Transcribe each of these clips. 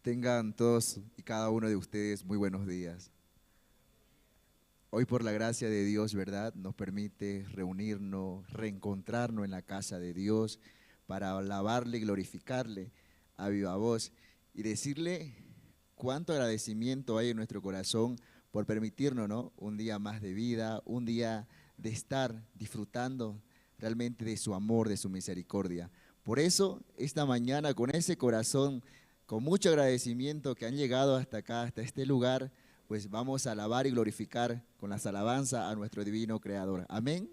Tengan todos y cada uno de ustedes muy buenos días. Hoy por la gracia de Dios, ¿verdad? Nos permite reunirnos, reencontrarnos en la casa de Dios para alabarle y glorificarle a viva voz y decirle cuánto agradecimiento hay en nuestro corazón por permitirnos, ¿no?, un día más de vida, un día de estar disfrutando realmente de su amor, de su misericordia. Por eso, esta mañana, con ese corazón, con mucho agradecimiento que han llegado hasta acá, hasta este lugar, pues vamos a alabar y glorificar con las alabanzas a nuestro divino Creador. Amén.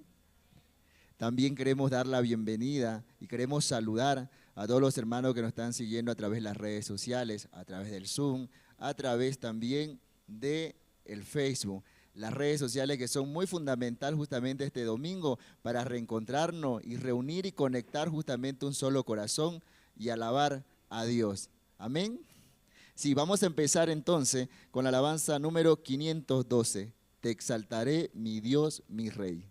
También queremos dar la bienvenida y queremos saludar a todos los hermanos que nos están siguiendo a través de las redes sociales, a través del Zoom, a través también del Facebook. Las redes sociales que son muy fundamental justamente este domingo para reencontrarnos y reunir y conectar justamente un solo corazón y alabar a Dios. Amén. Sí, vamos a empezar entonces con la alabanza número 512. Te exaltaré, mi Dios, mi Rey.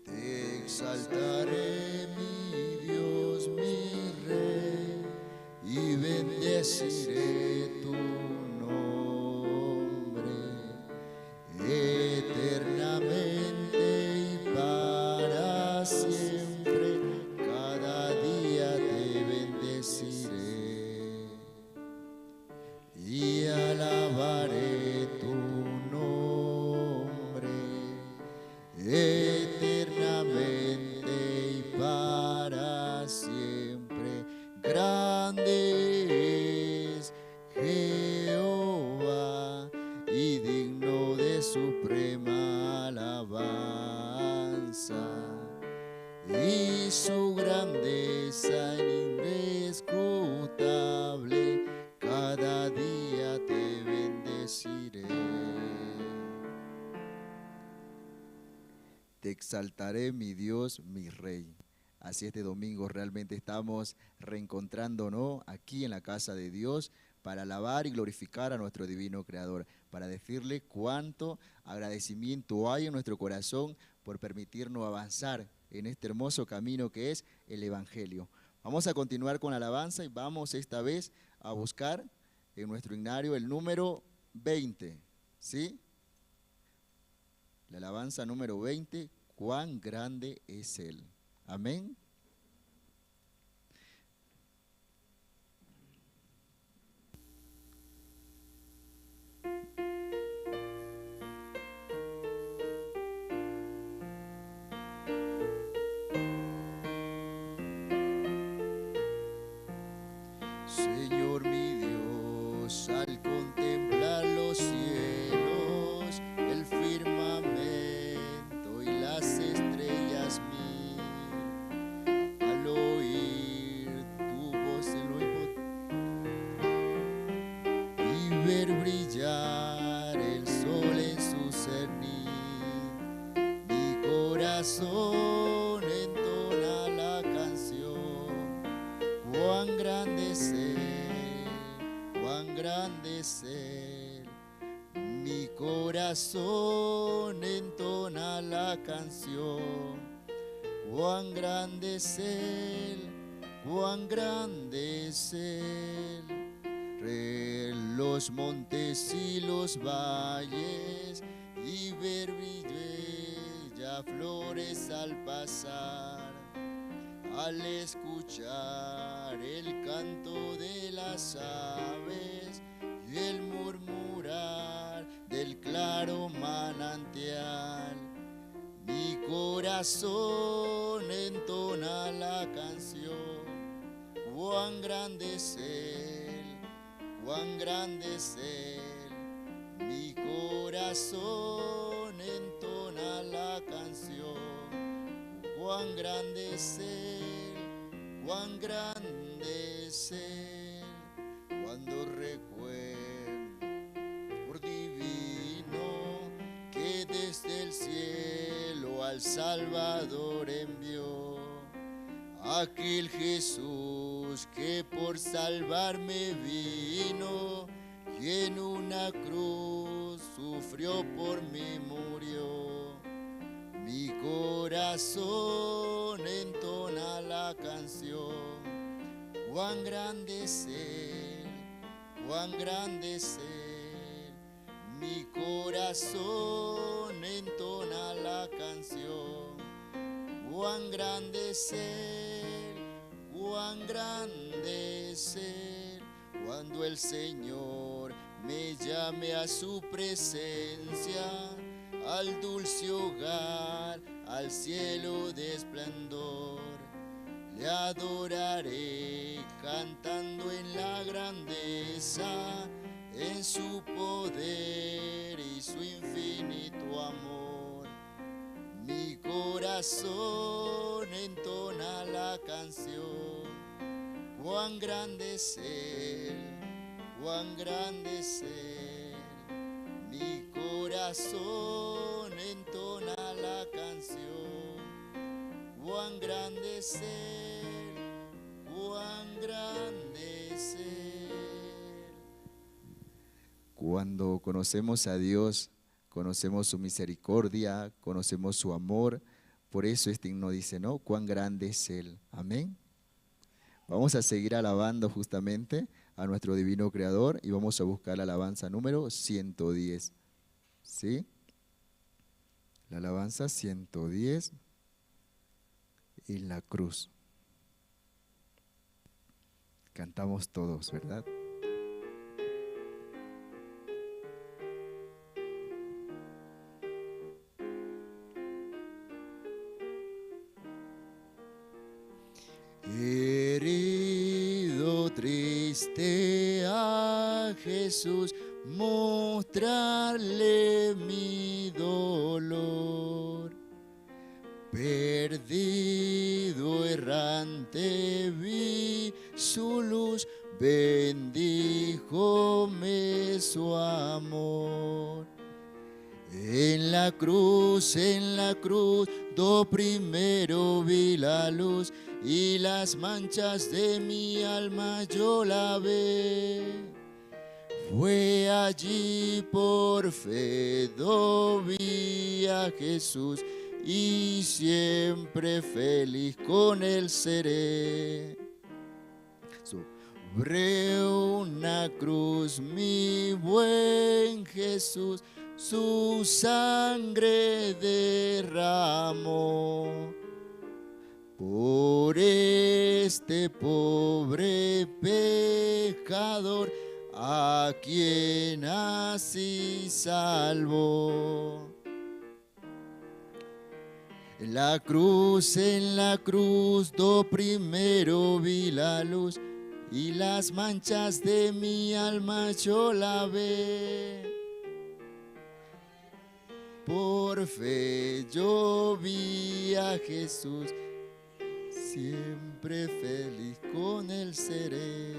Te exaltaré, mi Dios, mi Rey, y bendeciré tu nombre eternamente y para siempre. Cada día te bendeciré y alabaré tu nombre eternamente y para siempre. Grande es Jehová y digno de suprema alabanza, y su grandeza inescrutable. Cada día te bendeciré. Te exaltaré, mi Dios, mi Rey. Así este domingo realmente estamos reencontrándonos aquí en la casa de Dios para alabar y glorificar a nuestro divino Creador, para decirle cuánto agradecimiento hay en nuestro corazón por permitirnos avanzar en este hermoso camino que es el Evangelio. Vamos a continuar con la alabanza y vamos esta vez a buscar en nuestro himnario el número 20, ¿sí? La alabanza número 20, cuán grande es Él. Amén. Señor mi Dios, al contemplar los cielos, el firmamento y las estrellas mil, al oír tu voz en lo y ver brillar el sol en su cernir, mi corazón entona la canción. Cuán grande es Él, cuán grande es Él. Mi corazón entona la canción. Cuán grande es Él, cuán grande es Él. Los montes y los valles, y ver bella flores al pasar, al escuchar el canto de las aves y el murmurar del claro manantial. Mi corazón entona la canción. Cuán grande es Él, cuán grande es Él. Mi corazón entona la canción. Cuán grande es Él, cuán grande es Él. Cuando recuerdo por divino que desde el cielo al Salvador envió, aquel Jesús que por salvarme vino y en una cruz sufrió por mí, murió. Mi corazón entona la canción, cuán grande es Él, cuán grande es Él. Mi corazón entona la canción, cuán grande es Él, cuán grande es Él. Cuando el Señor me llame a su presencia, al dulce hogar, al cielo de esplendor, le adoraré cantando en la grandeza, en su poder y su infinito amor. Mi corazón entona la canción, cuán grande es Él, cuán grande es Él. Mi corazón entona la canción, cuán grande es Él, cuán grande es Él. Cuando conocemos a Dios, conocemos su misericordia, conocemos su amor. Por eso este himno dice, ¿no? Cuán grande es Él. Amén. Vamos a seguir alabando justamente a nuestro divino Creador y vamos a buscar la alabanza número 110. ¿Sí? La alabanza 110 y la cruz. Cantamos todos, ¿verdad? Herido triste a Jesús, mostrarle mi dolor. Perdido errante vi su luz, bendíjome su amor. En la cruz, do primero vi la luz, y las manchas de mi alma yo lavé. Fue allí por fe do vi a Jesús, y siempre feliz con él seré. Sobre una cruz mi buen Jesús su sangre derramó. Por este pobre pecador, a quien así salvó. En la cruz, do primero vi la luz, y las manchas de mi alma yo lavé. Por fe yo vi a Jesús, siempre feliz con él seré.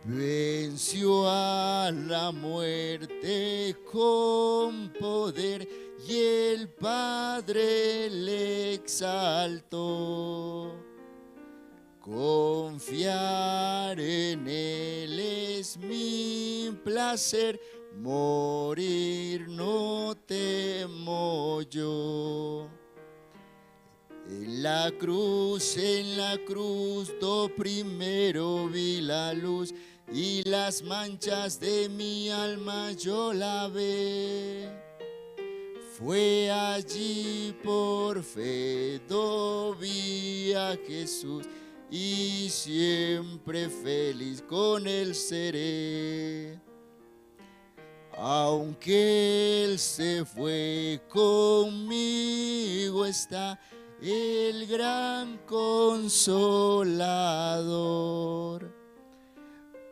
Venció a la muerte con poder, y el Padre le exaltó. Confiar en él es mi placer, morir no temo yo. En la cruz, do primero vi la luz, y las manchas de mi alma yo lavé. Fue allí por fe do vi a Jesús, y siempre feliz con él seré. Aunque él se fue, conmigo está el gran consolador.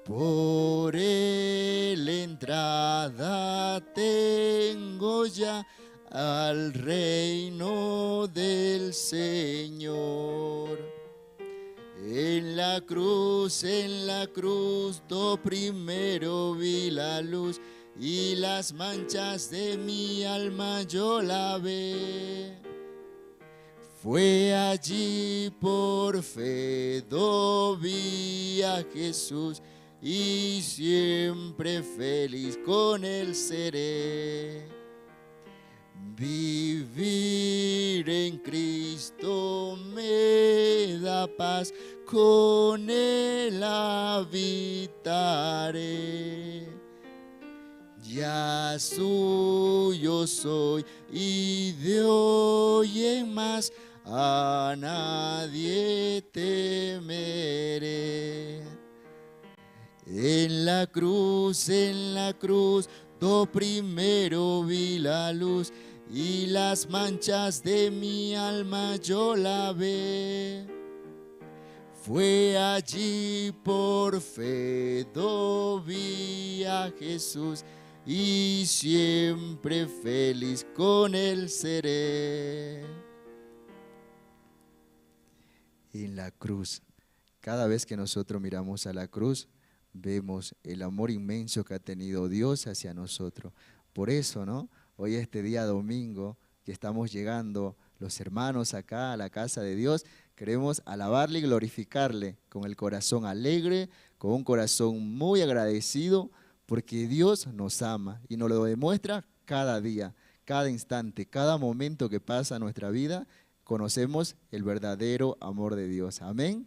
Por él entrada tengo ya al reino del Señor. En la cruz, do primero vi la luz, y las manchas de mi alma yo lavé. Fue allí por fe, vi a Jesús y siempre feliz con él seré. Vivir en Cristo me da paz, con él habitaré. Ya suyo soy y de hoy en más a nadie temeré. En la cruz, do primero vi la luz y las manchas de mi alma yo lavé. Fue allí por fe, vi a Jesús y siempre feliz con él seré. En la cruz, cada vez que nosotros miramos a la cruz, vemos el amor inmenso que ha tenido Dios hacia nosotros. Por eso, ¿no? Hoy este día domingo que estamos llegando los hermanos acá a la casa de Dios, queremos alabarle y glorificarle con el corazón alegre, con un corazón muy agradecido, porque Dios nos ama y nos lo demuestra cada día, cada instante, cada momento que pasa en nuestra vida, conocemos el verdadero amor de Dios. Amén.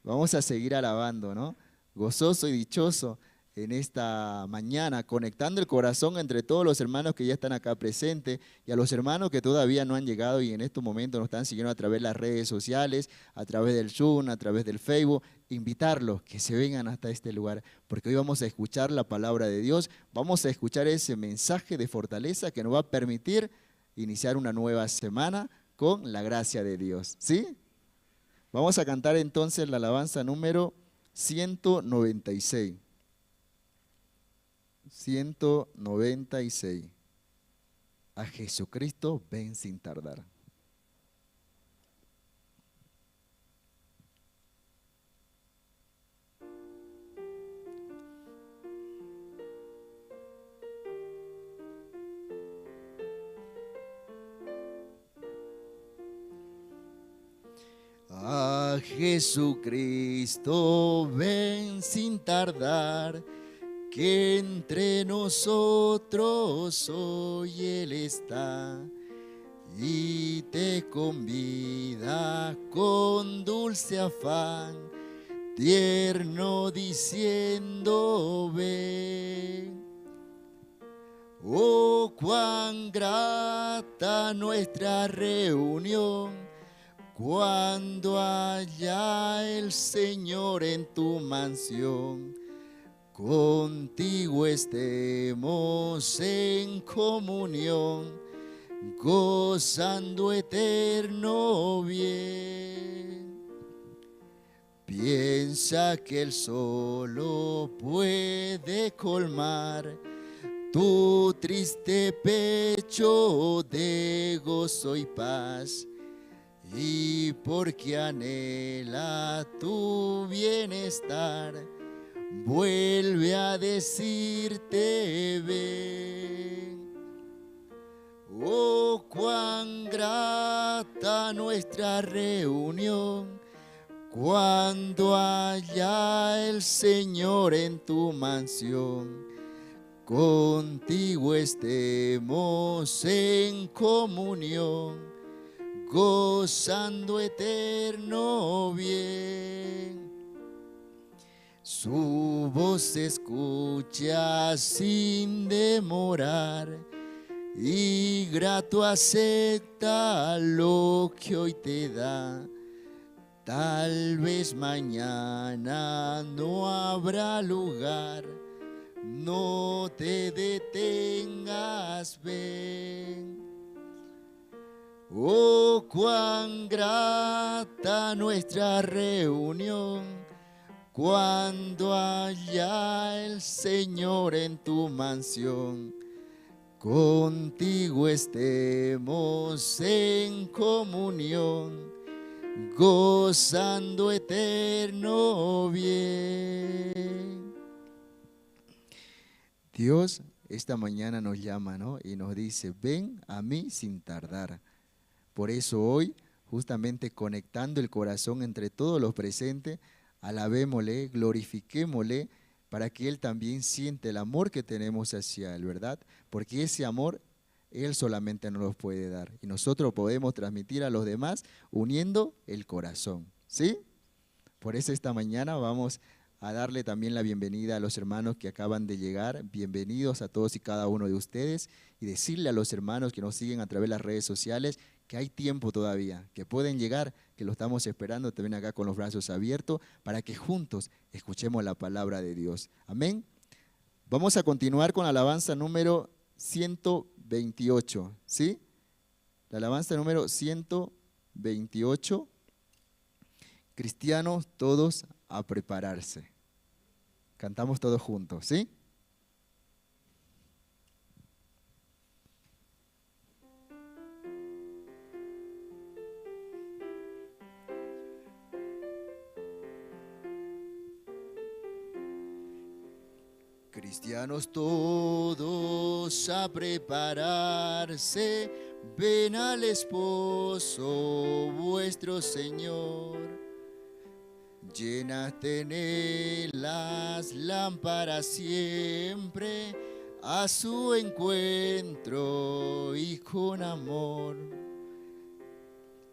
Vamos a seguir alabando, ¿no? Gozoso y dichoso en esta mañana, conectando el corazón entre todos los hermanos que ya están acá presentes y a los hermanos que todavía no han llegado y en estos momentos nos están siguiendo a través de las redes sociales, a través del Zoom, a través del Facebook. Invitarlos que se vengan hasta este lugar, porque hoy vamos a escuchar la palabra de Dios, vamos a escuchar ese mensaje de fortaleza que nos va a permitir iniciar una nueva semana con la gracia de Dios, ¿sí? Vamos a cantar entonces la alabanza número 196. 196. A Jesucristo ven sin tardar. A Jesucristo ven sin tardar, que entre nosotros hoy Él está y te convida con dulce afán, tierno diciendo ven. Oh, cuán grata nuestra reunión, cuando haya el Señor en tu mansión, contigo estemos en comunión, gozando eterno bien. Piensa que Él solo puede colmar tu triste pecho de gozo y paz, y porque anhela tu bienestar, vuelve a decirte ven. Oh, cuán grata nuestra reunión, cuando haya el Señor en tu mansión, contigo estemos en comunión, gozando eterno bien. Su voz se escucha sin demorar y grato acepta lo que hoy te da. Tal vez mañana no habrá lugar, no te detengas, ven. Oh, cuán grata nuestra reunión, cuando haya el Señor en tu mansión, contigo estemos en comunión, gozando eterno bien. Dios esta mañana nos llama, ¿no? Y nos dice, ven a mí sin tardar. Por eso hoy, justamente conectando el corazón entre todos los presentes, alabémosle, glorifiquémosle, para que Él también siente el amor que tenemos hacia Él, ¿verdad? Porque ese amor Él solamente nos lo puede dar. Y nosotros podemos transmitir a los demás uniendo el corazón, ¿sí? Por eso esta mañana vamos a darle también la bienvenida a los hermanos que acaban de llegar. Bienvenidos a todos y cada uno de ustedes. Y decirle a los hermanos que nos siguen a través de las redes sociales que hay tiempo todavía, que pueden llegar, que lo estamos esperando también acá con los brazos abiertos para que juntos escuchemos la palabra de Dios. Amén. Vamos a continuar con la alabanza número 128, ¿sí? La alabanza número 128. Cristianos todos a prepararse. Cantamos todos juntos, ¿sí? Cristianos todos a prepararse, ven al esposo vuestro Señor. Llénate en él las lámparas siempre, a su encuentro y con amor.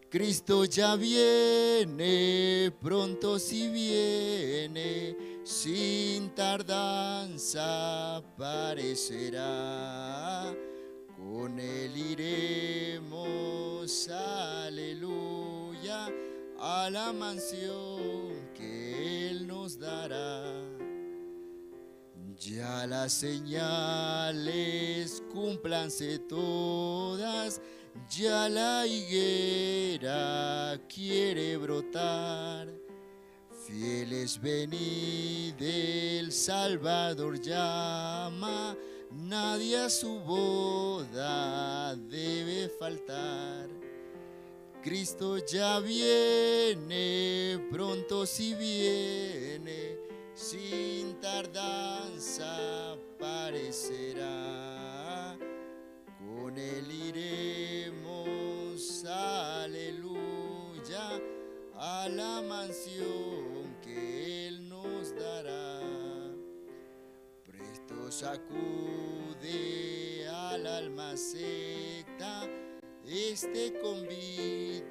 Cristo ya viene, pronto si viene, sin tardanza aparecerá. Con él iremos, aleluya, a la mansión que él nos dará. Ya las señales cúmplanse todas, ya la higuera quiere brotar. Fieles venid, el Salvador llama, nadie a su boda debe faltar. Cristo ya viene, pronto si viene, sin tardanza aparecerá. Con él iremos, aleluya, a la mansión que él nos dará. Presto sacude al alma secta este convite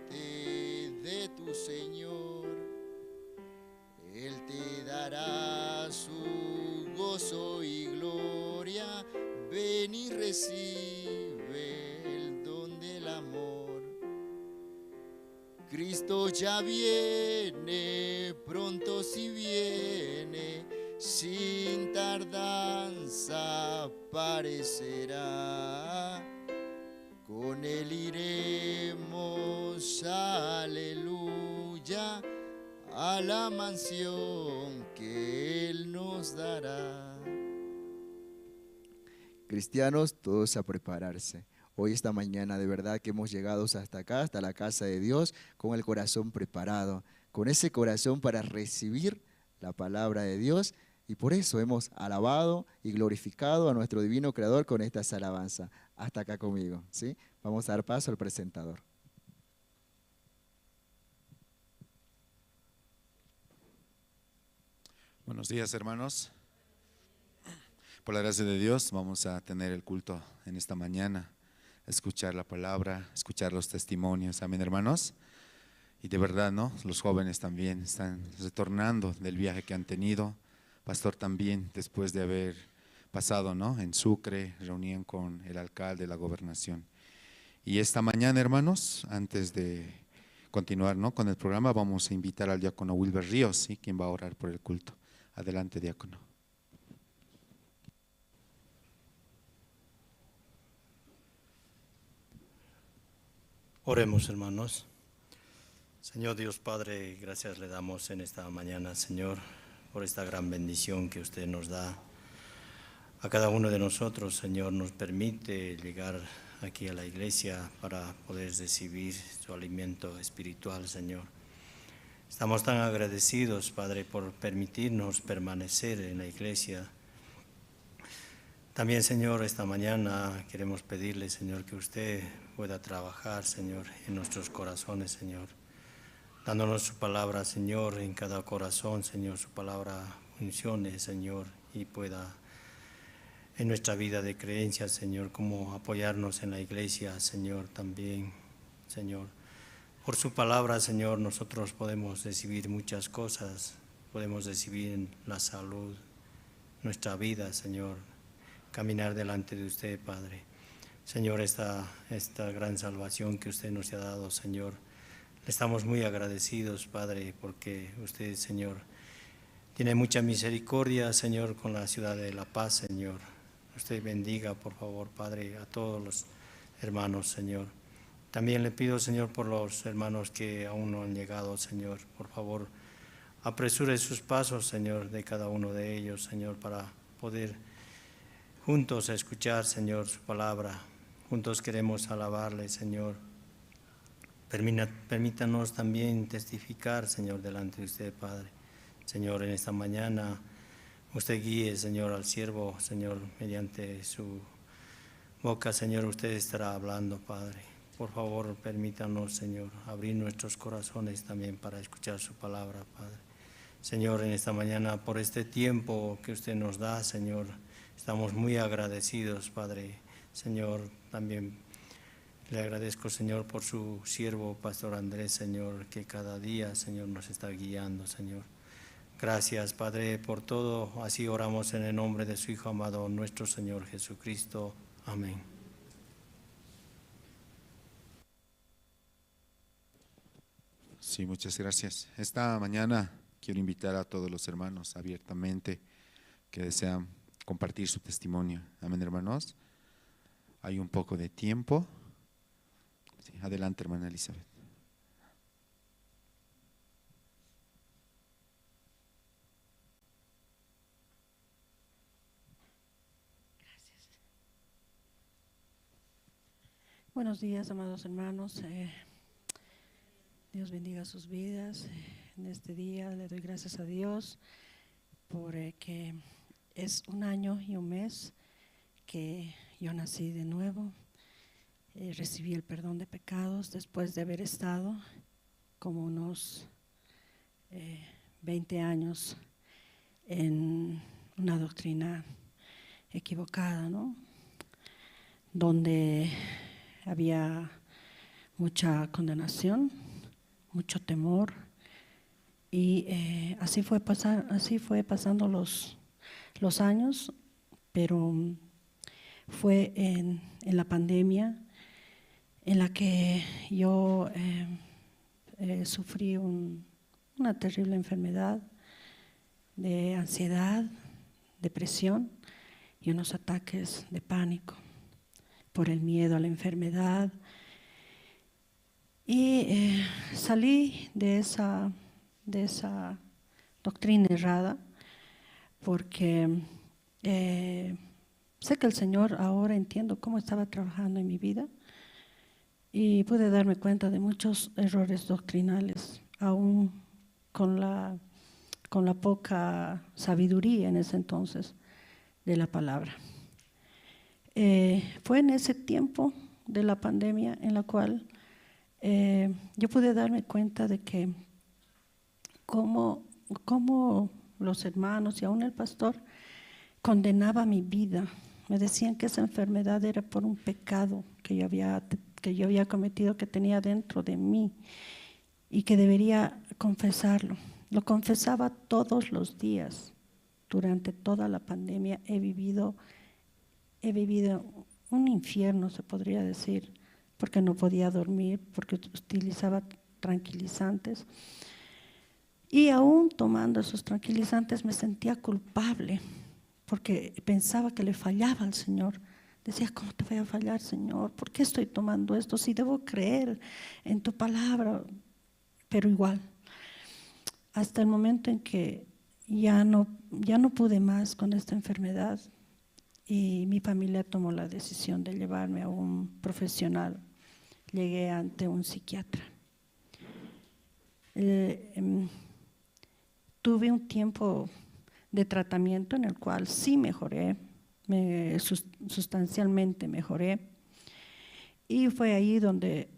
de tu Señor. Él te dará su gozo y gloria. Ven y recibe el don del amor. Cristo ya viene, pronto si viene, sin tardanza aparecerá. Con él iremos, aleluya, a la mansión que él nos dará. Cristianos, todos a prepararse. Hoy, esta mañana, de verdad que hemos llegado hasta acá, hasta la casa de Dios, con el corazón preparado, con ese corazón para recibir la palabra de Dios, y por eso hemos alabado y glorificado a nuestro divino Creador con estas alabanzas. Hasta acá conmigo, ¿sí? Vamos a dar paso al presentador. Buenos días, hermanos. Por la gracia de Dios vamos a tener el culto en esta mañana, escuchar la palabra, escuchar los testimonios. Amén, hermanos. Y de verdad, ¿no? Los jóvenes también están retornando del viaje que han tenido. Pastor también, después de haber pasado, ¿no? En Sucre, reunión con el alcalde de la gobernación. Y esta mañana, hermanos, antes de continuar, ¿no? con el programa, vamos a invitar al diácono Wilber Ríos, ¿sí? Quien va a orar por el culto. Adelante, diácono. Oremos, hermanos. Señor Dios Padre, gracias le damos en esta mañana, Señor, por esta gran bendición que usted nos da a cada uno de nosotros. Señor, nos permite llegar aquí a la iglesia para poder recibir su alimento espiritual, Señor. Estamos tan agradecidos, Padre, por permitirnos permanecer en la iglesia. También, Señor, esta mañana queremos pedirle, Señor, que usted pueda trabajar, Señor, en nuestros corazones, Señor. Dándonos su palabra, Señor, en cada corazón, Señor, su palabra funcione, Señor, y pueda en nuestra vida de creencia, Señor, como apoyarnos en la iglesia, Señor, también, Señor. Por su palabra, Señor, nosotros podemos recibir muchas cosas, podemos recibir la salud, nuestra vida, Señor, caminar delante de usted, Padre. Señor, esta gran salvación que usted nos ha dado, Señor, le estamos muy agradecidos, Padre, porque usted, Señor, tiene mucha misericordia, Señor, con la ciudad de La Paz, Señor. Usted bendiga, por favor, Padre, a todos los hermanos, Señor. También le pido, Señor, por los hermanos que aún no han llegado, Señor, por favor, apresure sus pasos, Señor, de cada uno de ellos, Señor, para poder juntos escuchar, Señor, su palabra. Juntos queremos alabarle, Señor. Permítanos también testificar, Señor, delante de usted, Padre. Señor, en esta mañana usted guíe, Señor, al siervo, Señor, mediante su boca, Señor, usted estará hablando, Padre. Por favor, permítanos, Señor, abrir nuestros corazones también para escuchar su palabra, Padre. Señor, en esta mañana, por este tiempo que usted nos da, Señor, estamos muy agradecidos, Padre. Señor, también le agradezco, Señor, por su siervo, Pastor Andrés, Señor, que cada día, Señor, nos está guiando, Señor. Gracias, Padre, por todo. Así oramos en el nombre de su Hijo amado, nuestro Señor Jesucristo. Amén. Sí, muchas gracias. Esta mañana quiero invitar a todos los hermanos abiertamente que desean compartir su testimonio. Amén, hermanos. Hay un poco de tiempo. Sí, adelante, hermana Elizabeth. Buenos días, amados hermanos. Dios bendiga sus vidas. En este día le doy gracias a Dios por que es 1 año y 1 mes que yo nací de nuevo. Recibí el perdón de pecados después de haber estado como unos 20 años en una doctrina equivocada, ¿no? Donde había mucha condenación, mucho temor, y así fue pasando los años, pero fue en la pandemia en la que yo sufrí una terrible enfermedad de ansiedad, depresión y unos ataques de pánico por el miedo a la enfermedad. Y salí de esa doctrina errada porque sé que el Señor, ahora entiendo cómo estaba trabajando en mi vida y pude darme cuenta de muchos errores doctrinales, aún con la poca sabiduría en ese entonces de la palabra. Fue en ese tiempo de la pandemia en la cual yo pude darme cuenta de que cómo los hermanos y aún el pastor condenaba mi vida. Me decían que esa enfermedad era por un pecado que yo había cometido, que tenía dentro de mí y que debería confesarlo. Lo confesaba todos los días. Durante toda la pandemia he vivido un infierno, se podría decir, porque no podía dormir, porque utilizaba tranquilizantes. Y aún tomando esos tranquilizantes me sentía culpable, porque pensaba que le fallaba al Señor. Decía, ¿cómo te voy a fallar, Señor? ¿Por qué estoy tomando esto? Si debo creer en tu palabra. Pero igual, hasta el momento en que ya no pude más con esta enfermedad y mi familia tomó la decisión de llevarme a un profesional. Llegué ante un psiquiatra. Tuve un tiempo de tratamiento en el cual sí mejoré, sustancialmente mejoré, Y fue ahí donde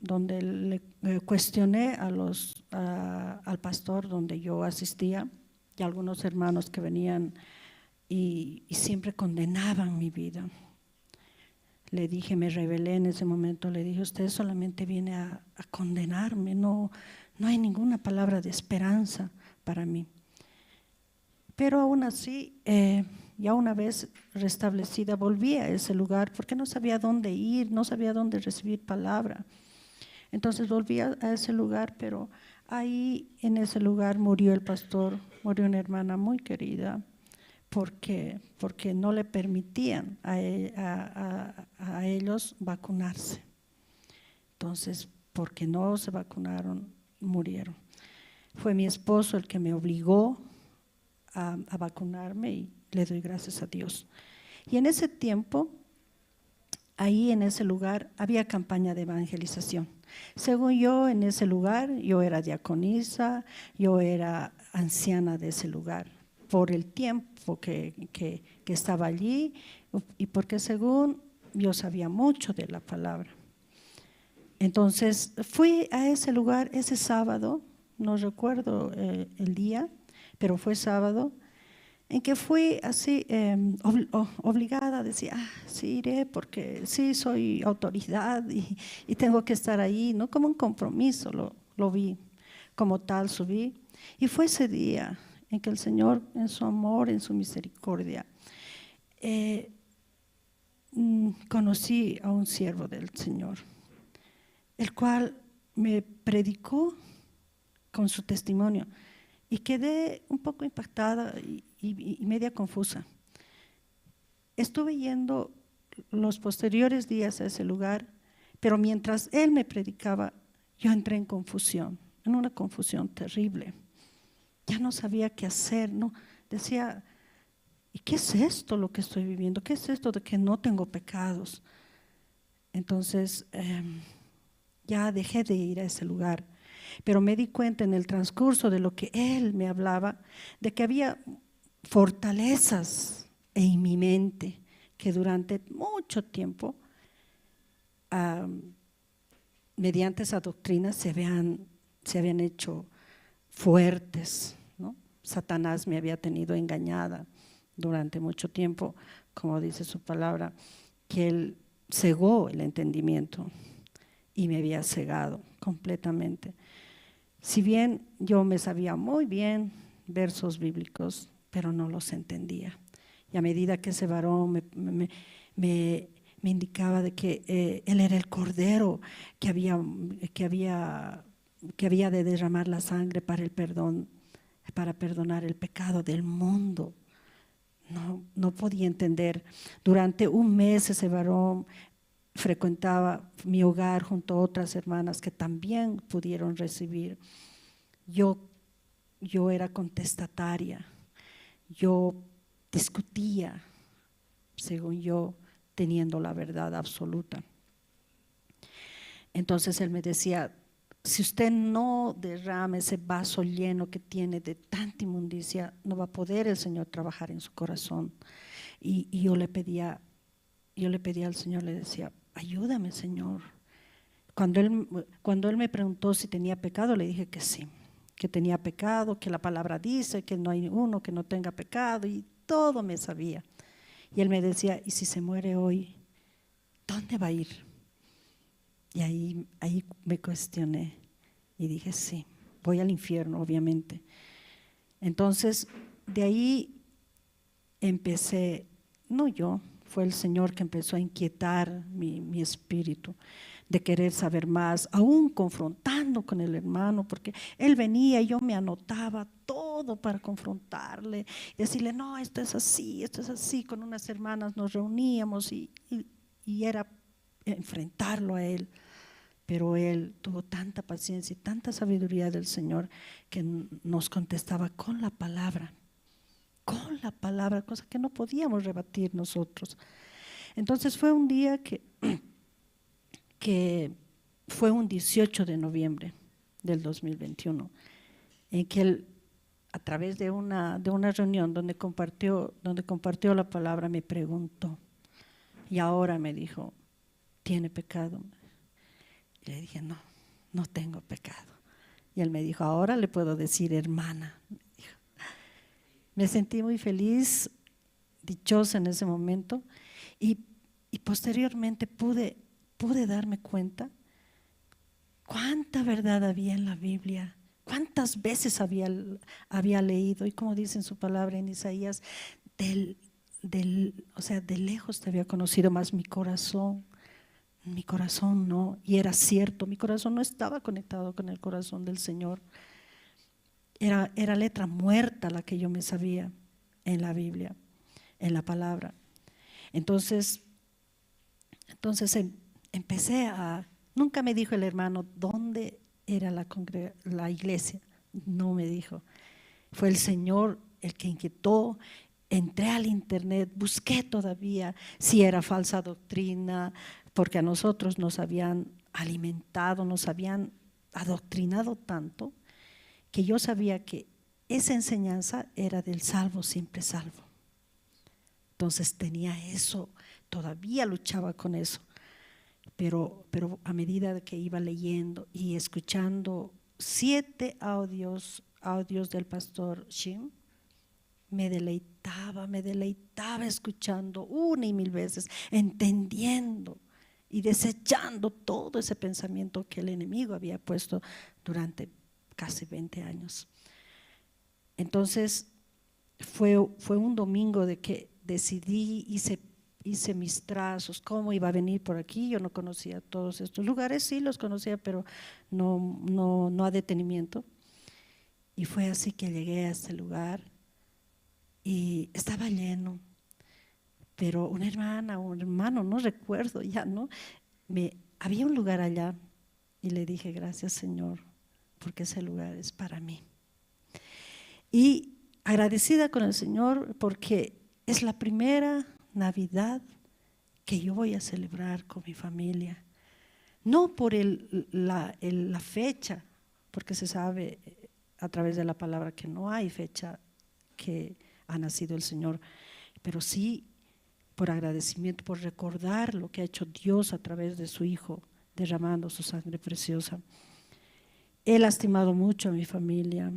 le cuestioné al pastor donde yo asistía y a algunos hermanos que venían y siempre condenaban mi vida. Le dije, me rebelé en ese momento, le dije, usted solamente viene a condenarme, no hay ninguna palabra de esperanza para mí. Pero aún así, ya una vez restablecida, volví a ese lugar porque no sabía dónde ir, no sabía dónde recibir palabra. Entonces volví a ese lugar, pero ahí en ese lugar murió el pastor, murió una hermana muy querida, porque no le permitían a ellos vacunarse. Entonces, porque no se vacunaron, murieron. Fue mi esposo el que me obligó a vacunarme y le doy gracias a Dios. Y en ese tiempo, ahí en ese lugar, había campaña de evangelización. Según yo, en ese lugar, yo era diaconisa, yo era anciana de ese lugar, por el tiempo que estaba allí y porque según yo sabía mucho de la palabra. Entonces, fui a ese lugar ese sábado, no recuerdo el día, pero fue sábado, en que fui así obligada a decir, sí iré porque sí soy autoridad y tengo que estar ahí, no como un compromiso, lo vi como tal, subí. Y fue ese día en que el Señor, en su amor, en su misericordia, conocí a un siervo del Señor, el cual me predicó con su testimonio. Y quedé un poco impactada y media confusa. Estuve yendo los posteriores días a ese lugar, pero mientras él me predicaba, yo entré en confusión, en una confusión terrible. Ya no sabía qué hacer, ¿no? Decía, ¿y qué es esto lo que estoy viviendo? ¿Qué es esto de que no tengo pecados? Entonces, ya dejé de ir a ese lugar. Pero me di cuenta en el transcurso de lo que él me hablaba, de que había fortalezas en mi mente que durante mucho tiempo, mediante esa doctrina, se habían hecho fuertes, ¿no? Satanás me había tenido engañada durante mucho tiempo, como dice su palabra, que él cegó el entendimiento y me había cegado completamente. Si bien yo me sabía muy bien versos bíblicos, pero no los entendía. Y a medida que ese varón me indicaba de que él era el cordero que había de derramar la sangre para el perdón, para perdonar el pecado del mundo, no podía entender. Durante un mes ese varón frecuentaba mi hogar junto a otras hermanas que también pudieron recibir. Yo era contestataria, yo discutía, según yo, teniendo la verdad absoluta. Entonces él me decía, si usted no derrama ese vaso lleno que tiene de tanta inmundicia, no va a poder el Señor trabajar en su corazón. Y yo le pedía al Señor, le decía, ayúdame, Señor. Cuando él me preguntó si tenía pecado, le dije que sí, que tenía pecado, que la palabra dice que no hay uno que no tenga pecado, y todo me sabía. Y él me decía, ¿y si se muere hoy, dónde va a ir? Y ahí me cuestioné y dije, sí, voy al infierno, obviamente. Entonces, de ahí empecé, no yo, fue el Señor que empezó a inquietar mi espíritu de querer saber más, aún confrontando con el hermano, porque él venía y yo me anotaba todo para confrontarle, decirle, no, esto es así, con unas hermanas nos reuníamos y era enfrentarlo a él. Pero él tuvo tanta paciencia y tanta sabiduría del Señor que nos contestaba con la palabra, cosa que no podíamos rebatir nosotros. Entonces fue un día que fue un 18 de noviembre del 2021, en que él, a través de una reunión donde compartió la palabra, me preguntó, y ahora me dijo, ¿tiene pecado? Y le dije, no, no tengo pecado. Y él me dijo, ahora le puedo decir hermana. Me sentí muy feliz, dichosa en ese momento, y posteriormente pude darme cuenta cuánta verdad había en la Biblia, cuántas veces había leído, y como dice en su palabra en Isaías, de lejos te había conocido, más mi corazón no, y era cierto, mi corazón no estaba conectado con el corazón del Señor. Era letra muerta la que yo me sabía en la Biblia, en la palabra. Entonces empecé a… Nunca me dijo el hermano dónde era la iglesia, no me dijo. Fue el Señor el que inquietó. Entré al internet, busqué todavía si era falsa doctrina, porque a nosotros nos habían alimentado, nos habían adoctrinado tanto, que yo sabía que esa enseñanza era del salvo, siempre salvo. Entonces tenía eso, todavía luchaba con eso, pero a medida que iba leyendo y escuchando 7 audios del pastor Shim, me deleitaba escuchando 1 y 1000 veces, entendiendo y desechando todo ese pensamiento que el enemigo había puesto durante casi 20 años. Entonces fue un domingo de que decidí, hice mis trazos, cómo iba a venir por aquí. Yo no conocía todos estos lugares, sí los conocía, pero no a detenimiento. Y fue así que llegué a este lugar y estaba lleno, pero una hermana o un hermano, no recuerdo ya, ¿no? Había un lugar allá y le dije, gracias Señor, porque ese lugar es para mí. Y agradecida con el Señor porque es la primera Navidad que yo voy a celebrar con mi familia. No por la fecha, porque se sabe a través de la palabra que no hay fecha que ha nacido el Señor, pero sí por agradecimiento, por recordar lo que ha hecho Dios a través de su Hijo, derramando su sangre preciosa. He lastimado mucho a mi familia.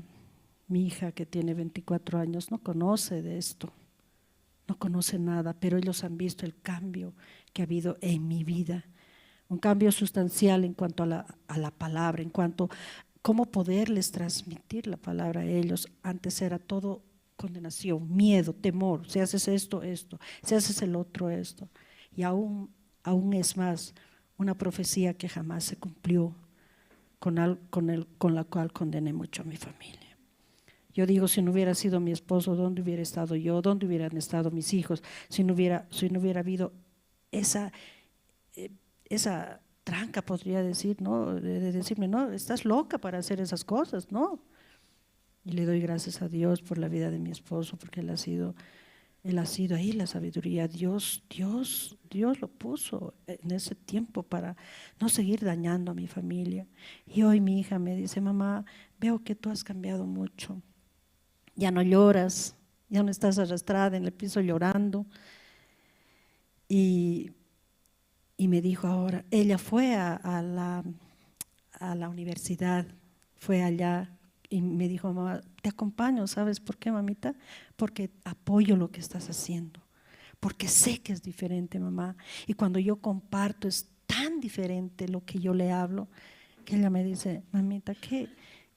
Mi hija, que tiene 24 años, no conoce de esto, no conoce nada, pero ellos han visto el cambio que ha habido en mi vida, un cambio sustancial en cuanto a la palabra, en cuanto a cómo poderles transmitir la palabra a ellos. Antes era todo condenación, miedo, temor, si haces esto, si haces el otro, esto. Y aún es más, una profecía que jamás se cumplió, con la cual condené mucho a mi familia. Yo digo, si no hubiera sido mi esposo, ¿dónde hubiera estado yo? ¿Dónde hubieran estado mis hijos? Si no hubiera habido esa tranca, podría decir, ¿no? De decirme, no, estás loca para hacer esas cosas, ¿no? Y le doy gracias a Dios por la vida de mi esposo, porque él ha sido ahí la sabiduría. Dios lo puso en ese tiempo para no seguir dañando a mi familia. Y hoy mi hija me dice, mamá, veo que tú has cambiado mucho. Ya no lloras, ya no estás arrastrada en el piso llorando. Y me dijo ahora, ella fue a la universidad, fue allá y me dijo, mamá, te acompaño, ¿sabes por qué, mamita? Porque apoyo lo que estás haciendo, porque sé que es diferente, mamá. Y cuando yo comparto es tan diferente lo que yo le hablo, que ella me dice, mamita, qué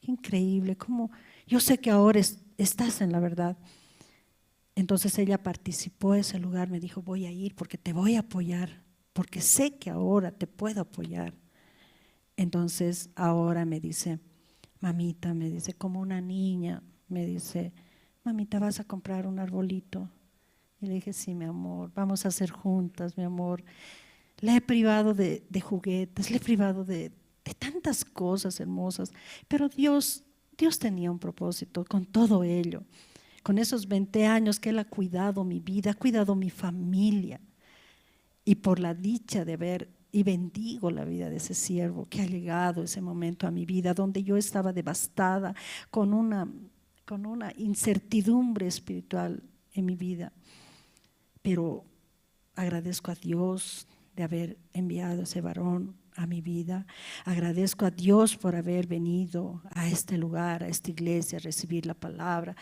increíble, cómo yo sé que ahora estás en la verdad. Entonces ella participó en ese lugar, me dijo, voy a ir porque te voy a apoyar, porque sé que ahora te puedo apoyar. Entonces ahora me dice, mamita, me dice, como una niña, me dice, mamita, ¿vas a comprar un arbolito? Y le dije, sí, mi amor, vamos a hacer juntas, mi amor. Le he privado de juguetes, le he privado de tantas cosas hermosas, pero Dios tenía un propósito con todo ello. Con esos 20 años que Él ha cuidado mi vida, ha cuidado mi familia, y por la dicha de ver, y bendigo la vida de ese siervo que ha llegado ese momento a mi vida, donde yo estaba devastada, con una incertidumbre espiritual en mi vida. Pero agradezco a Dios de haber enviado a ese varón a mi vida. Agradezco a Dios por haber venido a este lugar, a esta iglesia, a recibir la palabra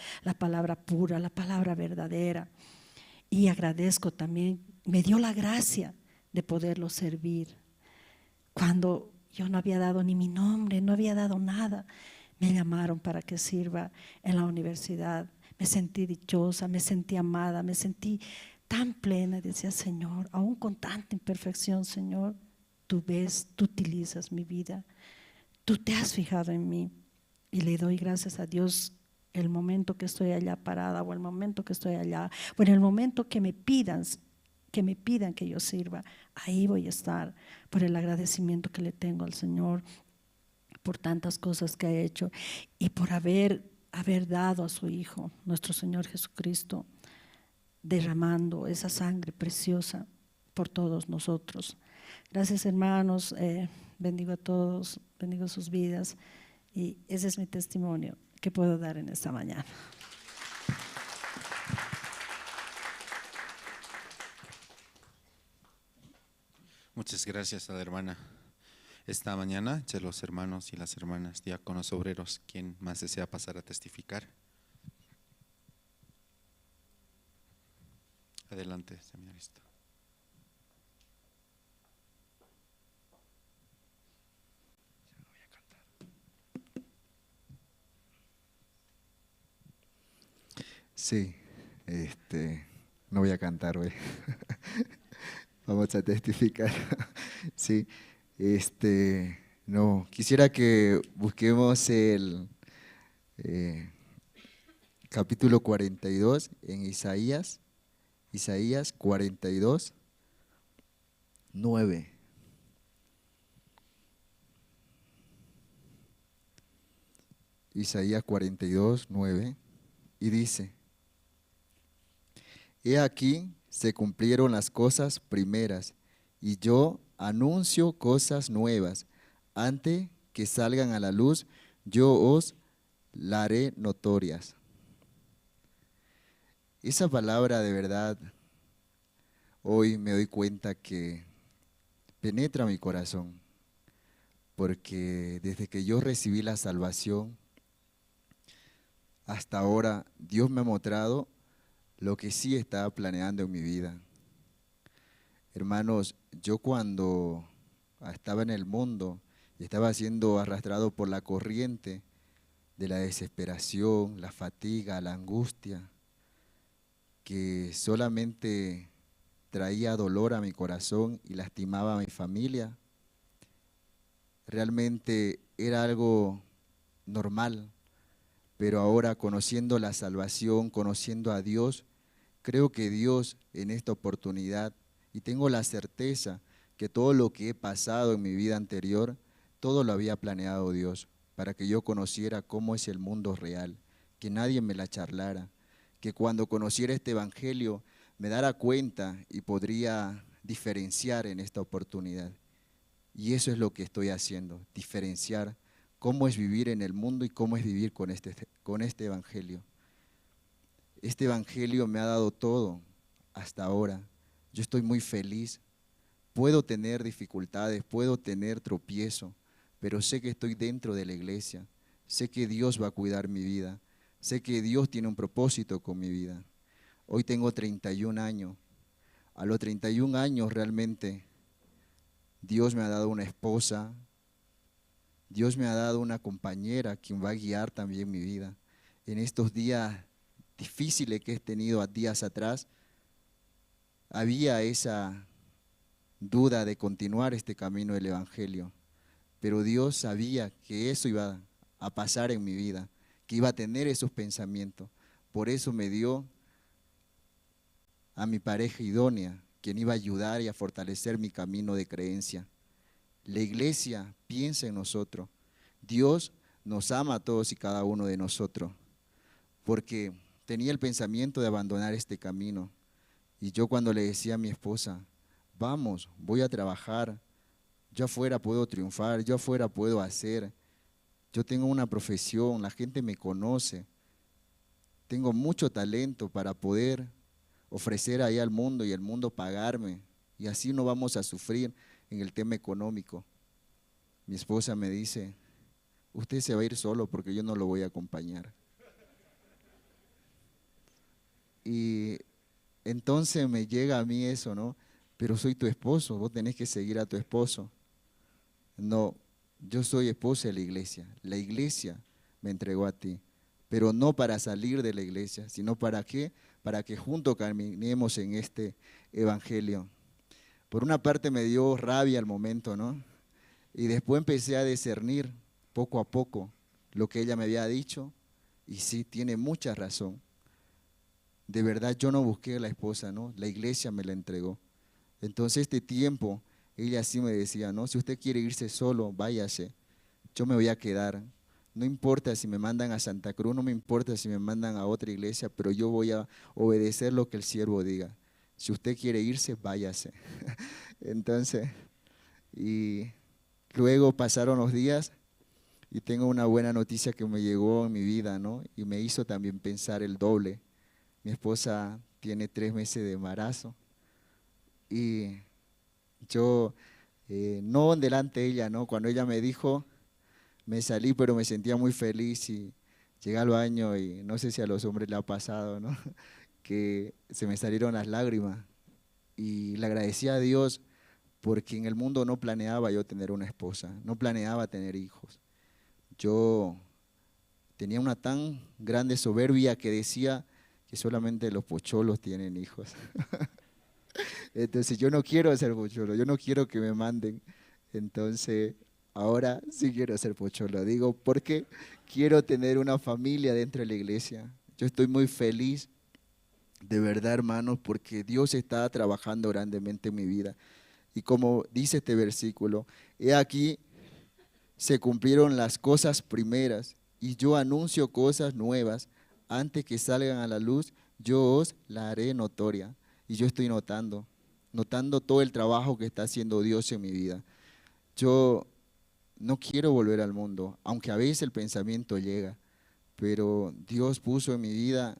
pura, la palabra verdadera. Y agradezco también, me dio la gracia de poderlo servir. Cuando yo no había dado ni mi nombre, no había dado nada, me llamaron para que sirva en la universidad. Me sentí dichosa, me sentí amada, me sentí tan plena. Decía, Señor, aún con tanta imperfección, Señor, tú ves, tú utilizas mi vida, tú te has fijado en mí. Y le doy gracias a Dios el momento que estoy allá parada, o el momento que estoy allá, o en el momento que me pidan que yo sirva, ahí voy a estar, por el agradecimiento que le tengo al Señor, por tantas cosas que ha hecho y por haber dado a su Hijo, nuestro Señor Jesucristo, derramando esa sangre preciosa por todos nosotros. Gracias, hermanos, bendigo a todos, bendigo sus vidas, y ese es mi testimonio que puedo dar en esta mañana. Muchas gracias a la hermana. Esta mañana, entre los hermanos y las hermanas, diáconos, obreros, ¿quién más desea pasar a testificar? Adelante, señorista. Sí, no voy a cantar hoy. Vamos a testificar. Sí, no, quisiera que busquemos el capítulo 42 en Isaías 42, 9. Isaías 42, 9, y dice: He aquí se cumplieron las cosas primeras, y yo anuncio cosas nuevas. Antes que salgan a la luz, yo os la haré notorias. Esa palabra de verdad, hoy me doy cuenta que penetra mi corazón, porque desde que yo recibí la salvación, hasta ahora Dios me ha mostrado lo que sí estaba planeando en mi vida. Hermanos, yo cuando estaba en el mundo y estaba siendo arrastrado por la corriente de la desesperación, la fatiga, la angustia, que solamente traía dolor a mi corazón y lastimaba a mi familia, realmente era algo normal. Pero ahora, conociendo la salvación, conociendo a Dios, creo que Dios en esta oportunidad, y tengo la certeza que todo lo que he pasado en mi vida anterior, todo lo había planeado Dios, para que yo conociera cómo es el mundo real, que nadie me la charlara, que cuando conociera este evangelio me dara cuenta y podría diferenciar en esta oportunidad. Y eso es lo que estoy haciendo, diferenciar cómo es vivir en el mundo y cómo es vivir con este evangelio. Este evangelio me ha dado todo hasta ahora. Yo estoy muy feliz. Puedo tener dificultades, puedo tener tropiezo, pero sé que estoy dentro de la iglesia. Sé que Dios va a cuidar mi vida. Sé que Dios tiene un propósito con mi vida. Hoy tengo 31 años. A los 31 años realmente Dios me ha dado una esposa. Dios me ha dado una compañera quien va a guiar también mi vida. En estos días difíciles que he tenido días atrás, había esa duda de continuar este camino del evangelio, pero Dios sabía que eso iba a pasar en mi vida, que iba a tener esos pensamientos. Por eso me dio a mi pareja idónea, quien iba a ayudar y a fortalecer mi camino de creencia. La iglesia piensa en nosotros. Dios nos ama a todos y cada uno de nosotros, porque tenía el pensamiento de abandonar este camino. Y yo cuando le decía a mi esposa, vamos, voy a trabajar, yo afuera puedo triunfar, yo afuera puedo hacer, yo tengo una profesión, la gente me conoce, tengo mucho talento para poder ofrecer ahí al mundo y el mundo pagarme, y así no vamos a sufrir en el tema económico. mi esposa me dice, usted se va a ir solo porque yo no lo voy a acompañar. Y entonces me llega a mí eso, ¿no? Pero soy tu esposo, vos tenés que seguir a tu esposo. No, yo soy esposa de la iglesia me entregó a ti, pero no para salir de la iglesia, sino para qué, para que juntos caminemos en este evangelio. Por una parte me dio rabia al momento, ¿no? Y después empecé a discernir poco a poco lo que ella me había dicho, y sí, tiene mucha razón. De verdad yo no busqué a la esposa, ¿no? La iglesia me la entregó. Entonces este tiempo, ella sí me decía, no, si usted quiere irse solo, váyase, yo me voy a quedar. No importa si me mandan a Santa Cruz, no me importa si me mandan a otra iglesia, pero yo voy a obedecer lo que el siervo diga. Si usted quiere irse, váyase. Entonces, y luego pasaron los días y tengo una buena noticia que me llegó en mi vida, ¿no? Y me hizo también pensar el doble. Mi esposa tiene 3 meses de embarazo y yo, no delante de ella, ¿no? Cuando ella me dijo, me salí, pero me sentía muy feliz y llegué al baño y no sé si a los hombres le ha pasado, ¿no? Que se me salieron las lágrimas y le agradecí a Dios porque en el mundo no planeaba yo tener una esposa, no planeaba tener hijos. Yo tenía una tan grande soberbia que decía que solamente los pocholos tienen hijos. Entonces yo no quiero ser pocholo, yo no quiero que me manden. Entonces ahora sí quiero ser pocholo. Digo, porque quiero tener una familia dentro de la iglesia. Yo estoy muy feliz, de verdad, hermanos, porque Dios está trabajando grandemente en mi vida. Y como dice este versículo, he aquí se cumplieron las cosas primeras y yo anuncio cosas nuevas. Antes que salgan a la luz, yo os la haré notoria. Y yo estoy notando todo el trabajo que está haciendo Dios en mi vida. Yo no quiero volver al mundo, aunque a veces el pensamiento llega, pero Dios puso en mi vida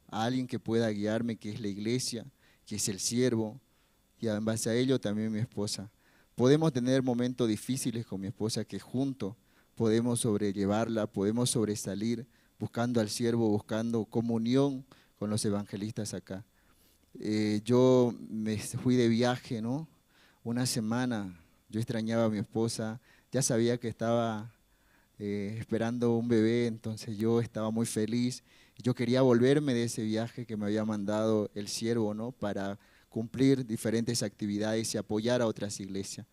a alguien que pueda guiarme, que es la iglesia, que es el siervo, y en base a ello también mi esposa. Podemos tener momentos difíciles con mi esposa que juntos podemos sobrellevarla, podemos sobresalir, buscando al siervo, buscando comunión con los evangelistas acá. Yo me fui de viaje, ¿no? Una semana, yo extrañaba a mi esposa, ya sabía que estaba esperando un bebé, entonces yo estaba muy feliz. Yo quería volverme de ese viaje que me había mandado el siervo, ¿no? Para cumplir diferentes actividades y apoyar a otras iglesias.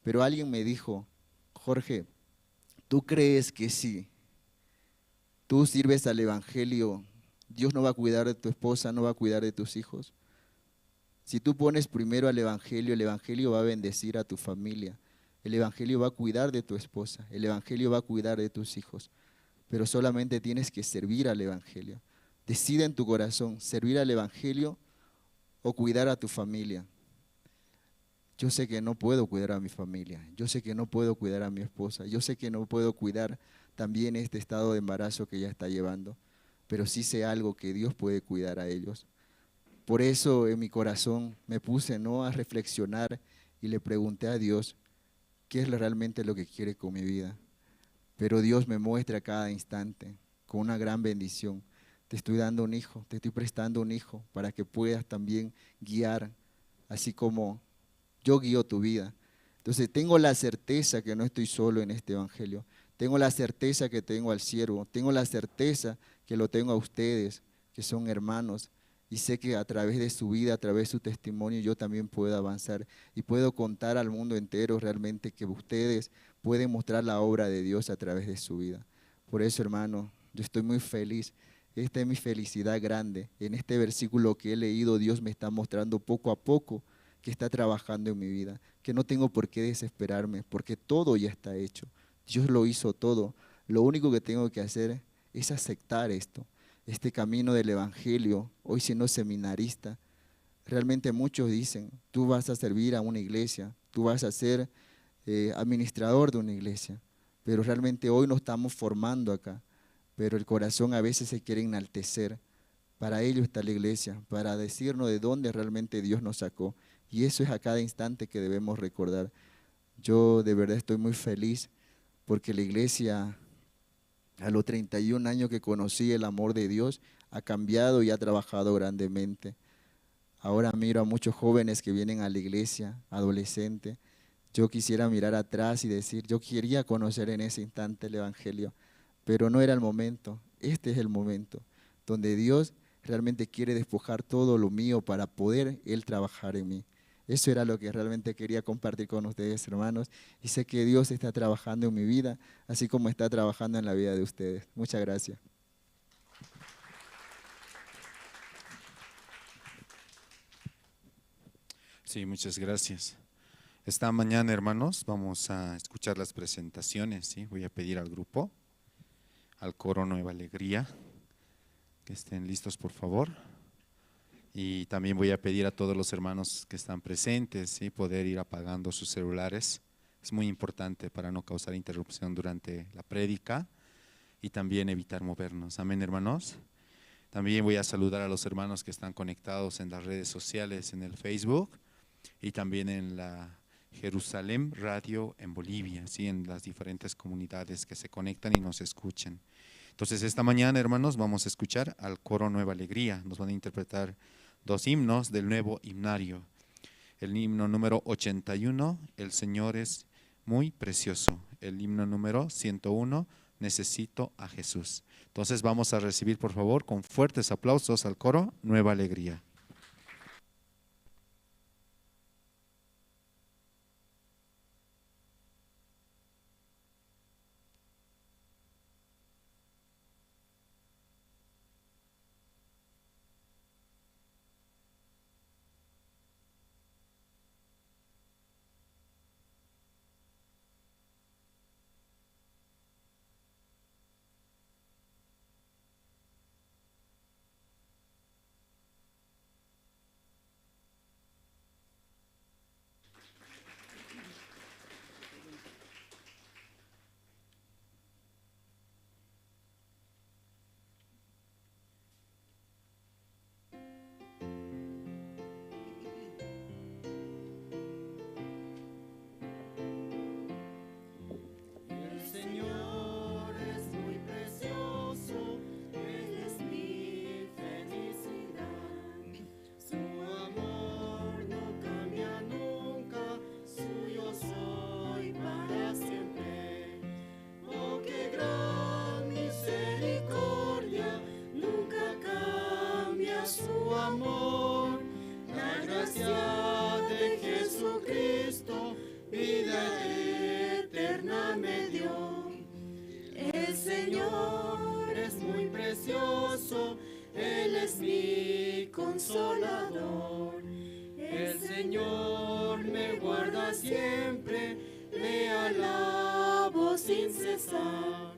Pero alguien me dijo, Jorge, ¿tú crees que sí? Tú sirves al evangelio, Dios no va a cuidar de tu esposa, no va a cuidar de tus hijos. Si tú pones primero al evangelio, el evangelio va a bendecir a tu familia. El evangelio va a cuidar de tu esposa, el evangelio va a cuidar de tus hijos. Pero solamente tienes que servir al evangelio. Decide en tu corazón, servir al evangelio o cuidar a tu familia. Yo sé que no puedo cuidar a mi familia, yo sé que no puedo cuidar a mi esposa, yo sé que no puedo cuidar también este estado de embarazo que ella está llevando, pero sí sé algo que Dios puede cuidar a ellos. Por eso en mi corazón me puse, ¿no?, a reflexionar y le pregunté a Dios qué es realmente lo que quiere con mi vida. Pero Dios me muestra cada instante con una gran bendición. Te estoy dando un hijo, te estoy prestando un hijo para que puedas también guiar, así como yo guío tu vida. Entonces tengo la certeza que no estoy solo en este evangelio. Tengo la certeza que tengo al siervo. Tengo la certeza que lo tengo a ustedes, que son hermanos. Y sé que a través de su vida, a través de su testimonio, yo también puedo avanzar. Y puedo contar al mundo entero realmente que ustedes pueden mostrar la obra de Dios a través de su vida. Por eso, hermano, yo estoy muy feliz. Esta es mi felicidad grande. En este versículo que he leído, Dios me está mostrando poco a poco que está trabajando en mi vida, que no tengo por qué desesperarme, porque todo ya está hecho. Dios lo hizo todo. Lo único que tengo que hacer es aceptar esto, este camino del evangelio. Hoy siendo seminarista, realmente muchos dicen, tú vas a servir a una iglesia, tú vas a ser administrador de una iglesia, pero realmente hoy nos estamos formando acá, pero el corazón a veces se quiere enaltecer. Para ello está la iglesia, para decirnos de dónde realmente Dios nos sacó. Y eso es a cada instante que debemos recordar. Yo de verdad estoy muy feliz porque la iglesia, a los 31 años que conocí el amor de Dios, ha cambiado y ha trabajado grandemente. Ahora miro a muchos jóvenes que vienen a la iglesia, adolescentes. Yo quisiera mirar atrás y decir, yo quería conocer en ese instante el Evangelio, pero no era el momento. Este es el momento donde Dios realmente quiere despojar todo lo mío para poder Él trabajar en mí. Eso era lo que realmente quería compartir con ustedes, hermanos. Y sé que Dios está trabajando en mi vida, así como está trabajando en la vida de ustedes. Muchas gracias. Sí, muchas gracias. Esta mañana, hermanos, vamos a escuchar las presentaciones, ¿sí? Voy a pedir al grupo, al coro Nueva Alegría, que estén listos, por favor. Y también voy a pedir a todos los hermanos que están presentes, ¿sí? Poder ir apagando sus celulares. Es muy importante para no causar interrupción durante la prédica y también evitar movernos. Amén, hermanos. También voy a saludar a los hermanos que están conectados en las redes sociales, en el Facebook y también en la Jerusalén Radio en Bolivia, ¿sí? En las diferentes comunidades que se conectan y nos escuchan. Entonces esta mañana, hermanos, vamos a escuchar al coro Nueva Alegría. Nos van a interpretar 2 himnos del nuevo himnario. El himno número 81, El Señor es muy precioso. El himno número 101, Necesito a Jesús. Entonces vamos a recibir, por favor, con fuertes aplausos al coro Nueva Alegría. Él es mi consolador. El Señor me guarda siempre, le alabo sin cesar.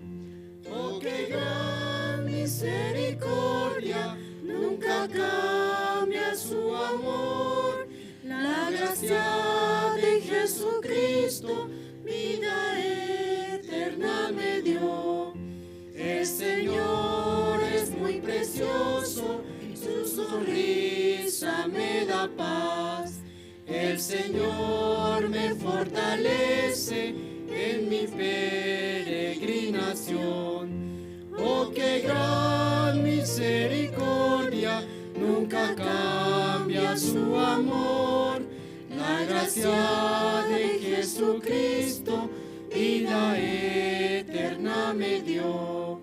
Oh, qué gran misericordia, nunca cambia su amor. La gracia de Jesucristo, vida eterna me dio. El Señor es muy precioso, su sonrisa me da paz. El Señor me fortalece en mi peregrinación. Oh, qué gran misericordia, nunca cambia su amor. La gracia de Jesucristo, vida eterna me dio.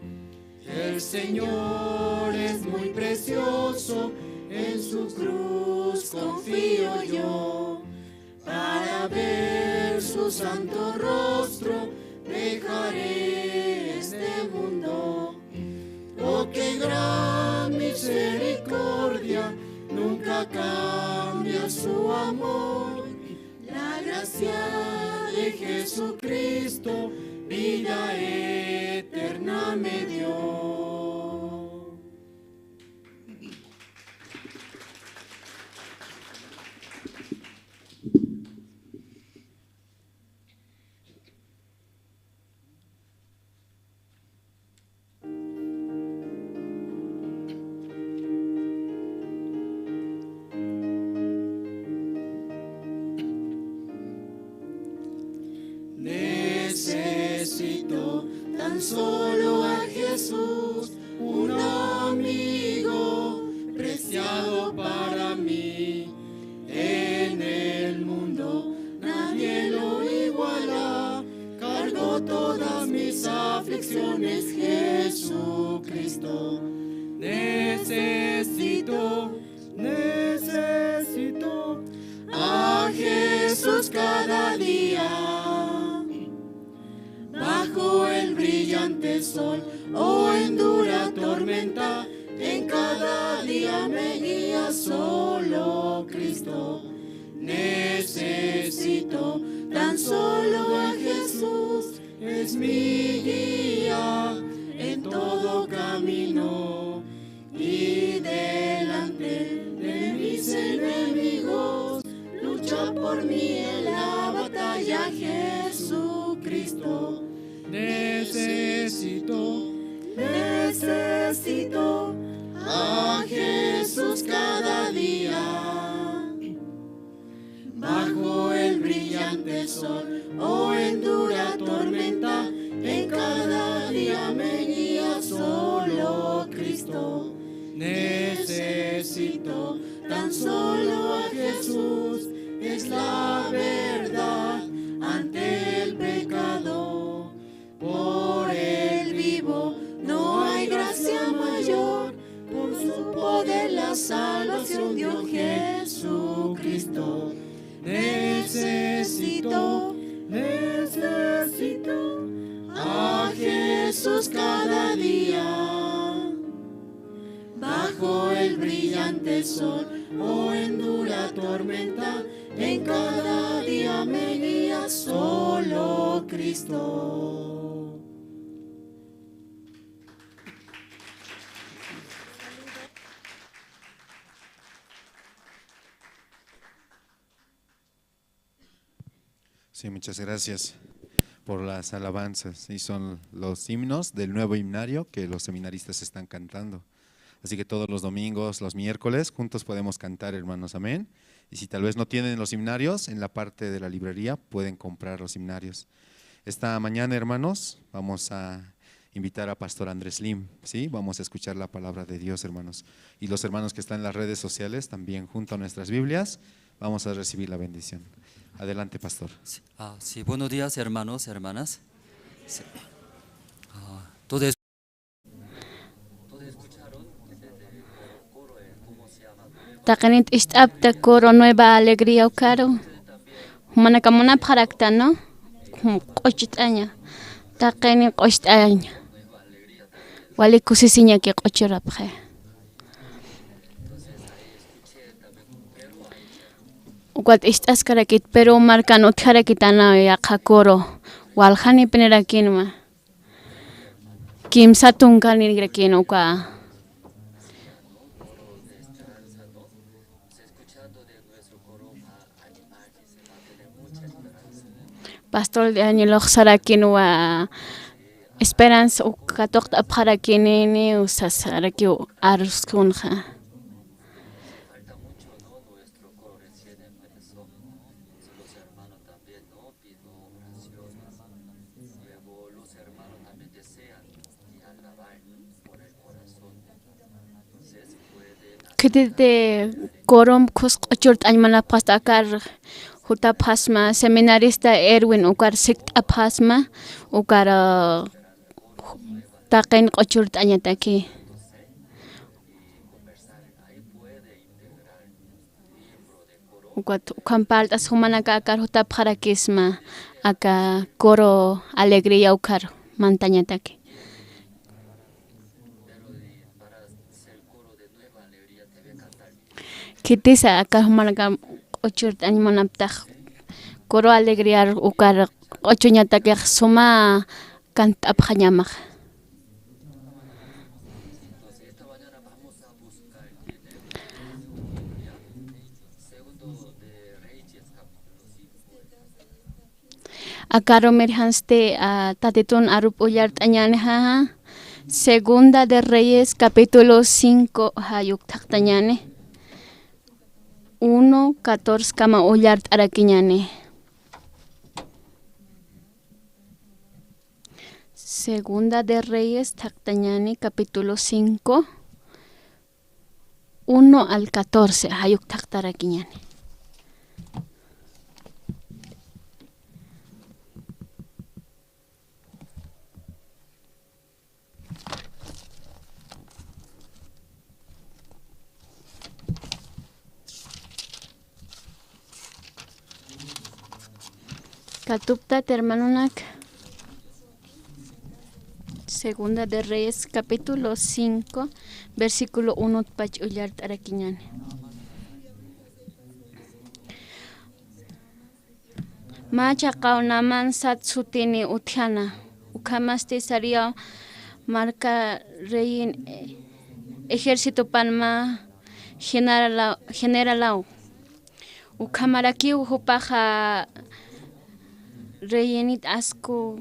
El Señor es muy precioso, en su cruz confío yo. Para ver su santo rostro, dejaré este mundo. Oh, qué gran misericordia, nunca cambia su amor. La gracia de Jesucristo, vida eterna me dio. Cristo. Necesito a Jesús cada día. Bajo el brillante sol o en dura tormenta, en cada día me guía solo Cristo. Necesito tan solo a Jesús, es mi guía en todo camino. Y delante de mis enemigos, lucha por mí en la batalla Jesucristo. Necesito a Jesús cada día. Bajo el brillante sol o en dura tormenta, en cada día me guía solo Cristo. Necesito tan solo a Jesús, es la verdad ante el pecado. Por el vivo no hay gracia mayor, por su poder la salvación dio Jesucristo. Necesito a Jesús cada día. Bajo el brillante sol o en dura tormenta, en cada día me guía solo Cristo. Sí, muchas gracias por las alabanzas. Y son los himnos del nuevo himnario que los seminaristas están cantando. Así que todos los domingos, los miércoles, juntos podemos cantar, hermanos, amén. Y si tal vez no tienen los himnarios, en la parte de la librería pueden comprar los himnarios. Esta mañana, hermanos, vamos a invitar a Pastor Andrés Lim, ¿sí? Vamos a escuchar la palabra de Dios, hermanos. Y los hermanos que están en las redes sociales, también junto a nuestras Biblias, vamos a recibir la bendición. Adelante, pastor. Sí, buenos días, hermanos, hermanas. Sí. Todos escucharon coro, ¿cómo se llama? Takanit istapta coro nueva alegría caro. Manakamuna parakta, ¿no? Qochitaña. Takani qochitaña. Wali kusisiña que qochirapje. Ukat istas karakit pero marcan otkarakitana ya kakoro. Waljani penerakinma. Kim satunkan igrakin uka. Pastor de año sarakin wa esperanza ukatok aparakinini usasaraki aruskunja. Kete korom kus qochurt aymana pastakar huta pasma seminarista Erwin ukar sikt apasma ukar taqen qochurt añataki. Ukat ukampaltas humanaka akar huta parakisma aka coro alegría ukar mantañataki. Kitisa acá humanaka ochurt animanaptaj coro alegría ukar ochuñataki suma canta apjañamaj. Acaro merhanste tatitun arup uyart añane Segunda de Reyes capítulo 5 hayuk taktañane 1:14 kama uyart arakiñane. Segunda de Reyes taktañane capítulo 5 1-14 hayuk taktarakiñane. Katupta hermanonak. Segunda de Reyes, capítulo 5, versículo 1 pach ullart araquiñane. Macha kaunaman satsutini utiana. Ukamasti saria marca reyin ejército panma generalao. Ukamaraki uhupaja reyenit asku.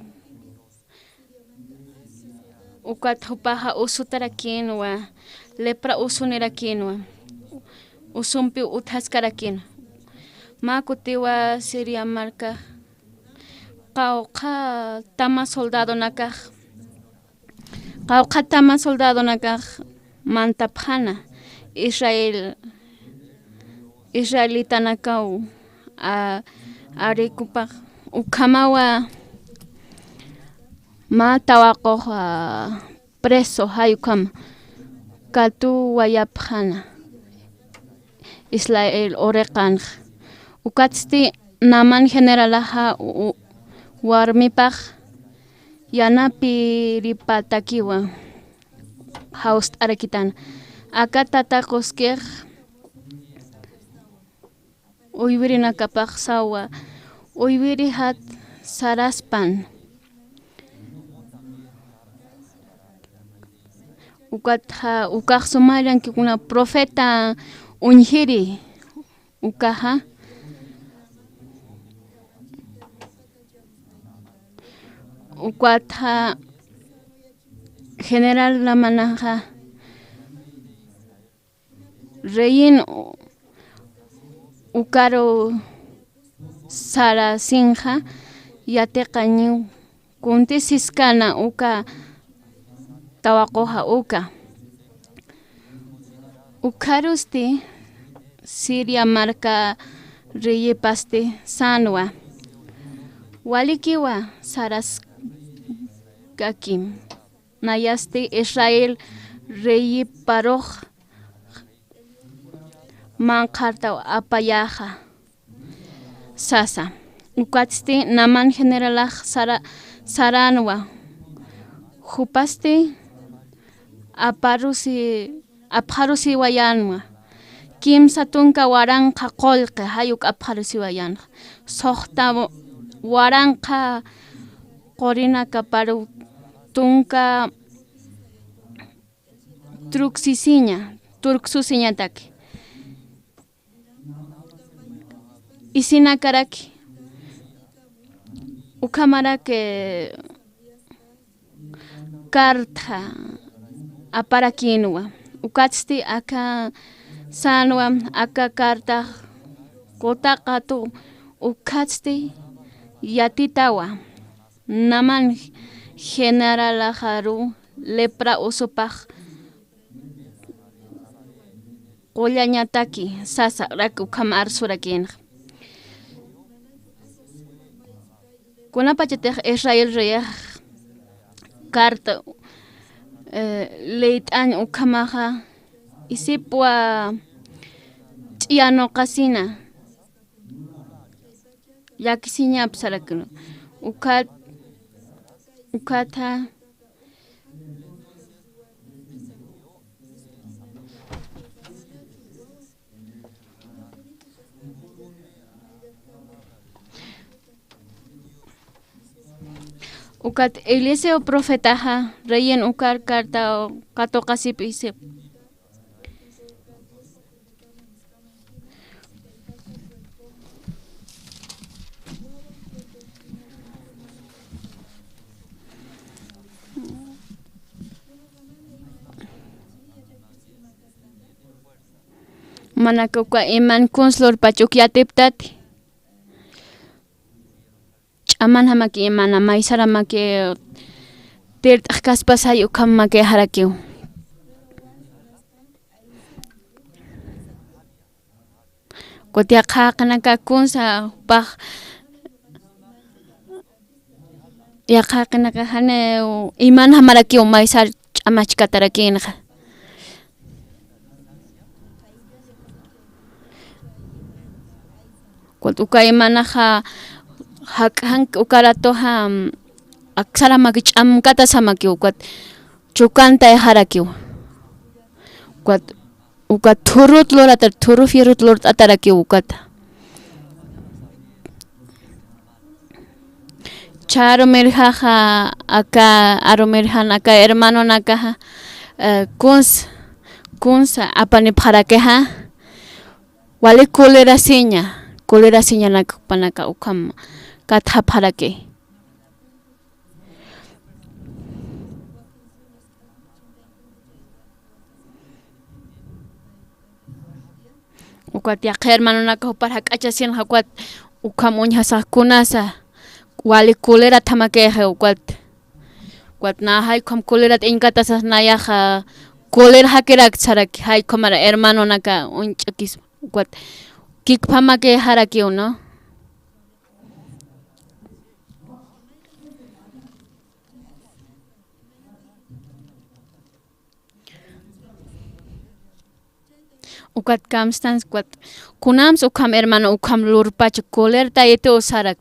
Ukat hupaja usutarakinwa, lepra usunirakinwa, usumpi uthaskarakin. Makutiwa seria marca. Kauka tama soldado nakaj. Kauka tama soldado nakaj mantapjana. Israelita nakau arikupa ukamawa matawako preso hayukam katu wayapjana Israel orekan ukatsti naman generalaja warmipaj yanapi ripatakiwa haust arakitan akatata koskej uywirina kapaj sawa uywiri hat saraspan ukaj sumaran kikuna profeta unjiri ukaja ukwatha general la manaja reyin ukaro sara sinja yate qañiw kunti siskana uka tawakoja uka ukarusti Siria marca reyipaste sanwa walikiwa saras kakim nayaste Israel reyiparoj mankarta apayaja sasa ukatste naman generalaj saranwa jupaste apharusi wayanwa kim satunka waranqa qolqa hayuk apharusi wayanqa soqta waranqa qorina kaparu tunka turksusiñataki isina karaki ukamarake karta aparakinwa ukatsti aka sanwa aka karta kotaqatu ukatsti yatitawa naman generalajaru lepra usupaj qollañataki sasa raku kamar surakinqa kunapachatej Israel reyaj karta leit'añ ukamaja isipwa ch'iyanoqasina yakisiñap sarakunu ukata ukat Eliseo profetaja reyen ukar karta katokasip isip manakuka iman kunslor pachukyatiptati ch'aman hamaki imana maysara maki tirt'aq kaspasay ukam maki harakiw kutiaqa qanaka kunsa paj yaqa qanaka hane iman hamarakiw maysar ch'amachkatarakinqa kutuka imanaqa hak'an ukarato aksaramaki ch'amkata samakiw ukat chukanta harakiw ukat thurut lorata thuru firut lort atarakiw ukata charumirjaja acá arumirjan acá hermano nakaja kunsa apani parakeja wali kulera siña nakpanaka ukam katha parake ukat ya hermano nakaja para kachasin hakwat ukam uñasa kunasa wali kulera tamakeja ukat na hay kom kulera inkata sas nayaja kulera hakerak sarak hay komara hermano naka unchakis ukat kikpamake haraki uno ukat kamstans ukat kunams ukam hermano ukam lurpach kulerta ete usarak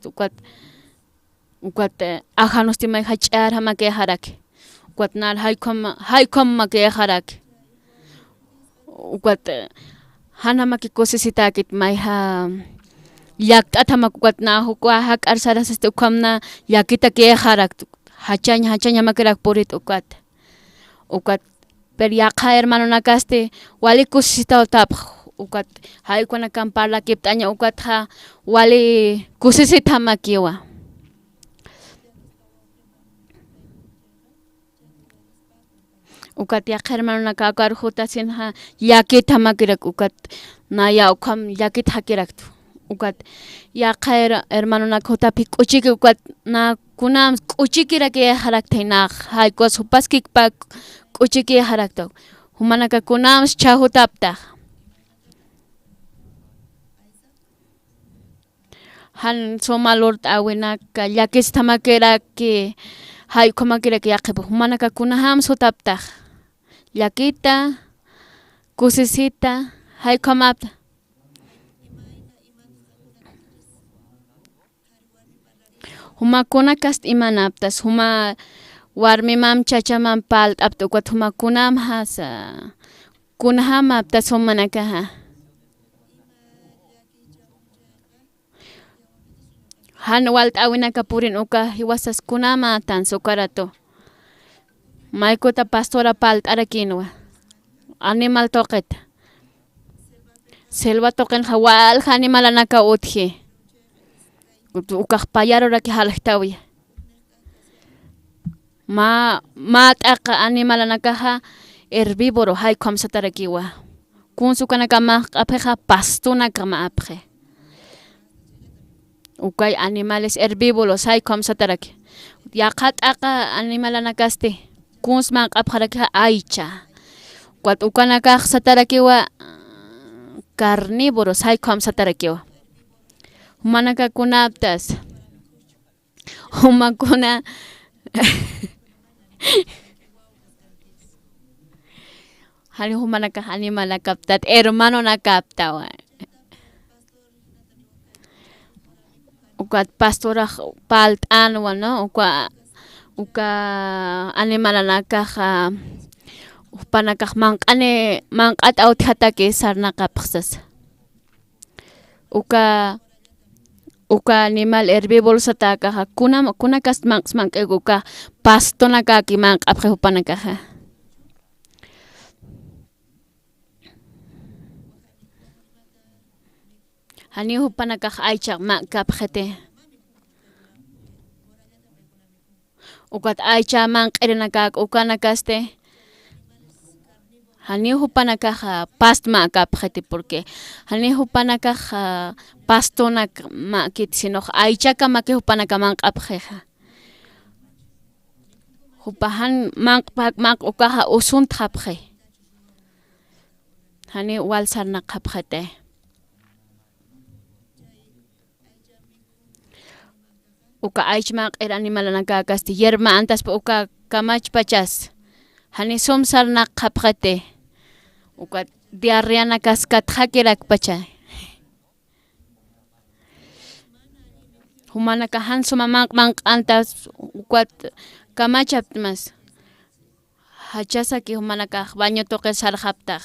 ukat ajanos timay hachar hamake harak ukat nar haykom make harak ukat hanamaki kosesitakit mayha yakta hamak ukat na hukwa hak arsaras ukamna yakita ke harak hachanya makerak porit ukat per yakha hermano nakaste wali kusita utap ukat haykona kamparla kiptanya ukat ha wali kusisita makiwa ukat yakha hermano nakakar hutasin ha yakita makirak ukat naya ukam yakit hakirak ukat yakha hermano nakutapi kuchiki ukat na kunam kuchikira ke harak thaina haykos hupaskik pak kuchiki harakto humanaka kunams chahutapta han somalort awinaka yakis tamakera ke hay komakera ke yakib humanaka kunaham sutapta yakita kusisita hay komapta huma kunakas imanaptas huma warmi mam chachamam palt apto ukat huma kunam hasa kunaham aptas humanakaha han walt awinaka purin uka hiwasas kunama tan sukarato maykota pastora palt arakinwa animal toqet selva toqen hawal animal anaka utje ukah payaro raki halaktawi ma taka animal anaka herbívoro hay komsatarakiwa kunsukanaka ma apja pastuna kama apje ukay animales herbívoros hay komsataraki yakat aka animal anakaste kunsman apjaraka aicha kwat ukanaka satarakiwa carnívoros hay komsatarakiwa humanaka kunaptas humakuna hani humanaka animal nakaptat hermano nakaptawa ukat pastora palt anwa no uka animal anaka upanaka manqane manqat authatake sarnaqa pxas uka animal herbívoro sataka kunakas manqe uka pasto nakaki manqapje upanaka hani upanaka aicha manqapjete ukat aicha manq'irinaka ukanakaste hani upanaka pastma kapjete porque hani upanaka pastonak makit sino aichaka make upanaka manqapjeja upahan manq ukaja usun thapje hani walsarna qapjete uka aichmaq er animal anaka kasti yerma antas uka kamach pachas hani somsarna qapjete uka diarrea nakaskat hakerak pacha humanaka hanso man antas ukat kamachapmas hachasa ki humanaka baño toque sarjaptaj.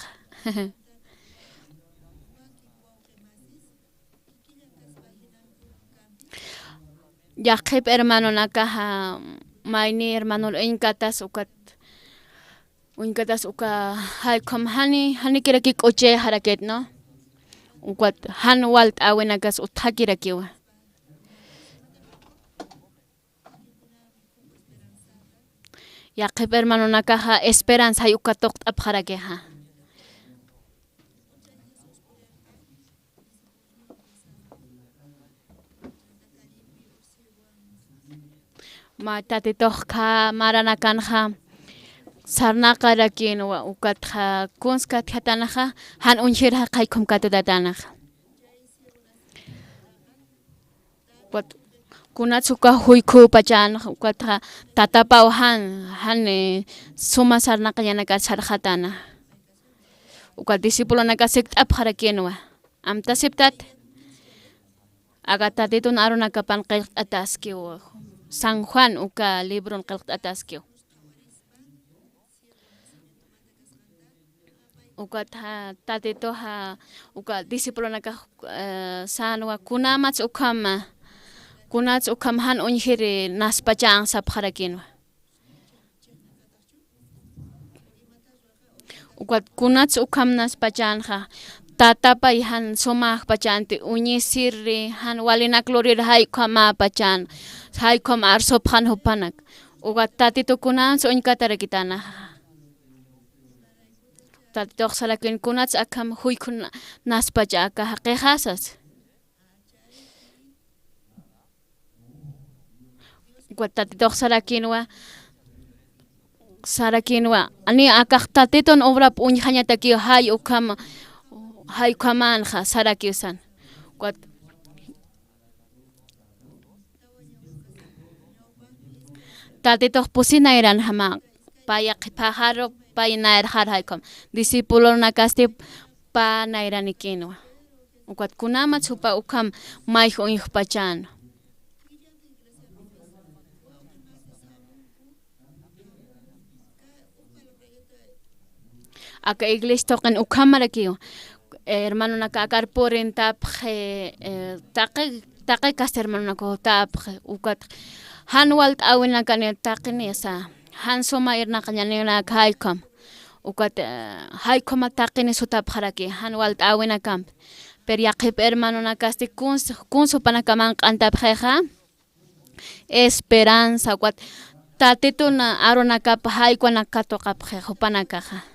Yaqip hermano nakaja mayni hermano inkatas uka haykom hani kira ki koche haraket no ukat han walt awenakas uthakira kiwa. Yaqip hermano nakaja esperanza yukatok apjarakeja. Matatitoja maranakanja sarnaqarakin ukatja kunskat hatanaja han unshirja qaykum katutatanaja. Kunatsuka huyku pachan ukatja tatapau han suma sarnaqayanaka sarjatana. Ukat discípulo naka sekt apjarakinwa. Amta septat agatatitun arunakapan qilq ataskiwa. San Juan uka libro qilq ataskiw. Ukat tatitoja uka discípulo naka sanwa kunamats ukam han unjiri naspachan sapjarakinwa. Ukat kunats ukam naspachanja tatapa han somaj pachanti uñisirri han walinaklorir haykama pachan haykom arsopjan hupanak ukat tatito kunan soñkatarakitana tatito salakin kunats akam huykun naspacha aka qejasas ukat tatito sarakinwa ani akaq tatiton obrap uñjañataki hay ukam haykamanja sarakiusan ukat tatito pusina eran hama paya pajaro pay nair haykom discípulo nakasti pa nairanikinwa ukat kunama chupa ukam mayjo injpachan aka iglesia toqan ukamarakiyo hermano naka karporen tapje taqe kast hermano naka tapje ukat han walt awena kane taqni esa han soma irna kanyana haykam ukat haykama taqni sutapjaraki han walt awena kamp per yaqip hermano nakasti kunso panakaman qantapjeja esperanza ukat tatituna aronaka haykwana katoqapje hupanakaja.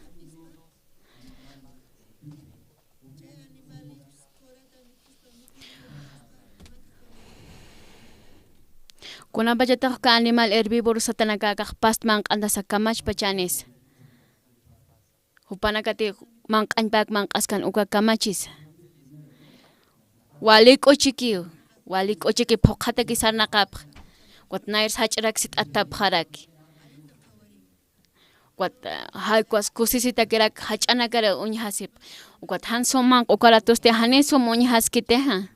Kuna bajatak ka animal herbívoro sa tanagakak past mang anda sa kamach pachanes. Hupanakati mang anpak mang askan uka kamachis. Walik o chiki pokata ki sarnakap. Wat nair hachrak sit atap harak. Wat haikwas kusisita kirak hachanakara unyhasip. Wat hanso mang ukaratos te haneso unyhaskiteha.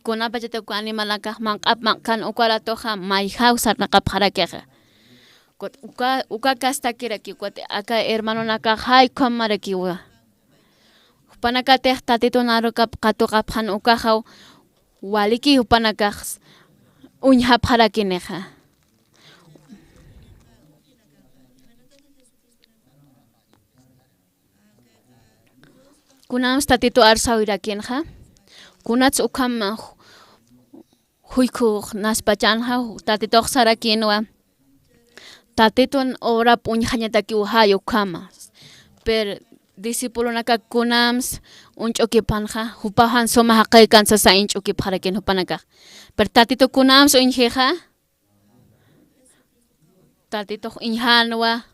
Kuna bajatak ka animal nakak mang ap kan ukaratoja may house at nakapharakega. Uka kasta kiraki kwat aka hermano naka haykom marakiwa. Panakateh tatito narukap katukaphan ukahaw waliki upanakaks unyhapharakineja. Kunams tatito arsawirakinja. Kunats ukam huyku naspachanha tatitoq sarakinwa tatiton obra puñhañataki uhay ukama per discípulo naka kunams unch'ukipanja hupahan soma haqaykan sasa inch'ukipjarakin hupanaka per tatito kunams unjeja tatito injanwa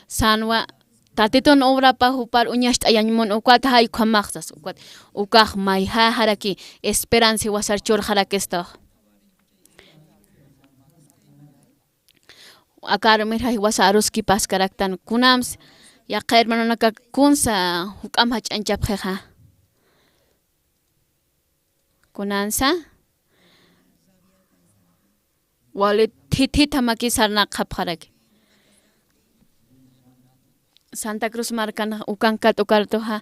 sanwa tatiton obra pa hupar uñash t'ayanmon ukat haykamaxtas ukat ukaj mayja haraki esperanza wasarchur harakestoj akar mirja wasaruski paskaraktan kunams yaqa hermano naka kunsa hukam hach'anchapjeja kunansa wali titita makisarna kapharaki Santa Cruz markan ukankat ukartoha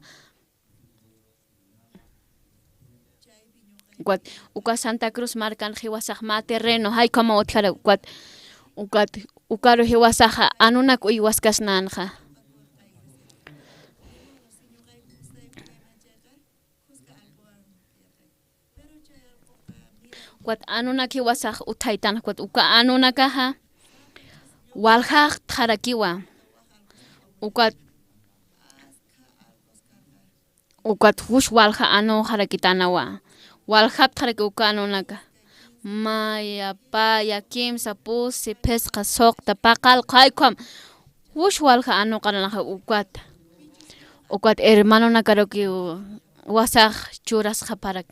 Ukat uka Santa Cruz markan hiwasaq ma terreno hay como otkara ukat ukaro hiwasaqa anunak uywasqasnanqa Ukat anunak hiwasaq utaytan uka anunakaha waljaq tarakiwa ukat hush walja anu harakitanawa waljaq taraki uka anunaka maya paya kimsa pusi pesqa soqta paqal qaykum hush walja anu qaranaqa ukat hermano nakaroki wasaq churasqa parak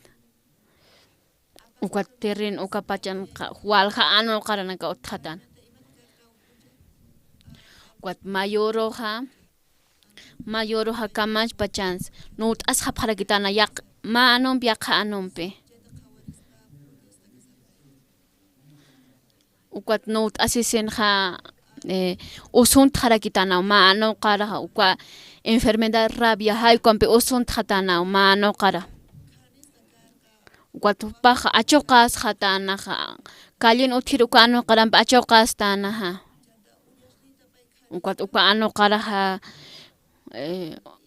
ukat terren uka pachan walja anu qaranaka utqatan ukat mayoroja kamash pachans nut asqa parakitana yaq ma anumpi yaqa anumpi ukat nut asisenja usun tarakitana ma anu qara uka enfermedad rabia haykompi usun tatana ma anu qara ukat paja achoqas hatanaja kallin uthiruka anu qarampi achoqas tanaja uka anu qaraja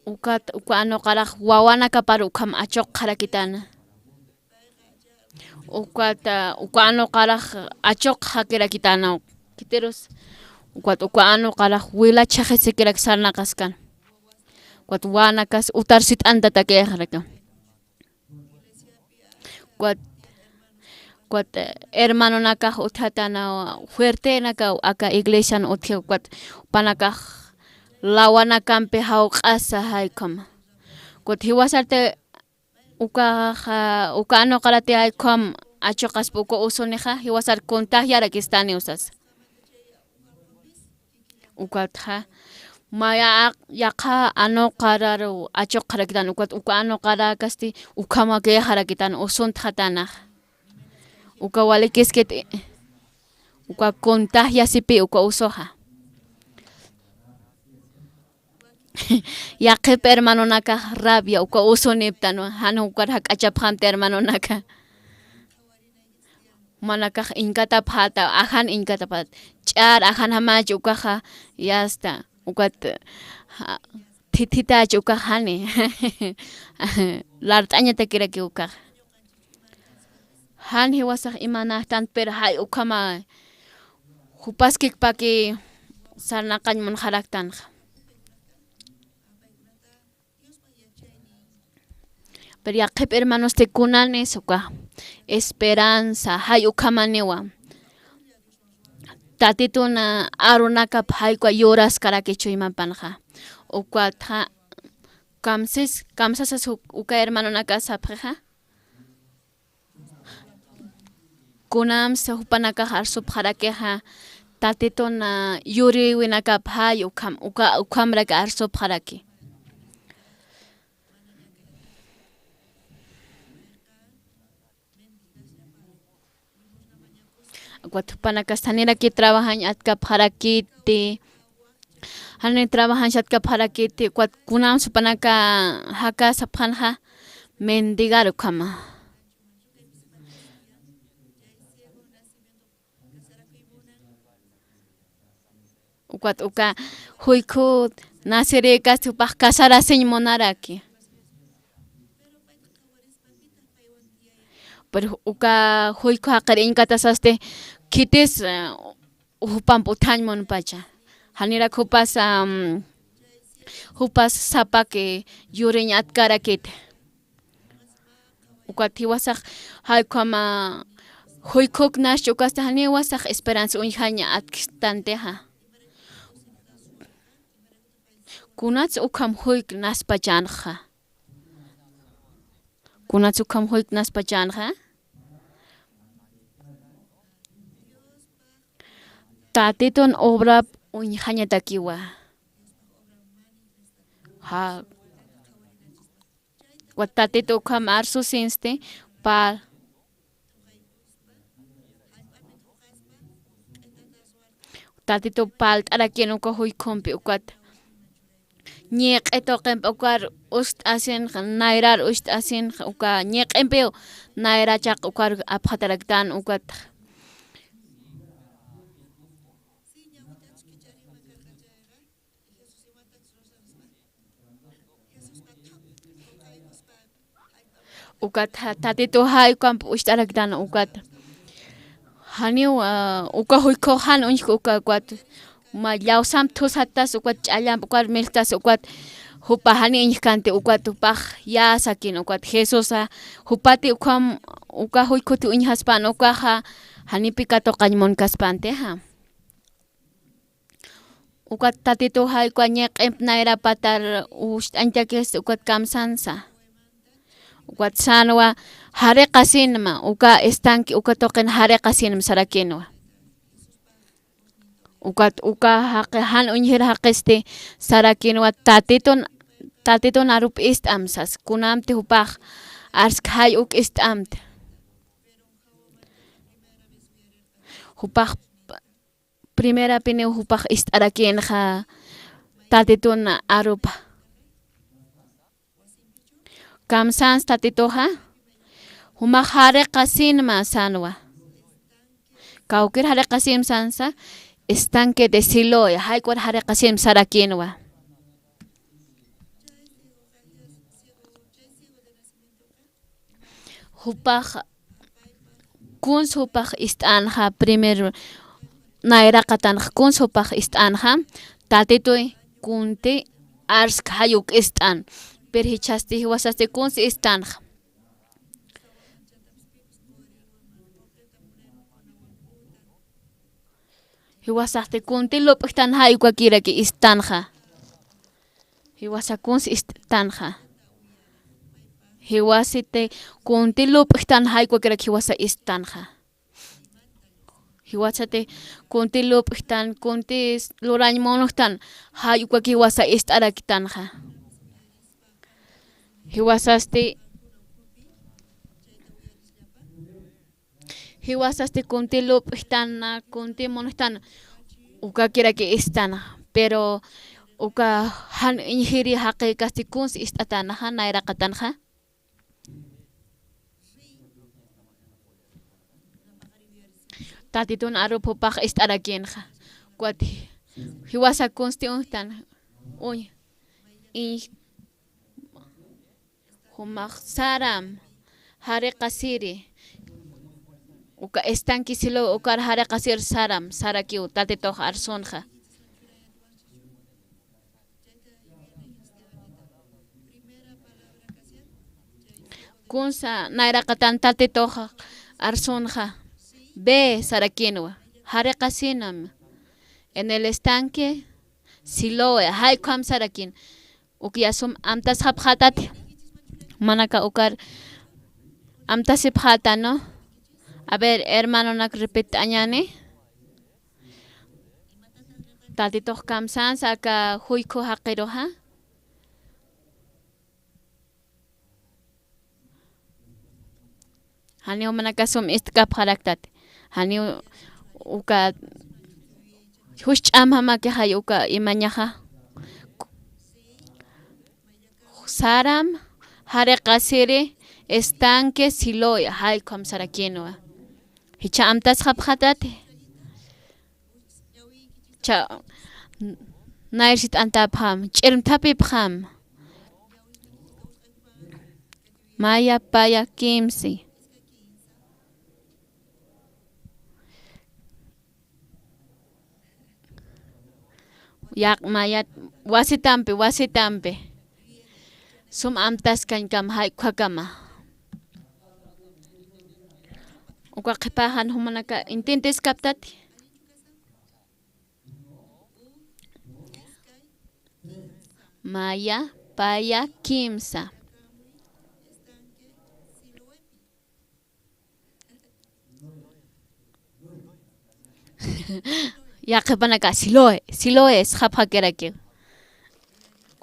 uka anu qaraj wawana kaparu ukam achoq qarakitana uka anu qaraj achoq hakirakitana kiteros uka anu qaraj wilacha qisikirak sarnaqaskan ukat wanakas utarsit anta takiqraka ukat hermano nakaj uthatana fuerte naka aka iglesia uthe ukat panakaj lawana kampe hawq'asa haykama ukat hiwasarte uka anu qarate haykom achoqaspa uka usuniqa hiwasar contagiarak istani usas ukatja maya yaqa anu qararo achoq qarakitan uka anu qara kasti ukama ke harakitan usun thatana uka walikisket uka contagia sipi uka usoja yaqip hermano naka rabia uka usuniptano hanu uka hak'achapqamti hermano naka manakaj inkata phata ajan inkata phat ch'ar ajan hamachi ukaja yasta ukat thithita uka hani lart'aña takiraki uka han hiwasaq imanajtan pero hay ukama hupaskik paki sarnaqañman jaraktanqa pero yaqip hermanos tikunanes uka esperanza hay ukamaniwa tatituna arunaka haykwa yoras karakichu imapanqa uka kamsasas uka hermano naka sapqa kunamsa hupanaka harsup harakeja tatituna yuri winaka hay ukamraka harsup haraki Panacastanera que trabajan atka parakiti hani trabajan atka parakiti kunam supanaka haka sapanja mendigar kama uka huiku nasireka supak kasara sin monaraki pero uka huiku haqarin katasaste kitis upan putañmon pacha hanira kupas hupas sapake yurin atkarakit uka tiwasaq haykama huykuk nash ukasta hani wasaq esperanza unhaña atkistanteja kunats ukam huyk naspachanja kunats ukam huyk naspachanja tatiton obra unhaña takiwa ha watatito ukam arsu sinste pal tatito pal arakin uka huy kompi ukat ñeq eto qemp ukar ust asin nairar ust asin uka ñeq empeo naira chaq ukar apxataraktan ukat ukat tatito hay kamp ustaraktan ukat haniu uka huy kohan unch uka kwat ma llausam tusatas ukat ch'allam ukat miltas ukat hupa hani inchkante ukat upaj ya sakin ukat Jesus hupati ukam uka huy kuti unhaspan uka hani pikato qañmon kaspante ukat tatito hay kwañeq empnaira patar antakes ukat kamsansa ukat sanwa hare qasinma uka estanki uka toqen hare qasinma sarakinwa ukat haqe han unhir haqeste sarakinwa tatiton arup ist amsas kunamte hupaj arskhay uk ist amt hupaj primera pine hupaj ist arakin tatiton arup kamsans tatitoha humaq hare qasinma sanwa kawkir hare qasim sansa estanque de Siloé haykwar hare qasim sarakinwa hupaj kuns hupaj ist'anja primer naira qatan kuns hupaj ist'anja tatitoy kunti arsk hayuk ist'an per hichasti hiwasasti kuns ist'anja hiwasasti kunti lup'tan haykwa kiraki ist'anja hiwasa kuns ist'anja hiwasite kunti lup'tan haykwa kiraki hiwasa ist'anja hiwasate kunti lup'tan kunti lurañmonojtan haykwa hiwasa ist'arakitanja hiwasasti kunti lup'tan kunti monojtan uka kiraki ist'ana pero uka han injiri haqi kasti kuns ist'atanaja naira qatanja tatitun arup hupaj ist'arakinja kuati hiwasa kunsti untan uy humaq saram hare qasiri uka estanki silo ukar hare qasir saram sarakiu tatitoj arsonja kunsa naira qatan tatitoj arsonja be sarakinwa hare qasinam en el estanque Siloé haykam sarakin ukyasum amtas hapjatati manaka ukar amtas hapjata no a ver hermano nak repite añane tatitoj kamsan saka huyko haqiroja hani manaka sum istkap haraktat hani uka hushch'am hamaki hay uka imañaja saram hare qasiri estanque Siloé haykam sarakinwa hicha amtas hapjatati cha nairsit antapjam ch'irmtapipjam maya paya kimsi yak mayat wasitampi sum amtas kankam haykakama uka qipajan humanaka intentes kaptati maya paya kimsa yaqipanaka Siloé haphakeraki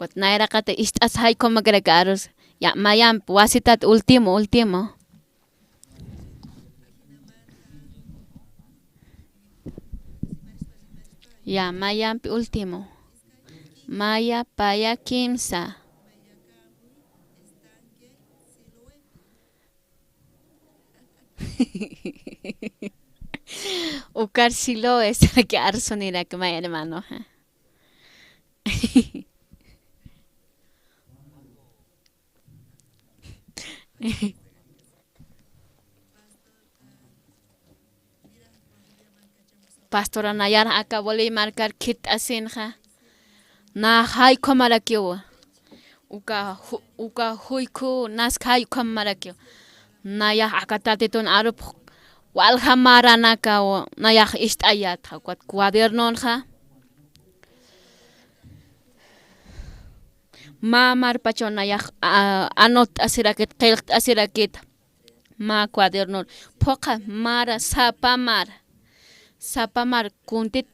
kuat nairaqata ist'as haykuma keraki arus ya mayampi wasitat último Ya, mayanpi último. Maya, paya, kimsa. Ukar silo es que arsonira que maya hermano. Pastora Nayar acabó de marcar kit asinja. Na hay komarakyo. Uka huiku nas hay komarakyo. Naya akatatitun arup walha maranaka naya istayat kwat cuadernon ja. Mamar pachon naya anot asirakit qilq asirakit. Ma cuadernon poca mara sapamar. Sapamar kuntit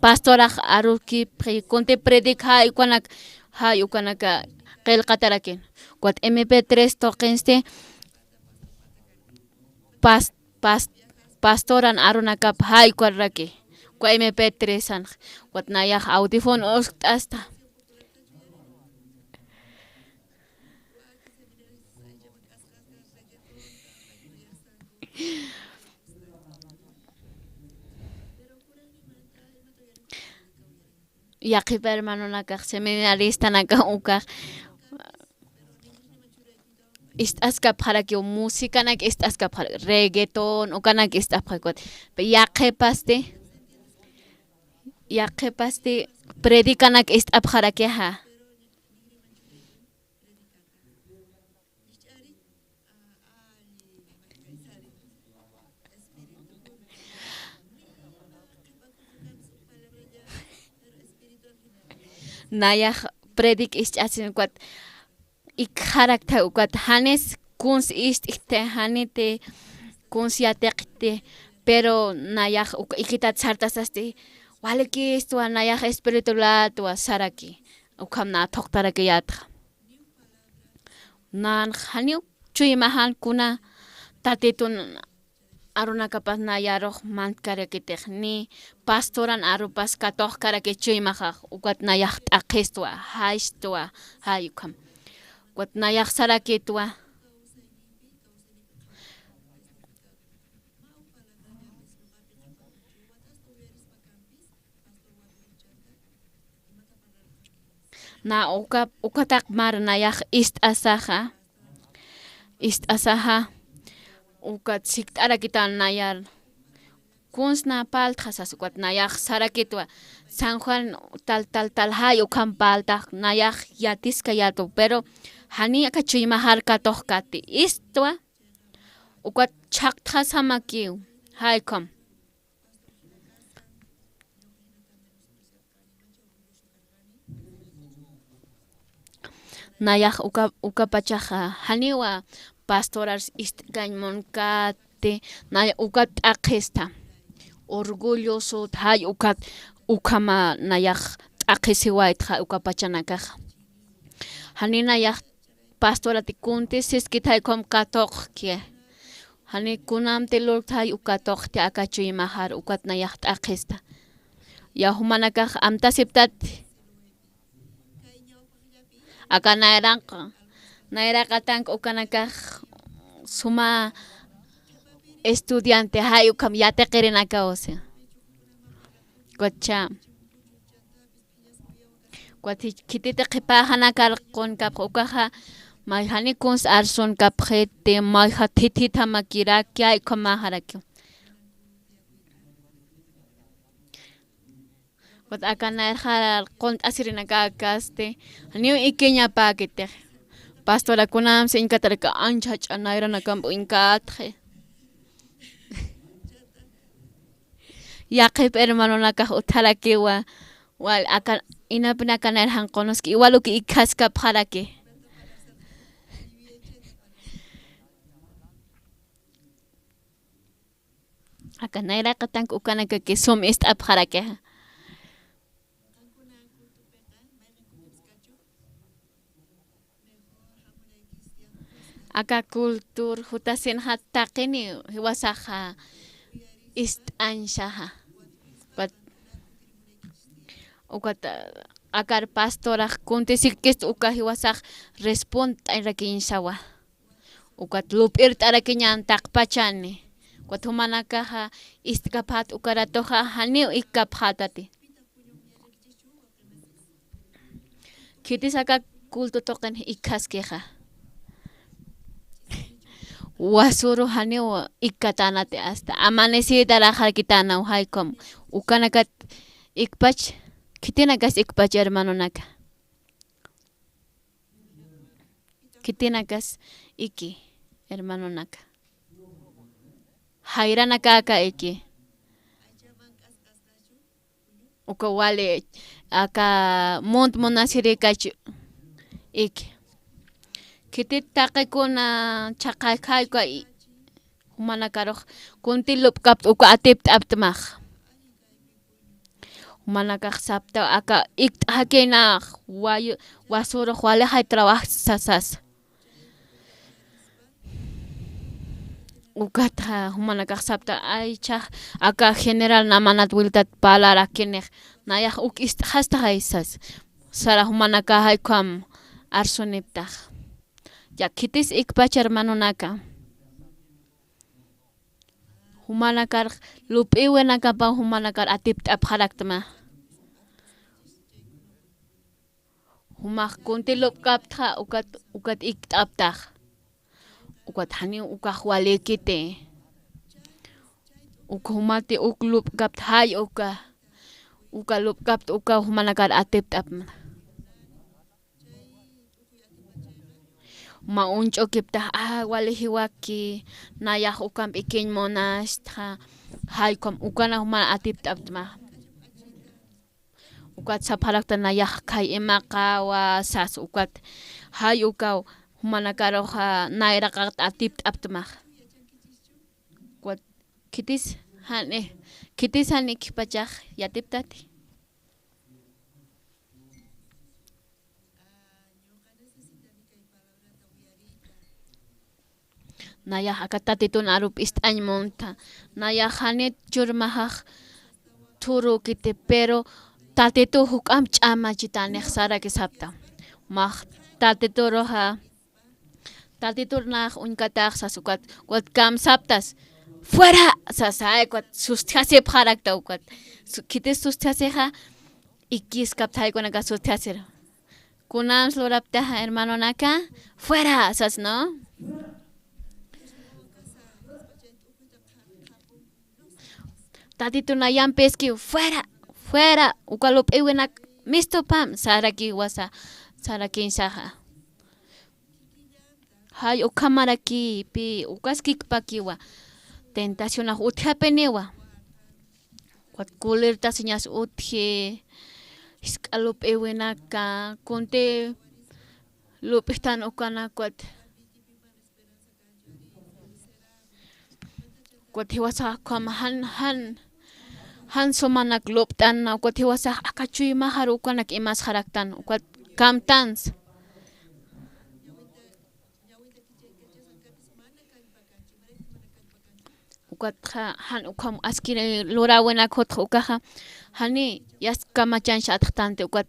pastora aruki kunti predica ikuanak hay ukanaka qilqatarakin. Kwat MP3 toqenste pastoran arunakap hay kwarraki. Kwa MP3 san. Kwat nayak audífonos hasta. Yaqip hermano nakaq seminarista nakaq ukaq istaskap haraki música nak istaskap reggaeton ukanak istapqakwat yaqipaste predicanak istapqaraki ha nayak predik istasin kwat ikharakta ukat hanes kuns istikte hanete kuns yatekte pero nayak ikitat sartasasti waliki istua nayak espiritual tua saraki ukam na thoktaraki yatqa nan khaniu chui mahan kuna tatitun aruna kapas nayaroj mankaraki tekni pastoran arupas katoq karaki chui maha ukat nayak taqistua haistua hayukam kwat nayak sarakitua na ukatak mar nayak ist asaha ukat siktara kita nayar kuns na paltjas ukat nayak sarakitwa San Juan tal hay ukam paltak nayak yatiska yato pero hani akachuy mahar katoq kati istwa ukat chaqtjas hamakiw hay kom nayak ukapachaja haniwa pastoras istgañmonkate naya ukat aqista orgulloso hay ukat ukama nayak aqisiwaytja ukapachanakaja hani nayak pastora tikunti siskitay kom katoq kie hani kunam tilurtay ukatoq ti akachuy mahar ukat nayak aqista ya humanakaj amtasiptat aka nayraqatanqa ukanakaj suma estudiante hay ukam yateqirinaka osea kocha kwati kitita qhipajanaka karqunqa ukaja mayjani kuns arson kapjete mayja thithita makiraki ay kamajaraki wat akanarja qont asirinaka kaste niu ikiña pakite pastora kunam se inkatarka ancha ch'anayrana kampu inkatje yaqip hermano nakaj utjarakiwa wal aka inapina kanarjan qonoski igual uki ikhaska pjaraki akanayraqa tanka ukanaka que sum ist'apjaraki aka kultur hutasin hattaqini hiwasaja ist anshaja ukata akar pastora kunti sikis uka hiwasak respond ayrakin sawa ukat lupir tarakinyan takpachani kwat humanaka ha istkapat ukaratoha hani ikkaphatati kitisaka kulto token ikaskeha wasuro hani ikkatanate hasta amanecida raja kitana uhaykom ukanakat ikpach kitinakas ikpach hermano naka kitinakas iki hermano naka hayrana kaka iki uka wale aka mont monasiri kachu iki kitit takikuna chakay kay ka humana karok kunti lupkap uka atip aptmach humana kak sapta aka ik hakena wayo wasuro wale hay trabajo sasas ukata humana kak sapta ay cha aka general namanat wiltat palara kenek naya uk ist hasta haisas sara humana ka hay kam arsonipta ya kitis ikpach hermano naka humanakar lupiwe naka pa humanakar atip apharakma humak kunti lupkap tha ukat iktaptah ukat hani ukahwale kite ukhumati uklupkap hay uka lupkap uka humanakar atip apma mauncho kipta wale hiwaki nayah ukam ikin monas hay kom ukana humana atip tapma ukat sapalakta nayah kay imaka wa sas ukat hay ukaw humana karoha nairakat atip tapma ukat kitis hane kipachak yatip tati naya akatatitun arup istañ monta naya hanet churmahaj turu kite pero tatitu hukam chama chitanej sara que sapta maj tatitu roja tatitur naj unkataj sasukat kwat kam saptas fuera sasay kwat sustiase pharakta ukat kite sustiaseja ikis kaptay kunaka sustiaser kunam slorapta hermano naka fuera sas no tatito na yan peski fuera ukalup iwenak misto pam saraki wasa sarakin saha hay ukamaraki pi ukaskik pakiwa tentación a utja penewa kwat kulir ta señas utje iskalup iwenaka kunte lupistan ukana kwat hiwasa kam han somanak loptan na kwat hiwasa akachuy mahar ukanak imas haraktan kwat kamtans ukat han ukam askire lora wena khot ukaha hani yas kamachan shattante ukat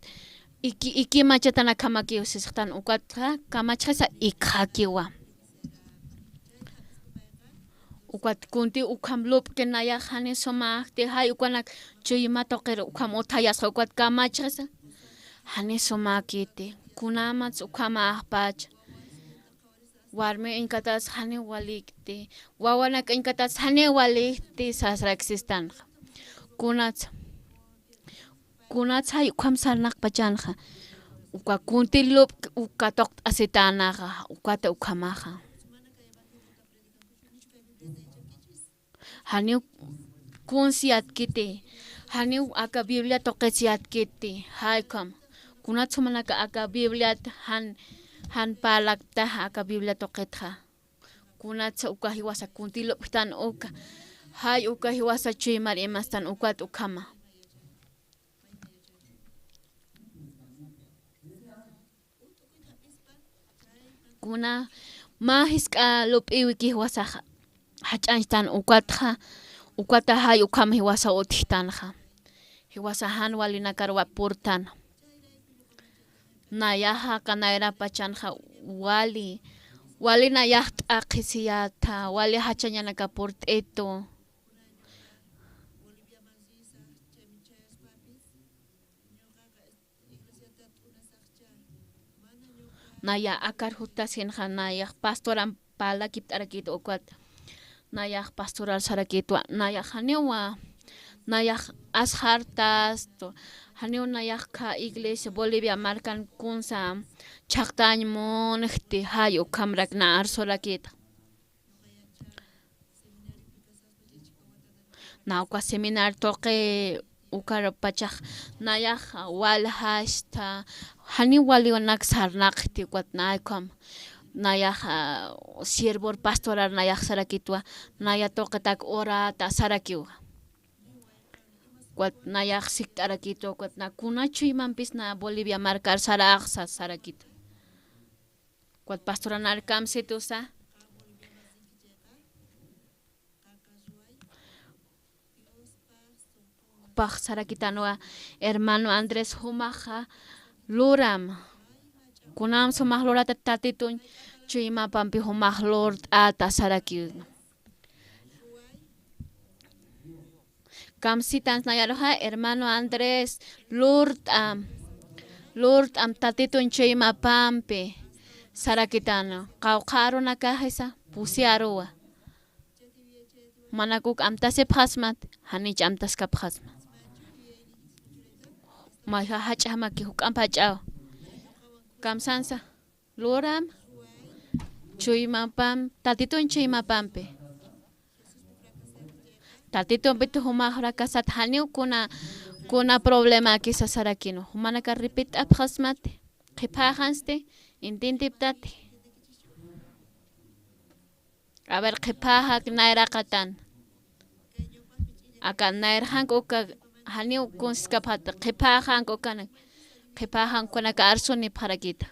iki machatana kamaki usistan ukat kamachasa ikhakiwa ukat kunti ukam lup kenaya hani soma te hay ukanak chuyima toqer ukam otayas ukat kamachasa hani soma kite kunamat ukama pach warme inkatas hani walikte wawanak inkatas hani walikte sasra existan kunat hay ukam sarnak pachanja uka kunti lup ukatok asitanaga ukata ukamaja hani kunsiat kite hani aka biblia toqesiat kite hay kam kunat sumanaka aka biblia han palakta aka biblia toqetja kunat sa uka hiwasa kunti loptan uka hay uka hiwasa chuymar imastan ukat ukama kuna mahiska lopiwiki hiwasa hach'antan ukata hay ukam hiwasa utitanja hiwasahan wali nakarwa purtan nayaha kanaira pachanja wali nayah t'aqisiyata wali hachañanaka port'eto naya akar hutasinja nayah pastoran pala kipt'arakit ukwat nayah pastoral sarakitwa nayah haniwa nayah ashartas haniw nayah ka iglesia Bolivia marcan kunsa chaqtañ monejti hayo kamrak na arsorakita nauka seminar toqe ukar pachaq nayah walhashta hani waliwanak sarnaqti kwat naykam nayah siervor pastoral nayah sarakitwa naya toqetak orata sarakiwa kwat nayah sikt'arakito kwat na kunachu imanpis na Bolivia marcar saraqsa sarakito kwat pastoral narkamsitusa paq sarakitanuwa hermano Andrés humaqa luram kunam sumaq lurata tatituñ chuyimapampi humaq lur t'ata saraki kamsitan nayaroja hermano Andrés lurt'am tatituñ chuyimapampi sarakitano qawqaru nakajisa pusiaruwa manakuk amtasi phasmat hanich amtas kapkhasmat Maya hach'ama ki huk'am pach'aw kamsansa luram chuymapam tatituñ chuymapampi tatituñ pitu humaq rakasat haniw kuna problema kisa sarakino humanaka ripit apkhasmate qhipajanste intintiptati a ver qhipajak nayraqatan aka nayrjank uka haniw kunskapata qhipajank ukana qhipajan kunaka arsuni pharakita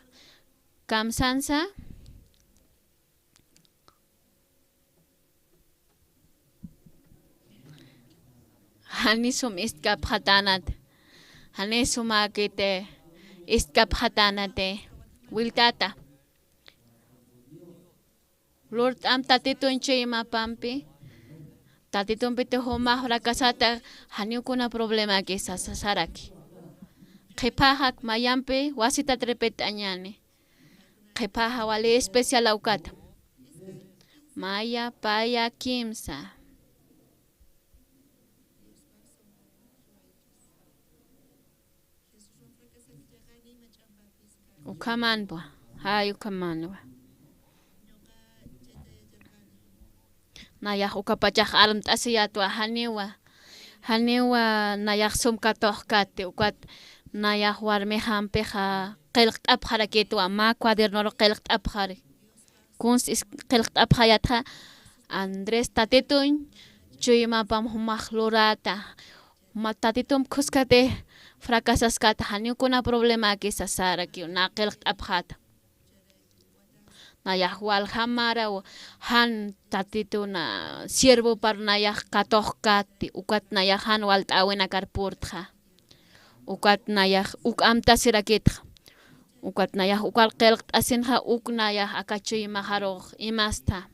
kamsansa hanisum istkaphatanat hanisumakite istkaphatanate wiltata Lord am tatituñ chuyimapampi tatituñ piti humaq rakasata haniwkuna problema kisa saraki qhipajak mayanpi wasita tripet'añani qhipaja wali especial awkata maya paya kimsa ukamanpa hay ukamanwa nayah ukapachaq armt'asiyatwa haniwa nayah sumkatoqkati ukat nayah warmi hampiqa qillqt'apqarakitwa ma cuadernoro qillqt'apqari kuns qillqt'apqayatqa Andrés tatituñ chuymapam humaq lurata tatituñ kuskati fracasaskata haniwkuna problema kisa saraki na qillqt'apqata nayah walhamara han tatituna siervo par nayah katoqkati ukat nayah han walt'awina karpurtqa ukat nayah uk amta sirakitqa ukat nayah ukal qillqt'asinqa uk nayah akachuymajaruq imasta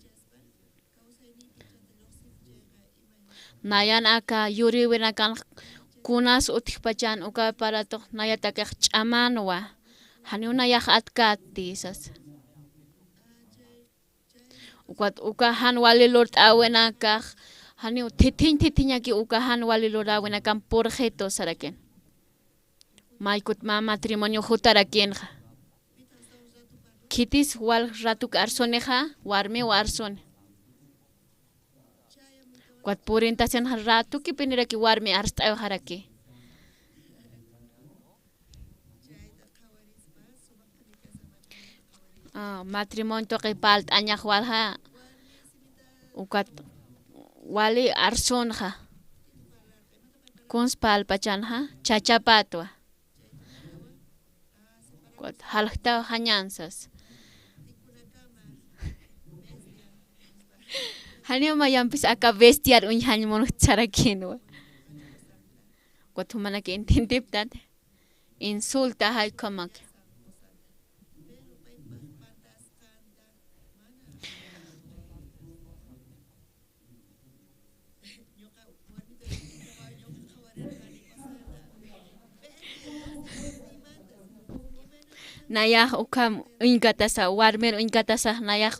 nayan aka yuriwina kan kunas utik pachan uka paratoq nayatakaq ch'amanwa haniw nayah atkati sas uka han wali lur t'awina kaq haniw titiñaki uka han wali lurawina kan purjito sarakin maykut ma matrimonio jutarakinqa kitis wal ratuka arsuniqa warmi arsuni kuat purintasin ratu kipiniraki warmi arst'awjaraki matrimonio toqi palt'añaq walja ukat wali arsunqa kuns palpachanja chachapatwa kuat halqtaw hañansas haniw mayanpis aka bestiar uñhañmunaq charakinwa ukat humana que intentiptat insulta hay kamak. Nayak ukam ingkatasa warmer ingkatasa nayak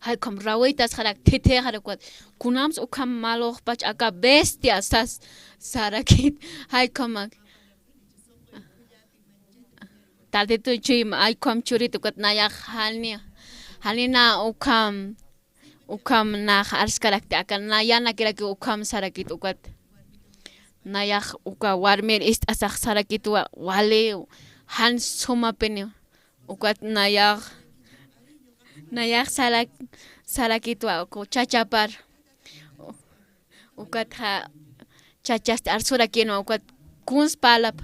hay kam rawaitas harak tete harakwat kunams ukam maloh pach aka bestia sas sarakit hay kamak tade tu chim ay kam churi tukat nayak halina ukam na ars karakte akan nayana kiraki ukam sarakit ukat nayak uka warmer ist asak sarakit wale han suma pene ukat nayak sarakitwa ko chachapar ukat ha chachast arsura kino ukat kuns palap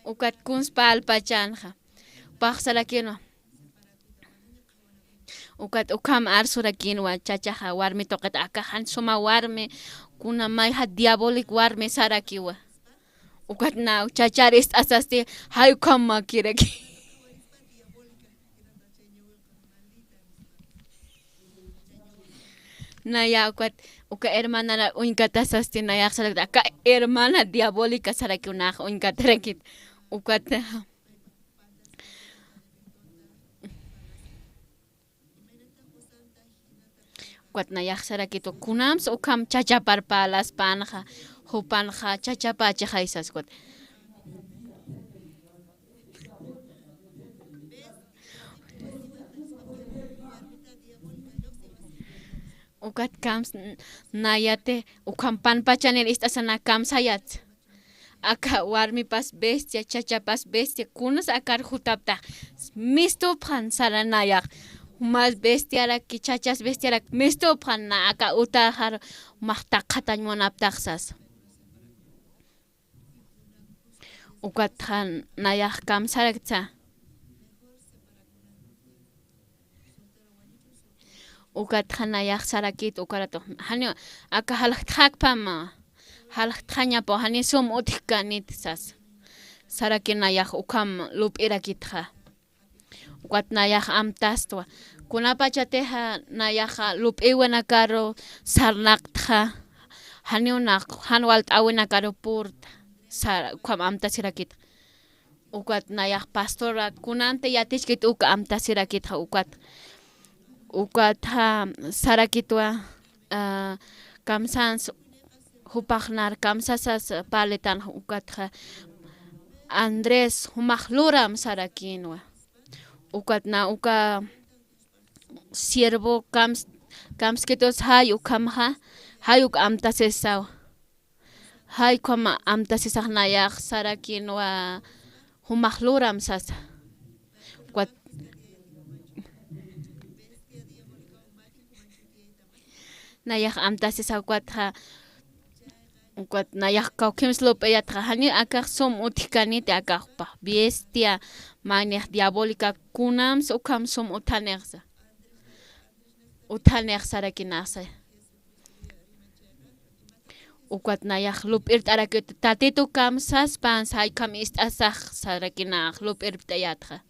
ukat kuns pal pachanja paksala kino ukat ukam arsura kino chachaja warmi tokat aka han suma warmi kuna may ha diabolik warmi sarakiwa ukat na chacharis asasti hay kama kiraki naya uka hermana na unkata sasti naya salak ka hermana diabolika saraki una unkata rakit ukat naya saraki to kunams ukam chachapar palas panja hupanja chachapacha haisas kwat ukat kams nayate ukam panpachanel istasana kams hayat aka warmi pas bestia chachapas bestia kunas akar hutapta misto pan saranayak mas bestia la ki chachas bestia la misto pan na aka utahar mahta khatan monaptaxas ukat han nayak kam sarakta ukat han nayak sarakit ukarato hanyo aka halak pama halak tanya po hani sum utkanit sas sarakin nayak ukam lup irakitha ukat nayak amtastwa kunapa chateha nayak lup iwana karo sarnaktha hanyo nak hanwalt awena karo purt sar kwam amta sirakit ukat nayak pastora kunante yatishkit uka amta sirakit ukat ha sarakitwa kamsans hupaknar kamsasas paletan ukat ha Andres humakluram sarakinwa ukat na uka siervo kamskitos hay ukamha hayuk amta sesaw hay kama amta sisah nayak sarakin wa humakluram sasa kwat nayak amta sisah kwat nayak kau kimslop ayat hani akak som utikani te akak pa bestia maneh diabolika kunam ukam som utanersa sarakinasa ukat nayak lup irt arakit tatitu kam saspans hay kam ist asah sarakinah lup irt ayatra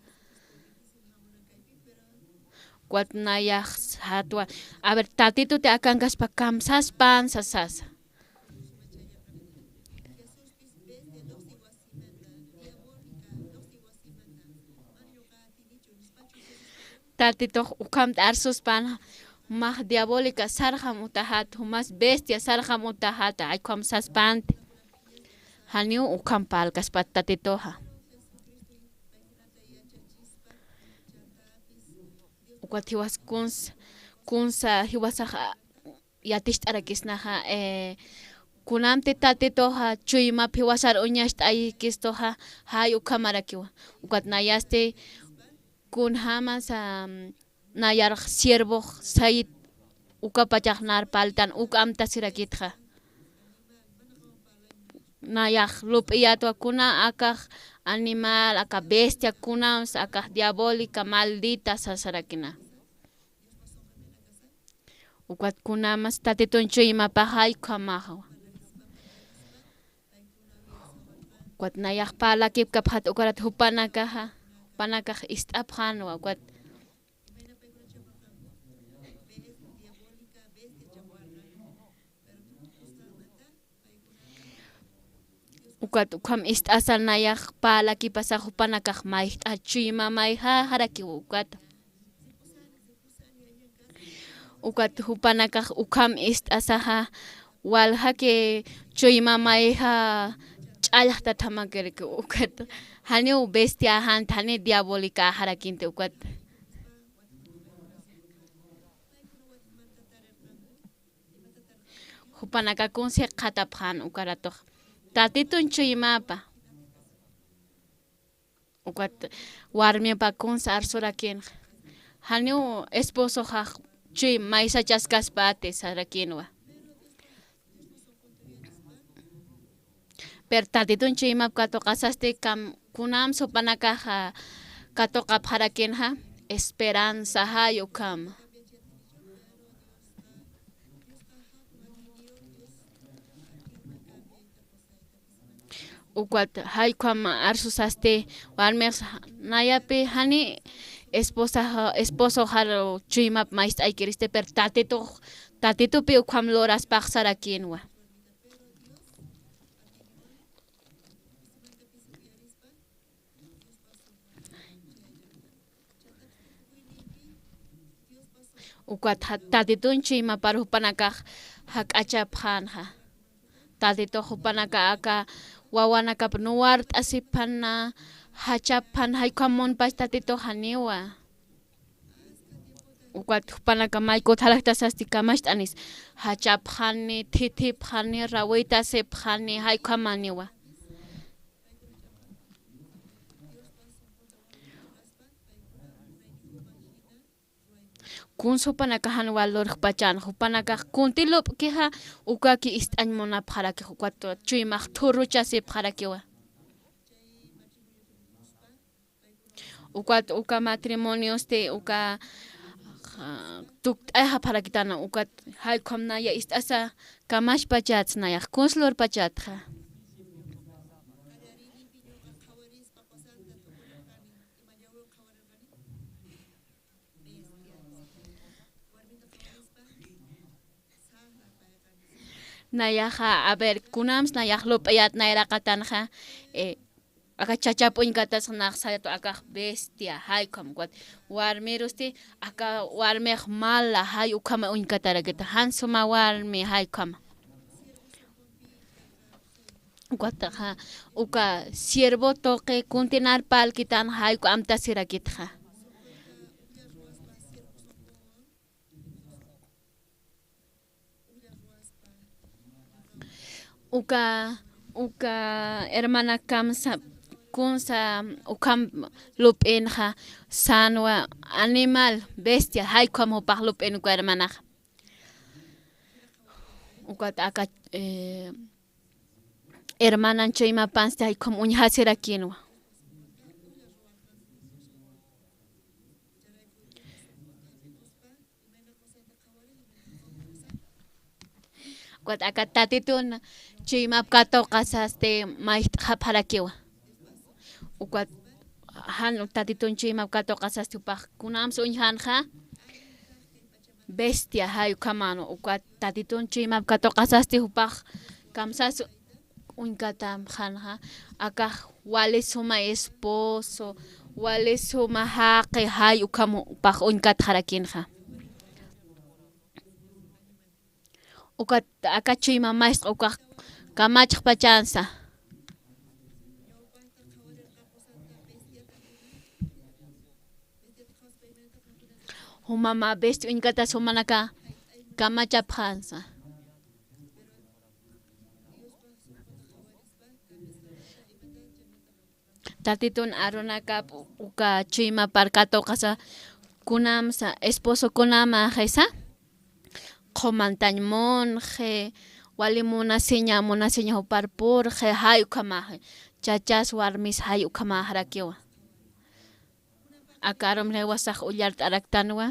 kwat nayak hatwa aber tatitu te akan kaspa kam saspans sasas tatitu ukam arsus pan mah diabolika sarja mutahat humas bestia sarja mutahat ay kam saspant haniu ukam palkas patatitoha ukat hiwas kunsa hiwasa yatisht arakisnaha kunamte tatitoha chuyma hiwasar uñasht ay kistoha hay ukamarakiwa ukat nayaste kun hamas nayar siervo sayit uka pachaknar paltan uka amta sirakitha nayak lup iyato kuna akak animal aka bestia kuna aka diabolika maldita sasarakina ukat kunamas tatitun chuyma pahay kamahawa ukat nayak palakip kaphat ukarat hupanakaha panakah istaphanwa ukat ukat ukam asal nayak palaki pasah hupanakah maih achuyma maiha haraki ukat hupanakah ukam asaha walha ke chuyma maiha ch'allajta thamakerke ukat haneu bestia han thane diabólica harakinte ukat hupanaka kunse qhataphan ukaratoq tatitun chuymapa ukat warmipa kunsa arsurakin haneu esposo haq chuy maysa chaskaspa sarakinwa per tatitun chuymap katoqasaste kam kunam sopanakaja katoqap harakinja esperanza hayo kam ukat haykam arsusaste warmex nayapi hani esposo haro chuymap mais aykiriste per tatito pi ukam loras paxsarakinwa ukat tatitun chuyma par hupanakaj hak'achapanja tatito hupanaka aka wawanakap nuwar t'asipana hachapan haykamunpas tatito haniwa ukat hupanaka mayku thalaktasasti kamacht'anis hachapjani thithipjani rawita sipjani haykamaniwa kun sopanaka han valor pachan hupanaka kuntilop keha ukaki ist'anmona pharaki ukat chuymaq thuruchasi pharakiwa ukat uka matrimonios te uka tukt'ayja pharakitana ukat haykhamnaya ist'asa kamash pachatsnaya kunslor pachatja nayaja a ver kunams nayajlop'ayat nayraqatanja aka chachap'uñkatas naqsayato aka bestia haykam ukat warmirusti aka warmiq mala hay ukama uñkatarakita hansuma warmi haykama ukataja uka siervo toqe kuntinar palkitan hayku amtasirakitja uka hermana kamsa kunsa ukam lup'inja sanwa animal bestia haykam hupaq lup'in uka hermanaja ukat aka hermanan chayma pansta haykam uñhasirakinwa ukat aka tatitun chuymap katoqasaste maytqa pharakiwa ukat han tatitun chuymap katoqasaste upaq kunams uñhanja bestia haykamano ukat tatitun chuymap katoqasaste upaq kamsas uñkatam hanja aka wale suma esposo wale suma haqi hay ukamu upaq uñkat harakinja ukat aka chuyma maisqa ukaq kamachaq pachansa humama bestia uñkatas humanaka kamachapjansa tatitun arunaka uka chuyma parkatoqasa kunamsa esposo kunama jesa qomantañmonje wali munasiña upar purje hay ukamaje chachas warmis hay ukamajarakiwa akarom le wasaq ullar t'araktanwa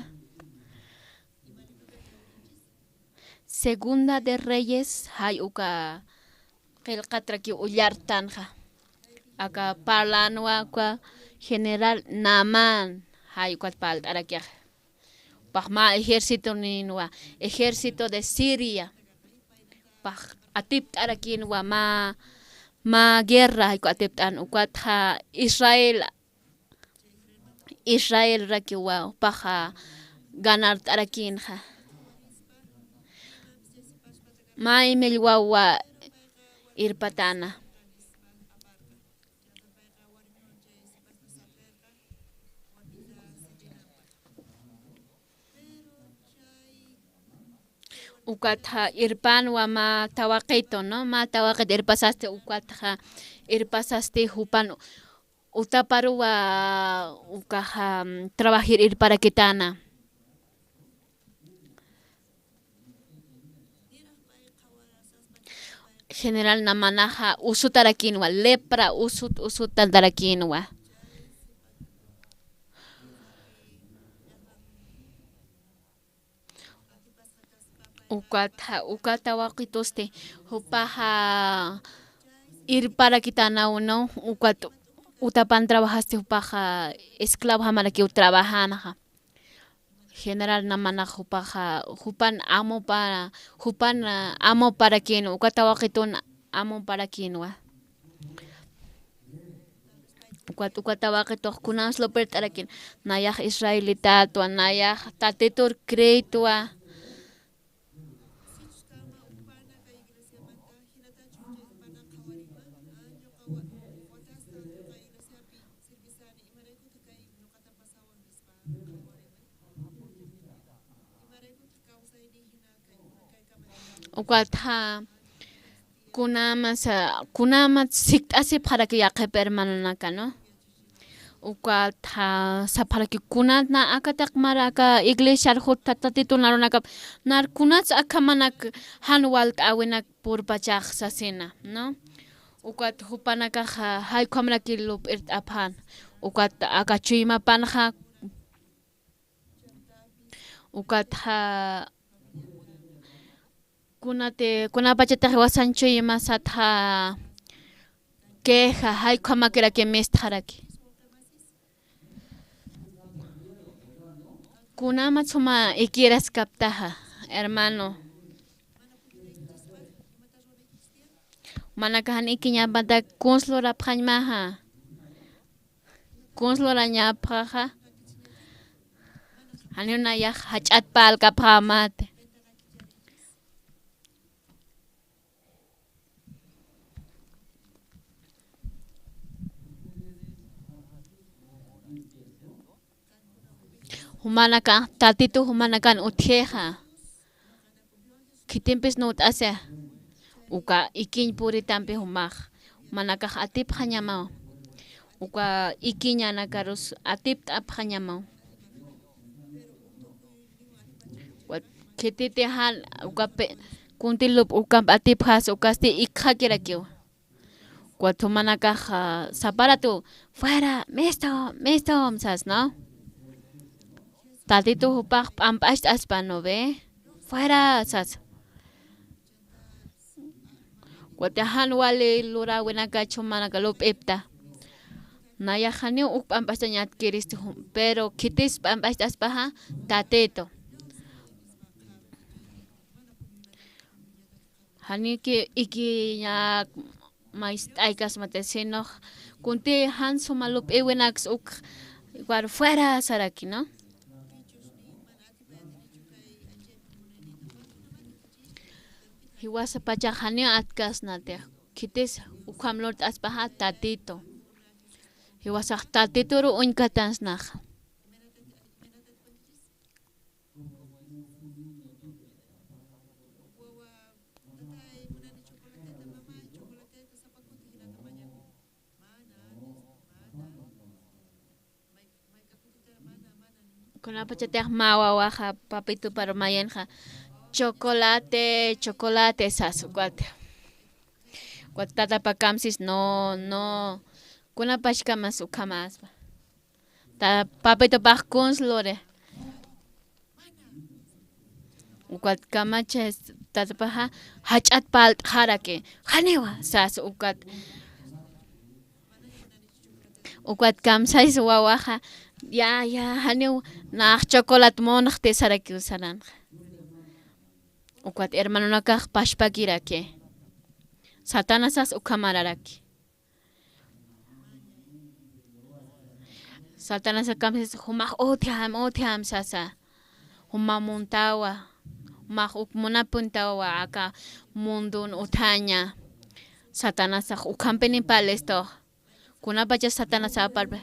Segunda de Reyes hay uka qilqatraki ullartanja. Acá parlanwa kwa general Naamán hay uka paltarakiaj. Pajma ejército ninwa ejército de Siria. Paj atip tarakinwa ma guerra hay atiptan ukatha Israel rakiwa paja ganar tarakinja. Ma imel wawa irpatana. Ukatha irpan wa ma tawaqito, no? Ma tawaqit irpasaste ukatha irpasaste hupan utaparu wa ukaha trabajir irparakitana. General namanaja usutarakinwa lepra usutarakinwa. Ukata waqitoste hupaja irparakitana uno utapan trabajaste hupaja esclavo hamaraki trabajanaja. General namana hupan amo para quien ukata waqitun amo para quinwa. Ukata waqituj kunan slopertarakin nayaj israelita tua nayaj tatitur créditoa. Ukatha kunama siktasi para que yaqe permananaka, no? Ukatha para que kunatna akatak maraka iglesia tatitulnarunaka nar kunats akamanak hanwalt awinak purpachaq sasina, no? Ukat hupanaka hay kamraki lup aphan ukat akachima panja ukatha kunapachata wasancho yema satha queja hay kamakera que mestaraki kunama suma quieras captaja hermano manakahan ikinya banda kunslora phanmaha kunslora nya phaja hanuna ya hachat pal kaphamate humanaka tatitu humanakan uthieja kitempes not ase uka ikin puri tampe humaj manaka atip hanyamao uka ikinya nakarus atip ap hanyamao wat kitite han uka kuntilup uka atip has ukaste ikhakirakio cuando manaka zaparato fuera mesto sas, no? Tatito hupaj pampash aspano ve fuera sas Guatahan wale lura wenaka chumanaka lop epta naya hani uk pampash nyat kiristi pero kitis pampash aspaha tateto hani ki iki nya mais aikas matesino kunti han sumalup ewenax uk igual fuera saraki, no? Hiwasa pachajani atkas nate kitis ukamlort aspaha tatito hiwasa tatito ru unkatans naj kuna pachatej mawa waja papito para mayenja chocolate sas tata pakamsis no kuna pashkamas ukamas ta papito pajkuns lore ukat kamacha tatapaha hachat palt harake hanewa sas ukat kamsais wawaja ya hanew na chocolate monte saraki usaran ukat hermano nakaj pashpakirake satanasas ukamararaki satanasa kamses humaj otiam sasa humamuntawa maj ukmunapuntawa aka mundun utaña satanasa ukampeni palesto kunapacha satanasa palpe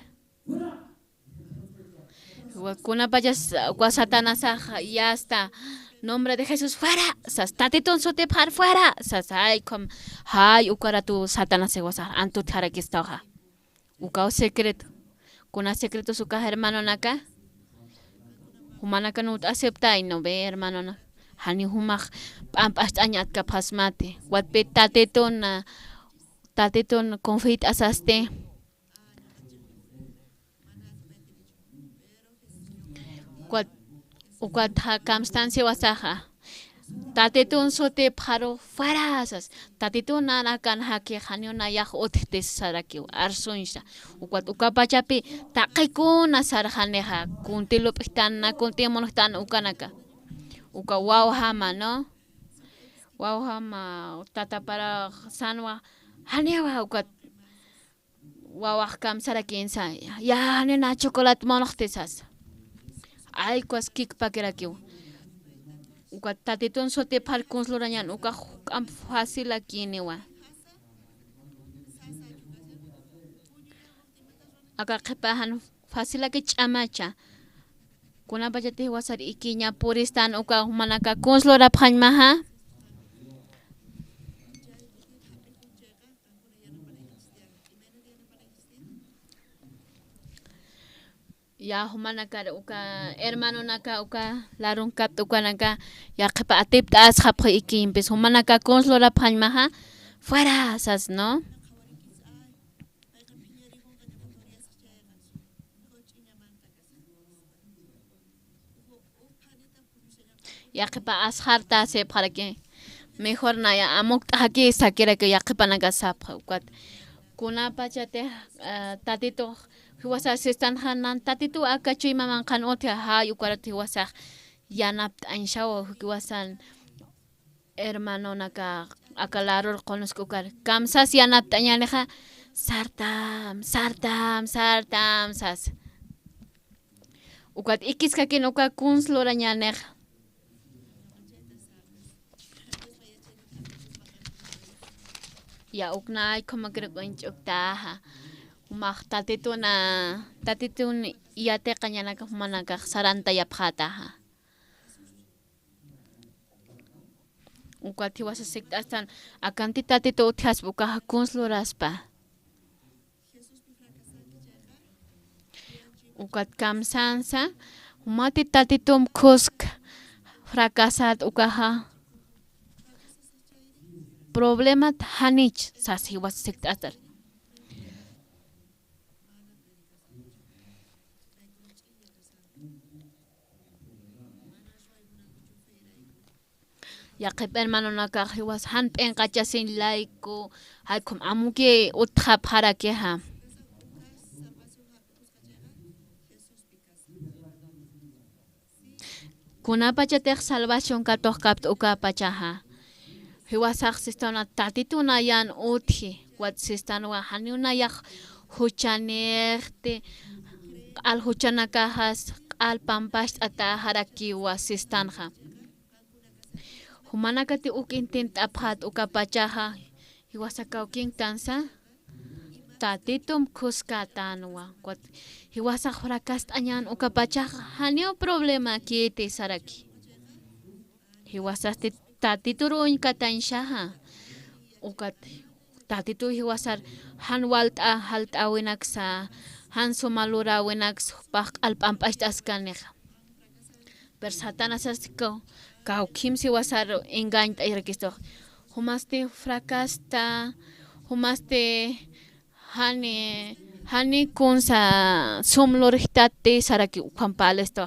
kunapacha kwa satanasa ya está nombre de Jesús fuera sas tatitun sote par fuera sas ay kom hay ukaratu satanasa wasa antu tarakistoja ukao secreto kuna secreto suka hermano naka humana kanut acepta y no ve hermano na hani humaj pampas añat kapasmate watpe tatetun confit asaste ukat circunstancia wasaja tatetun sote paro fuera asas tatetun nanakan hake hanyo na yaj otete saraki arsunsha ukat ukapachapi taqikuna sarjaneja kuntilo pistana kuntimonostan ukanaka uka wow hama no wow hama tata para sanwa hanewa ukat wawaj kam saraki insa ya nena chocolate monohtesas ay kwas kik pakerakiu uka tatitun sote par kunslurañan uka am fácil aquí niwa aka qepahan fácil aquí chamacha kuna bajate wasar ikiña puristan uka humanaka kunslura phañmaha ya humanaka uka hermano naka uka larun kap uka naka ya qepa atip tas khapha ikim pes humanaka konslora phañmaha fuera sas no ya qepa asharta se para que mejor na ya amok aquí sakira que ya qepa naka sapha ukat kuna pachate tatito hiwasa sistan hanan tatitu akachuy maman kan otia ha yukarati wasa yanap anshawo hiwasan hermano naka akalaror konoskukar kamsas yanap tañaneja sartam sas ukat ikiska kin uka kunslora ñaneja ya uknay como creo que uktaha umaj tatitun iyate qañanaka humanaka saranta yapjataja ukwati wasa sektastan akanti tatitu utjas ukaja kunsluraspa ukat kamsansa humati tatitum kusk fracasat ukaja problema hanich sasi wasa sektastan ya qep hermano naka hiwas han pen qachasin laiko haykum amuke utqa para que ha kuna pachate salvación katoq kapt uka pachaha hiwasaq sistana tatituna yan uthi wat sistana hanuna ya huchanerte al huchanakajas al pampas ata haraki wa sistanja humanakati ukintin taphat ukapachaha hiwasakaw king tansa tatitum kuskatanwa kwat hiwasak frakas anyan ukapachaha hanyo problema kiti saraki hiwasasti tatituruñ katanshaha ukat tatitu hiwasar han walta halta winaksa han sumalura winaks pak alpampashtas kaneja persatanas kau kimsi wasar engañta irkisto humaste fracasta humaste hani kunsa sumlorihtate saraki ukampalesto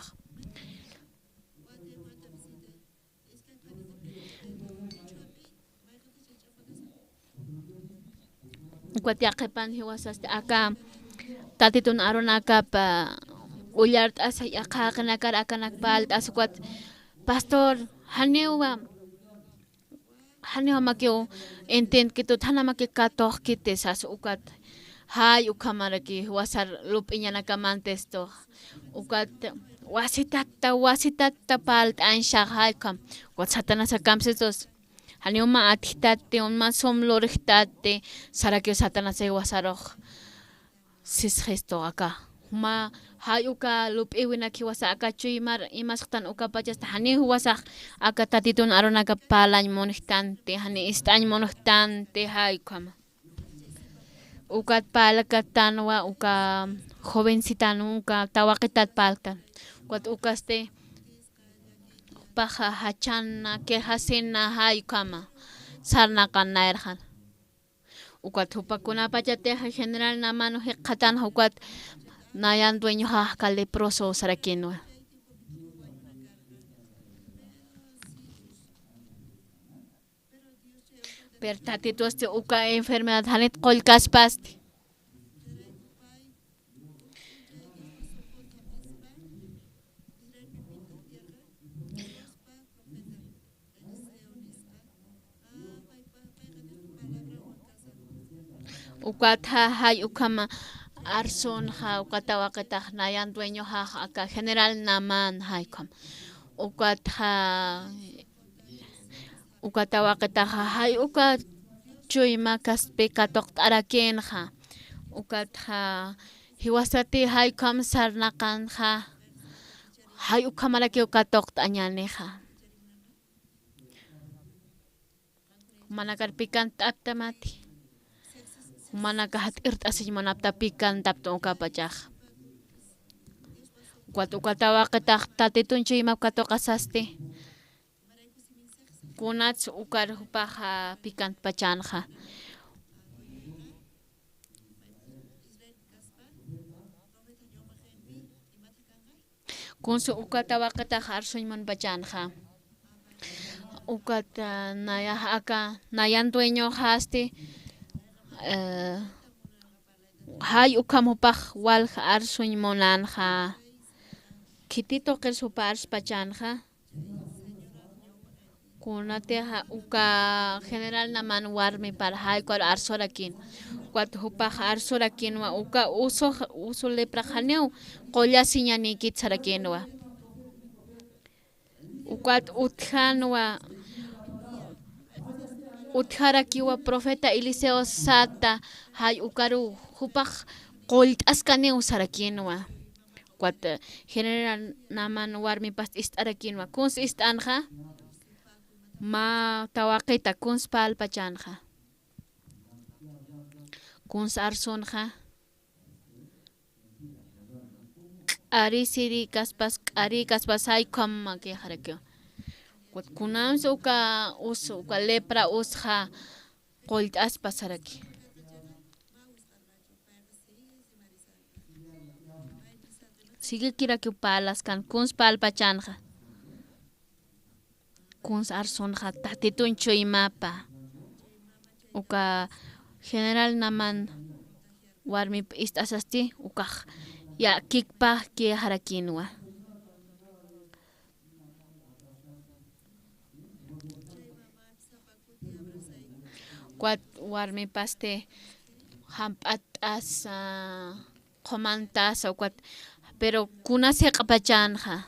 ukat yaqipan hiwasaste aka tatitun aron akapa ullart asa yaqaqnakar akanak palt asukat pastor haniwa makio intent kito thana makikatok kite sas ukat hay ukamaraki wasar lup iñanakamantes to ukat wasitatta palt ansha hay kam wat satana sakamsetos haniuma atitate unma somlorihtate sarakio satana se wasaroj sis gesto acá ma hay uka lup iwinaki wasa aka chuymar imasqtan uka pachasta hani wasaq aka tatitun aronaka palañ monistante hani istañ monistante hay kama ukat palakatanwa uka jovencita nunca tawaqitat paltan ukat ukaste paja hachana que hasina hay kama sarna kanairhan ukat hupakuna pachateja general na mano qatan ukat nayan dueño ha leproso sarakinwa per tatituaste uka enfermedad hanet qolkaspaste ukat hay ukama arson ha ukatawa kita nayan dueño ha aka general naman hay kam ukat ha ukatawa kita hay ukat chuy makas pekatok araken ha ukat ha hiwasati hay kam sarnakan ha hay ukamalaki ukatok anyane ha manakar pikan taptamati mana kahat irt asih manapta pikan tapto kapachaj kuat ukatawa ketak tatitun chuy map kato kasaste kunats ukar hupaja pikan pachanja kunsu ukatawa ketak arsuñ man pachanja ukat naya aka nayan dueño haste hay ukamupaj wal arsuñ monanja kitito kel supars pachanja kunateja uka general naman warmi para hay kor arsorakin kuat hupaj arsorakinwa uka uso lepra janeu qolla siñanikit sarakinwa ukat utjanwa utharakiwa profeta Eliseo sata hay ukaru hupaj qolt askaneu sarakinwa kuat general naman warmi past istarakinwa kuns istanja ma tawaqita kuns palpachanja kuns arsonja ari siri kaspas hay kamma ke harakyo kuat kunams uka lepra usja qolt aspasaraki sigue kiraki palas kan kuns palpachanja kuns arsonja tatitun chuy mapa uka general naman warmi istasasti ukaj ya kikpa ke harakinwa kuat warmi paste hamp'atas qomantas kuat pero kuna seqpachanja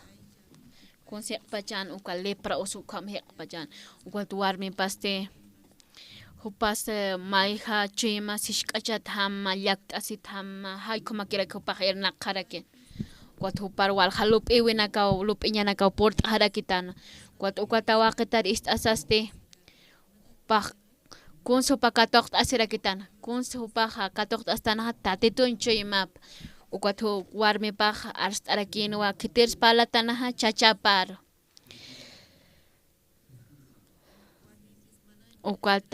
kun seqpachan uka lepra usukam heqpachan kuat warmi paste hupas mayja chima sishk'achat hama llaqt'asit hama hay kumakira kupaj irnaqaraki kuat hupar wal halup iwinakaw lup iñanakaw port harakitana kuat ukatawa qitar istasaste paj kunsu pakatok asirakitan kunsu paja katok astana tatitun chuy map ukat warmi paj arstarakinwa kitirs palatanaja chachapar ukat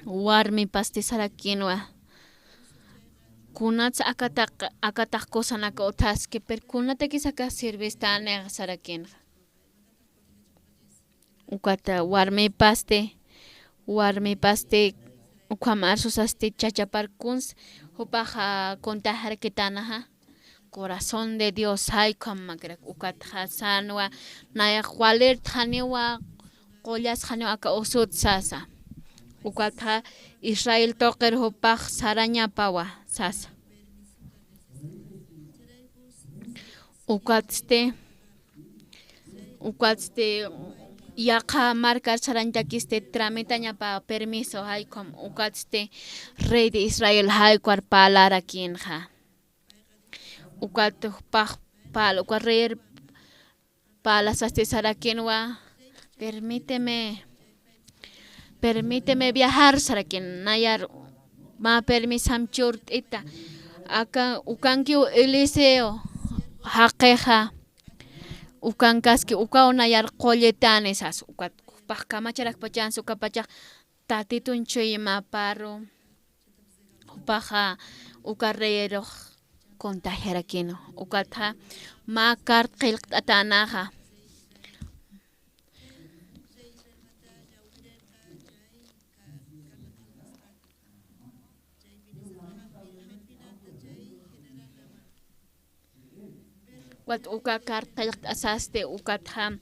warmi pasti sarakinwa kunats akatak kosanaka utaske per kunata kisaka sirvistane sarakin ukat warmi paste Ukamar susasti chachaparkuns hupaja contajar kitanaja corazón de Dios hay como ukatja sanwa naya waler taniwa qoyas haniwa aka usut sasa ukatja Israel toqer hupaj saraña pawa sasa ukatste yaqa marcar sarantakiste tramitaña pa permiso hay como ukatste rey de Israel hay cuar palar aquí en ja ukat paj pal ukat rey palas hasta sarakinwa permíteme viajar sarakin nayar ma permisam churt ita acá ukankiu Eliseo haqeja ukankaski ukaunayar qolletanes as ukat pajkamacharak pachan sukapachak tatitun chuyma paro paja ukarrero contagiarakino ukatha makar qilqatanaja wat uka kartayq asaste ukatha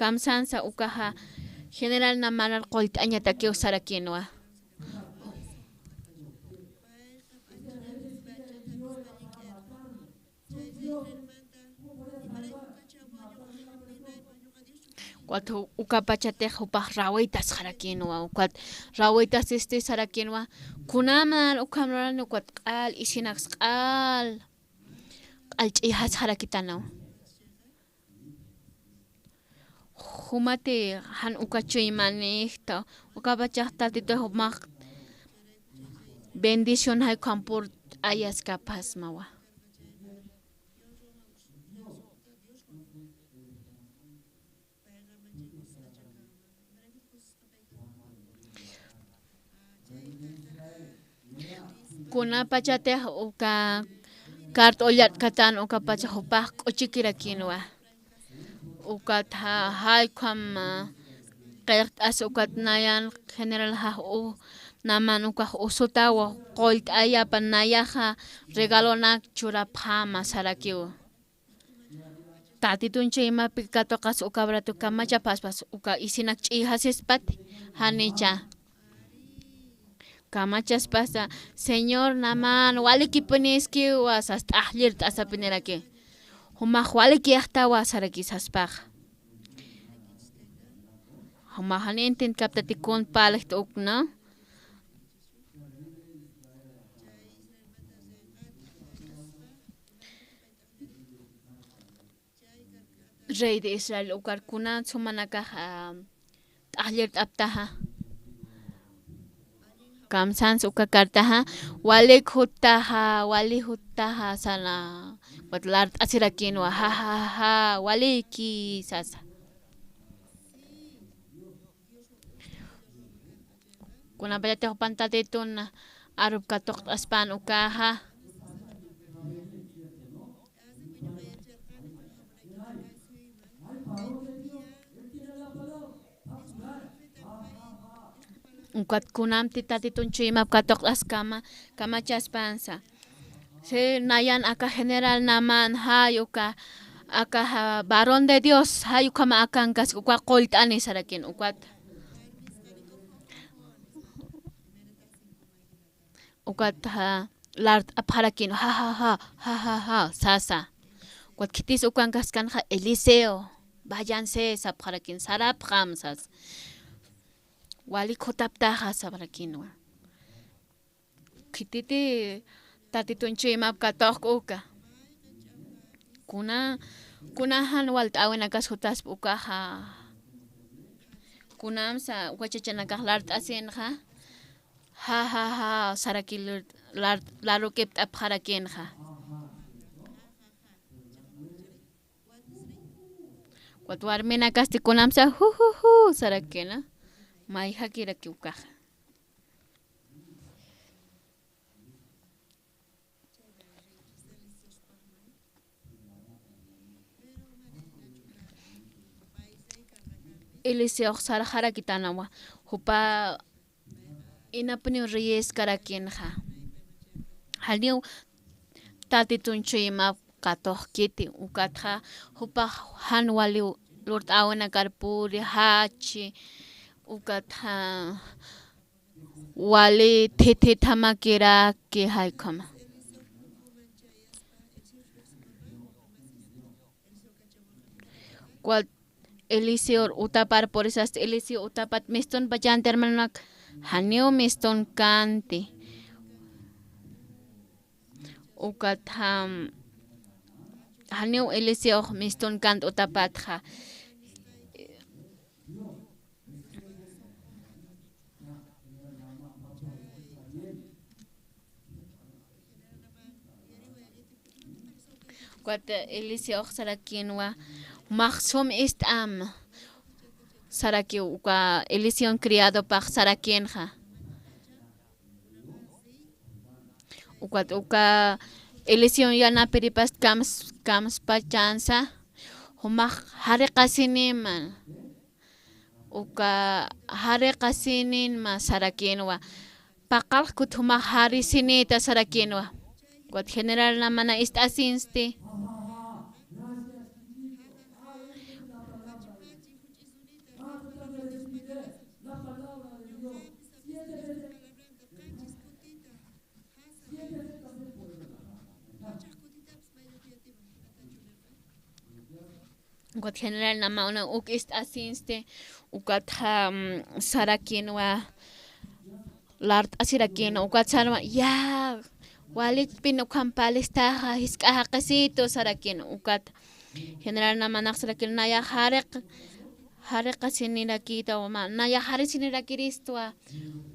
kamsansa ukaha general namanar qolt'añata kiw sarakinwa wat uka pachatej upaj rawitas sarakinwa ukat rawitas sarakinwa kunaman ukamran ukat q'al isinax q'al alch'ijas harakitanaw humate han ukachuymanijta ukapachaj tatito humaq bendición hay kampur ayas kapas mawa kuna pachatej uka kart olyat katan uka pacha hupaj k'uchikirakinwa ukat hay kam qert as ukat nayan general ha naman uka usutawa qolt ayapan nayaja regalonak churapjama sarakiw tatitun chaymapi katoqas uka bratu kamacha paspas uka isinak ch'ijasispat hanicha kamachas pasa señor naman waliki puniski was hasta ahlir tasapiniraki humaq waliki yaqtawa saraki saspaj humaq hanintin kaptatikun palaj ukna rey de Israel ukar kunan sumanaka ahlir aptaha kamsans uka kartaha wali hutaha sana watlar asirakinwa ha waliki sasa kuna bayate pantatitun arub katok aspan ukaha ukat kunam titatitun chuyma katok askama kamachas pansa se nayan aka general naman hayuka aka varón de Dios hayuka ma akankas uka qolt'ani sarakin ukat lart aparakin ha sasa ukat kitis ukankas kanja Eliseo váyanse saparakin sarap khamsas wali khotaptaja sabrakinwa kititi tatitun chuyma katok uka kunahan walt'awin akas hutas ukaja kunamsa wachachanakaj lart asinja ha sarakil larukip apjarakinja wat warmina kasti kunamsa sarakina Maija kira kiukaja. Eliseo sarajara kitanawa hupa inapni reyes karakinja haniu tati tunchima katohkiti ukatja hupa hanwali lord awana karpuri hachi ukatja wali tete tamakira que haikama cual Eliseo utapar por esas Eliseo utapat miston bajan termanak haneo miston kanti ukatham haneo Eliseo miston kant utapatja cuat Eliseo sarakinwa Maxom est am saraki uka Eliseo criado pa sarakienja uka Eliseo yana peripas kams pachansa humah hare kasiniman uka hare kasinin ma sarakienwa pakal kut humah hari sinita sarakienwa cuat general namana est asinste ukat general nama una uk ist asinste ukat sarakinwa lart asirakin ukat sarma ya walik pinukam palista hiska kasito sarakin ukat general nama nak sarakin naya harek kasinira kita wama naya hari sinira kiristwa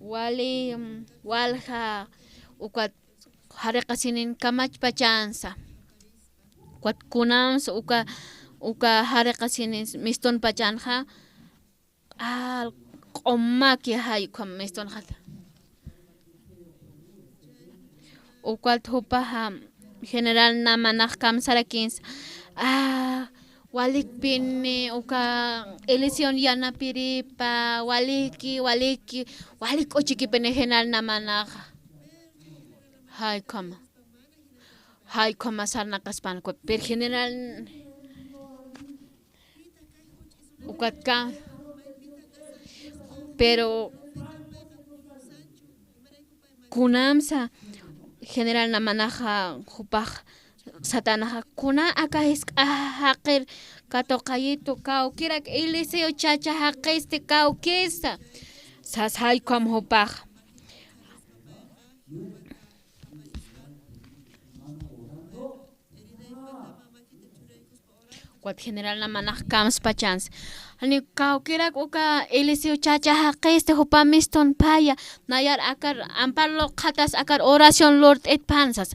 wali walha ukat harek kasinin kamach pachansa ukat kunams uka hare kasinin miston pachanja al qomma ki hay kam miston hat uka thupa general nama nak kam sarakins walik pinne uka Eliseo yana piripa waliki walik ochiki pene general nama nak hay kama sarna kaspan ko per general ukatka pero kunamsa general namanaja hupaj satanaja kuna akahis haqir katokayito kau kirak Eliseo chacha haqiste kau kesa sasay kam hupaj cuat general namanaj kams pachans ani kaukirak uka Eliseo chacha haqiste hupa miston paya nayar akar amparlo khatas akar oración lord et pansas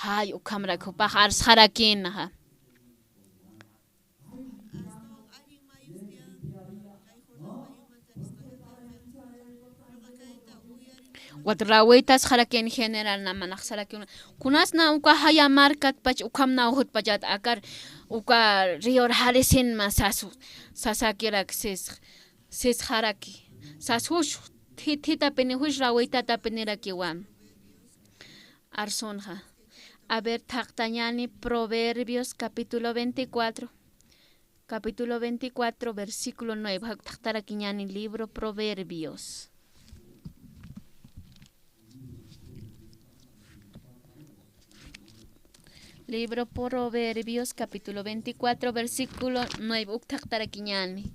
hay ukamra hupa har sarakin ha Watrawitas harakin general namanaj sarakin kunas na uka haya markat pach ukam na uhut pajat akar uka rior harisin ma sasakirak sis haraki sashush thita peni hush rawita tapeniraki wan arsonja a ver taqtañani Proverbios capítulo 24 versículo 9 taqtarakiñani libro Proverbios Libro Proverbios, capítulo 24, versículo 9. Uktaqtarakiñani.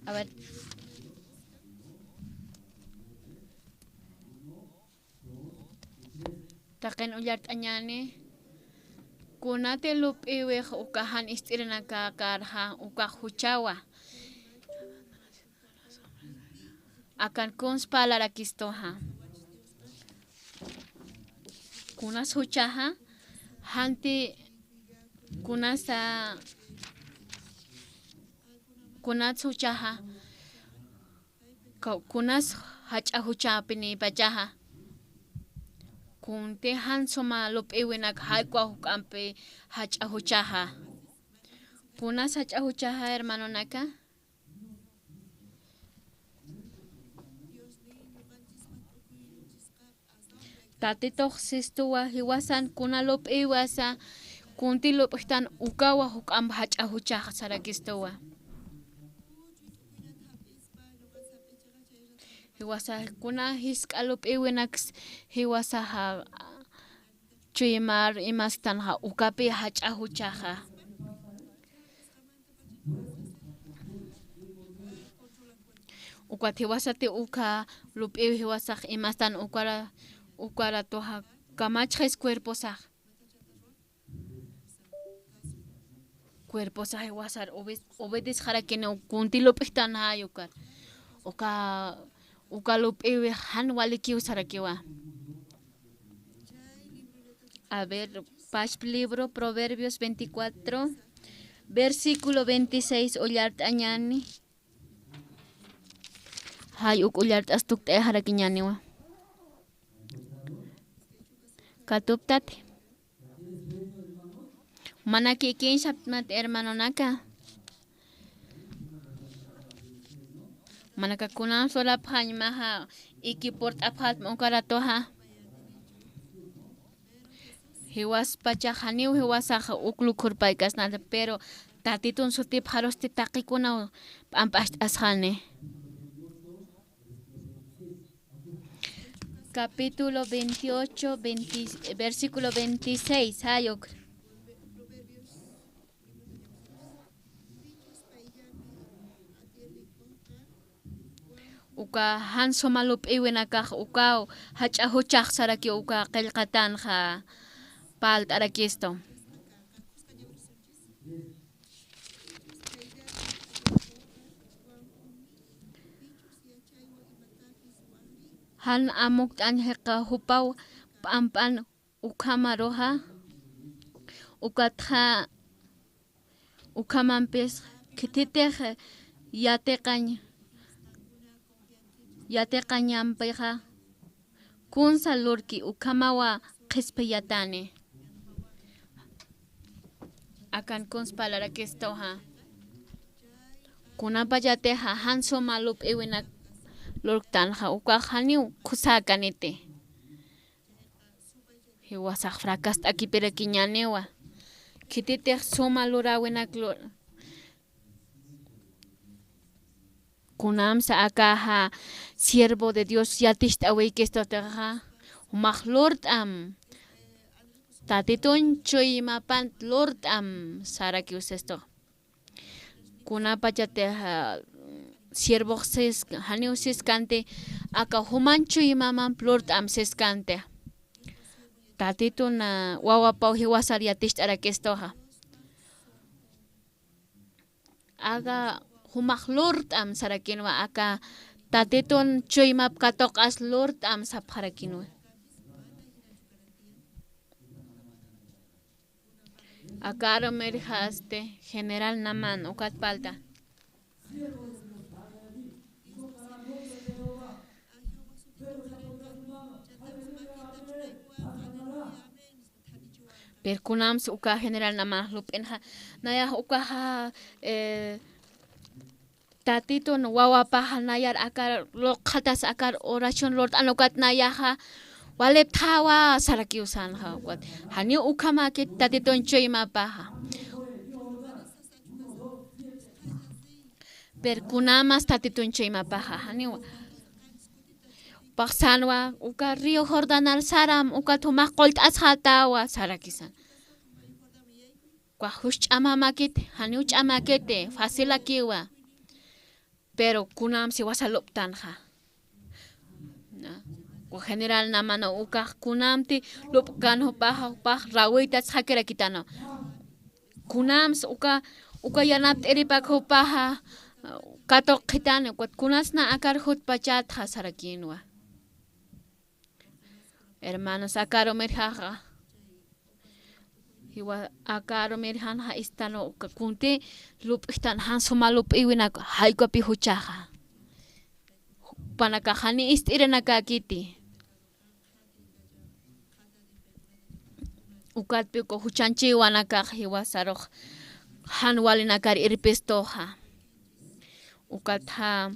A ver. Taqen uyartañani. Kunate lup iweh ukahan istirna kakarha ukahuchawa. Akan kuns palarakistoha kunas huchaha hanti kunasa kunas huchaha kunas hacha hucha pini pachaha kunte hansoma lop ewenak haikwa hukampe hacha huchaha Kuna sachahuchaha hermano naka. Tatito sistuwa hiwasan kuna lop iwasa kunti lop ihtan ukawa hukam hachahuchaha sarakistuwa. Hiwasa kuna hiskalop iwinax hiwasa ha chuyimar imastan ha ukapi hachahuchaha. Ukat hiwasa ti uka lup iwi hiwasa imastan ukara toha kamachjes cuerpo sah. Cuerpo sah hiwasa obedis harakene kunti lup ihtan ha yukar. Uka lup iwi han walikiw sarakiwa. A ver, paz libro Proverbios 24, versículo 26, Ullart añani. Hay ullart astuk te harakiñaniwa. Katuptate. Manaki kin sapmat hermano naka. Manaka kunam sola phañmaha ikiport aphat mokaratoha. Hiwas pachahaniw hiwasaha uklukur paikas nada pero tatitun sutip harosti takikuna ampast ashane. Capítulo 28, versículo 26. Hayok. Uka hanso malup iwinakah ukaw hachahuchak saraki uka qilqatan ha palt arakisto. Han amuk anheka hupaw pampan ukamaroha ukatha ukamampes kititeh yateqañampiqa kunsa lurki ukamawa qispiyatani akan kunspalarakistoha kunapa yateha hanso malup iwinak lurktanja ukajaniw kusakanite hiwasaq fracas akipirakiñaniwa kititej suma lurawinak kunamsa akaja siervo de Dios yatishta awikistataja umaq lurt'am tatitun chuymapant lurt'am saraki usesto kunapa yateja siervo haniw siskante aka human chuymaman lurt'am siskante tatitun wawapaw hiwasar yatishta arakistoja aga humaq lurt'am sarakinwa aka tatitun chuymap katoq'as lurt'am sapharakinwa akaro merjaste general naman ukat palta perkunams uka general naman lupinha naya uka tatitun wawapaja nayar akar loqatas akar oración lord anokat nayaja walep tawa saraki usanha hani ukamaki tatitun chuymapaja perkunamas tatitun chuymapaja hani paksanwa uka río Jordanal saram uka tumaq qolt ashatawa sarakisan kwahush ch'amamakit hani ch'amakete fasilakiwa pero kunam si wasaloptanja general namano uka kunamti lupkan hopah rawita tsakera kitano kunams uka yanap eripak hopaha katok kitano kunasna akar hut pachat hasarakinwa hermanos akaro merjaja hiwa akaro merjanja istano kunti lup istan hansoma lup iwinak haiko pihuchaja panakajani istirenaka kiti ukat piko huchanchi wanaka hiwa saroj han walinakar irpistoja ukatha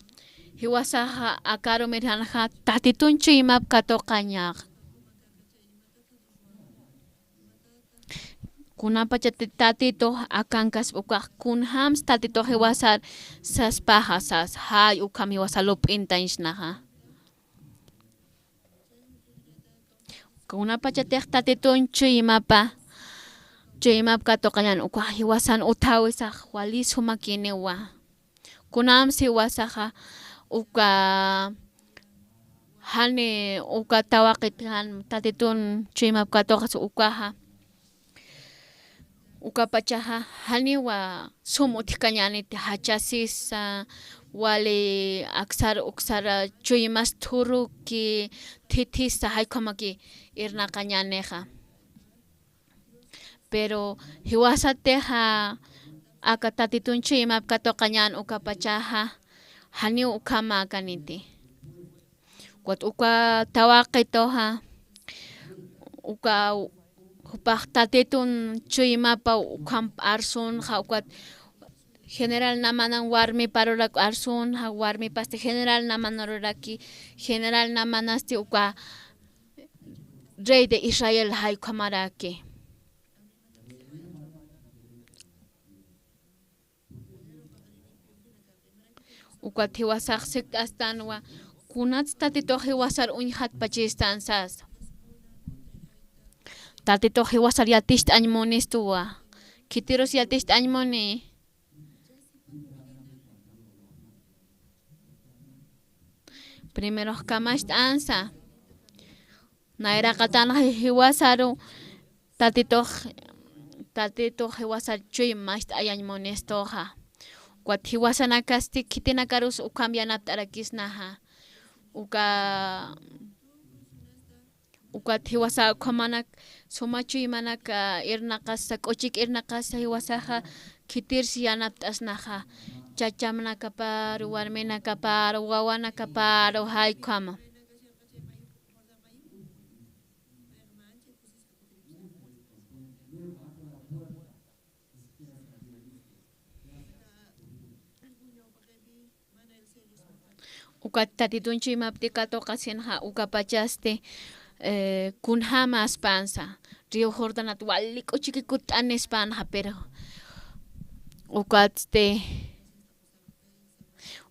hiwasaha akaro mirhanha tatitunchu imap katoqañaq kunapacha tatito akankas ukaq kunhams tatito hiwasar saspaja sas hay ukam hiwasalup'inta ishnaja kunapacha tatitun chuyimapa katoqañan ukaq hiwasan utawisaq walis humakiniwa kunams hiwasaja uka hani uka tawaqit han tatitun chuyimap katoqas ukaja ukapachaja haniwa sumutikañaniti hachasisa wali aksar uksara chuymas thuruki thithisa haykamaki irnaqañaneja pero hiwasateja aka tatitun chuyimap katoqañan ukapachaja hani ukama kaniti wat uka tawaqitoja uka hupaq tatitun chuymapa ukam arsunja ukat general namanan warmi parurak arsunja warmi pasti general namanaruraki general namanasti uka rey de Israel haykamaraki ukat hiwasaqsik astanwa kunats tatito hiwasar uñhat pachistansas tatito hiwasar yatishta añmunistuwa kitiros yatishta añmuni primero kamashta ansa nairaqatana hiwasaru tatito hiwasar chuymashta ayañmunistoja wat hiwasanakasti kitinakarus ukambianata arakisnaja ukat hiwasa khamanak sumachu imanaka irnaqasa k'uchik irnaqasa hiwasaja kitirsi yanapt'asnaja chachamnakaparu warminakaparu wawanakaparu haykama ukat tatitunchu imapti katoqasinja ukapachaste kunhama aspansa Río Jordanat wali k'uchikikut anispanja pero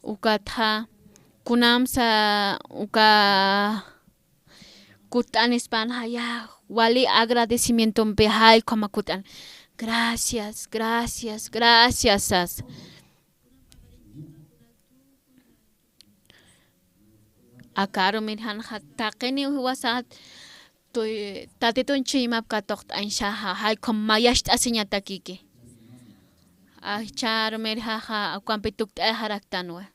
ukatja kunamsa kutan hispana ya wali agradecimiento mpehay como kutan gracias as akaro mirhan hatakeni huwasat tatitun chimap katokt anshaha hay komayash asinyata kiki char mirhaha kwampituk haraktanwa.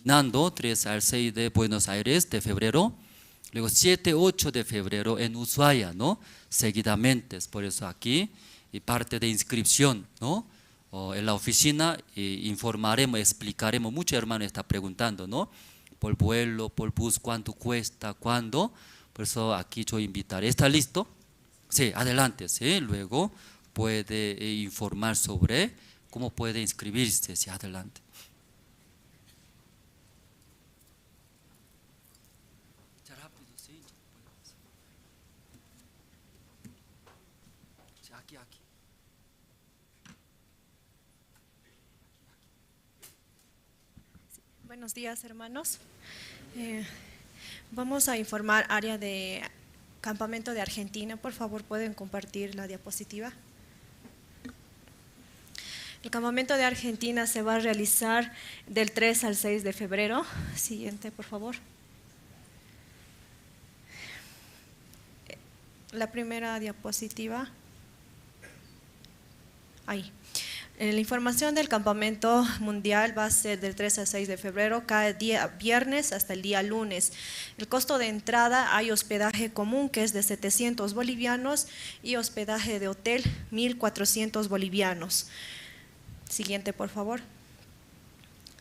Nando, 3 al 6 de Buenos Aires de febrero, luego 7, 8 de febrero en Ushuaia, ¿no? Seguidamente, es por eso aquí, y parte de inscripción, ¿no? En la oficina informaremos, explicaremos, muchos hermanos están preguntando, ¿no? Por vuelo, por bus, cuánto cuesta, cuándo, por eso aquí yo invitaré. ¿Está listo? Sí, adelante, ¿sí? Luego puede informar sobre cómo puede inscribirse, sí, adelante. Buenos días, hermanos. Vamos a informar área de campamento de Argentina. Por favor, pueden compartir la diapositiva. El campamento de Argentina se va a realizar del 3 al 6 de febrero. Siguiente, por favor. La primera diapositiva. Ahí. La información del campamento mundial va a ser del 3 al 6 de febrero, cada día viernes hasta el día lunes. El costo de entrada, hay hospedaje común que es de 700 bolivianos y hospedaje de hotel 1.400 bolivianos. Siguiente, por favor.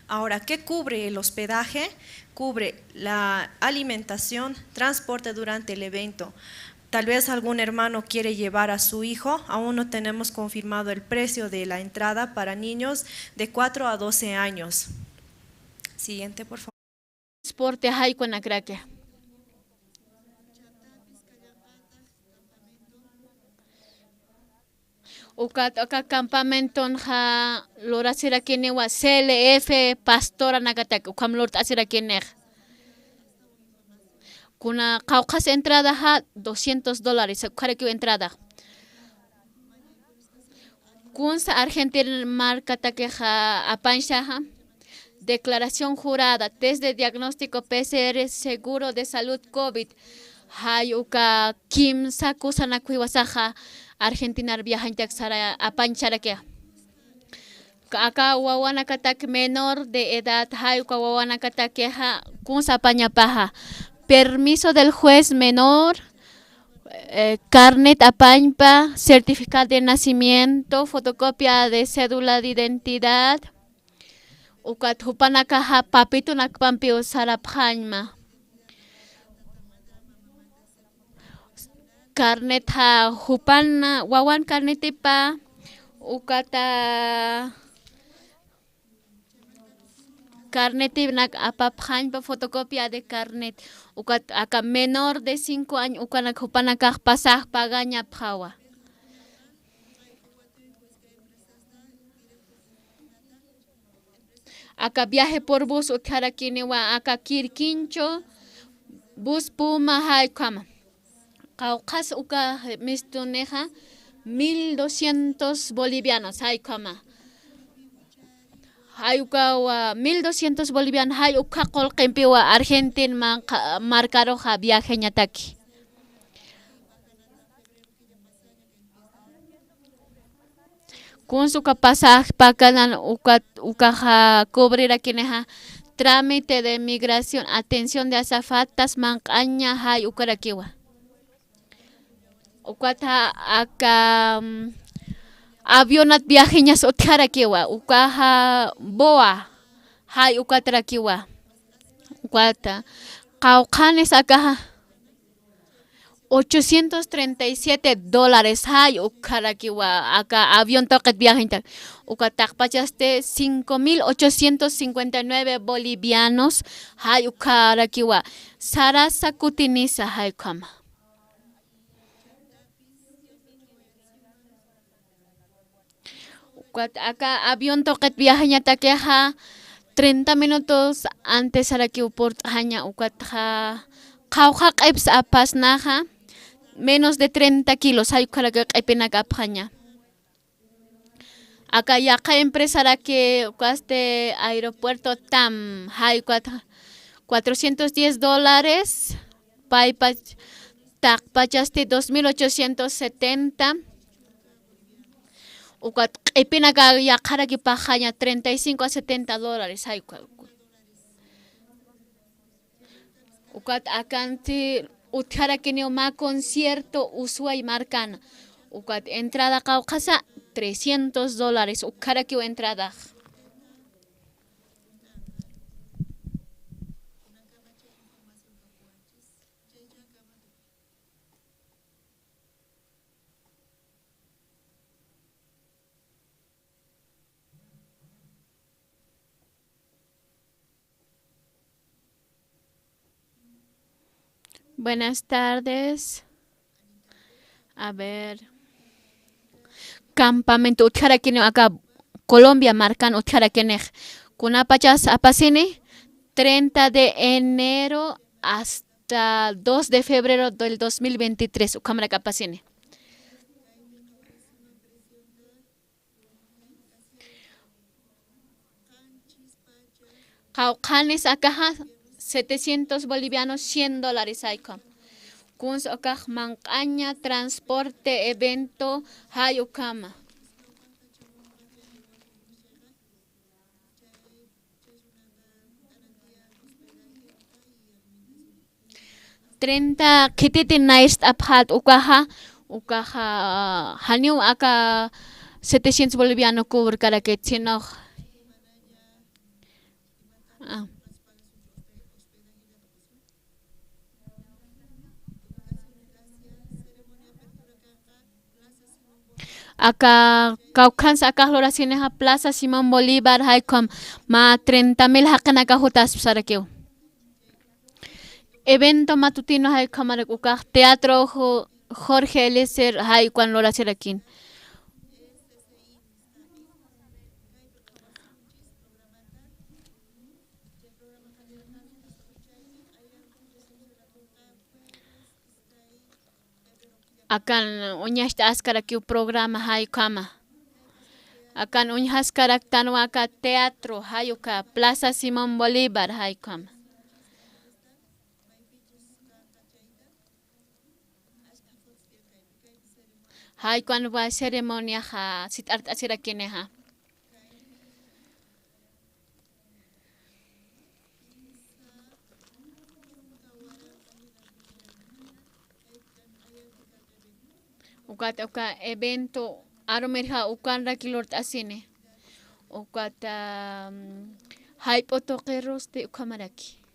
Ahora, ¿qué cubre el hospedaje? Cubre la alimentación, transporte durante el evento. Tal vez algún hermano quiere llevar a su hijo, aún no tenemos confirmado el precio de la entrada para niños de 4 a 12 años. Siguiente, por favor. Transporte hay con agraque. Ukat acá campamento ha lora sira kene wa CLF pastora nagatak ukam lord asira kene. Kuna kaukas entrada ha $200 para que entrada. Kunsa Argentina marca taqueja apancha ha declaración jurada, test de diagnóstico PCR, seguro de salud COVID. Hayuka Kim Sakusana Kuiwasaja, Argentina viaja a Apancharaquea. Acá Wawanakatak menor de edad, Hayuka Wawanakatakeja, Kunsa Pañapaja. Permiso del juez menor, carnet apañpa, certificado de nacimiento, fotocopia de cédula de identidad. Ukat hupanakaha papito nakpampio saraphañma. Carnet ha hupan wawan carnetipa ukata carnet nak apaphañpa fotocopia de carnet ukat aka menor de 5 años ukanak hupanakah pasaj pagaña phawa. Acá viaje por bus uthara kinewa acá Quirquincho bus Puma hay kama. Kaukas uka mistuneja 1.200 bolivianos hay kama. Hay uka 1.200 bolivianos hay uka kolkempiwa Argentina marcaroja viaje ñataki. Con su pasaje pakanan ukaja cubrir kineja trámite de migración, atención de azafatas mancaña hay ukarakiwa. Ukata aka avionat viajeñas otarakiwa ukaja boa hay ukatarakiwa. Ukata kaukanes akaja $837 hay ukarakiwa acá avión toket viaje ukatak pachaste 5.859 bolivianos hay ukarakiwa sarasa kutinisa hay kama. Acá avión toket viaje ñatakeja 30 minutos antes araki uport haña ukatja kauhak eps apasnaja menos de 30 kilos hay que epenaga paña. Acá ya que empresa que este aeropuerto TAM hay $410 paipa tak pachaste 2.870 ukat epenaga ya cara que pajaña $35 a $70 hay ukat akanti uthara kineo ma concierto Ushuaia marcana ukat entrada kaukasa $300 ukara que entrada. Buenas tardes. A ver. Campamento Utjaraquene acá Colombia marcan Utjaraquene. Kunapachas apasini 30 de enero hasta 2 de febrero del 2023. Cámara capacine. Caucanes acá 700 bolivianos, $100 hay com. Kuns acá mancaña, transporte, evento, hay ukama. 30 kititi naist aphat ukaha haniu aka 700 boliviano cover para que chino acá Caucans acá loraciones a Plaza Simón Bolívar hay com ma 30,000 hakan acá jutas sarakeo evento matutino hay cámara uka teatro Jorge Eliezer hay cuan loración aquí akan unyas askara que o programa hay kama akan unyas karaktan waka teatro hay ka Plaza Simón Bolívar hay kama hay cuando va ceremonia ha sit art asira kine ha uka evento aromerha ukan rakilort asine ukata hay potokeros de ukamaraki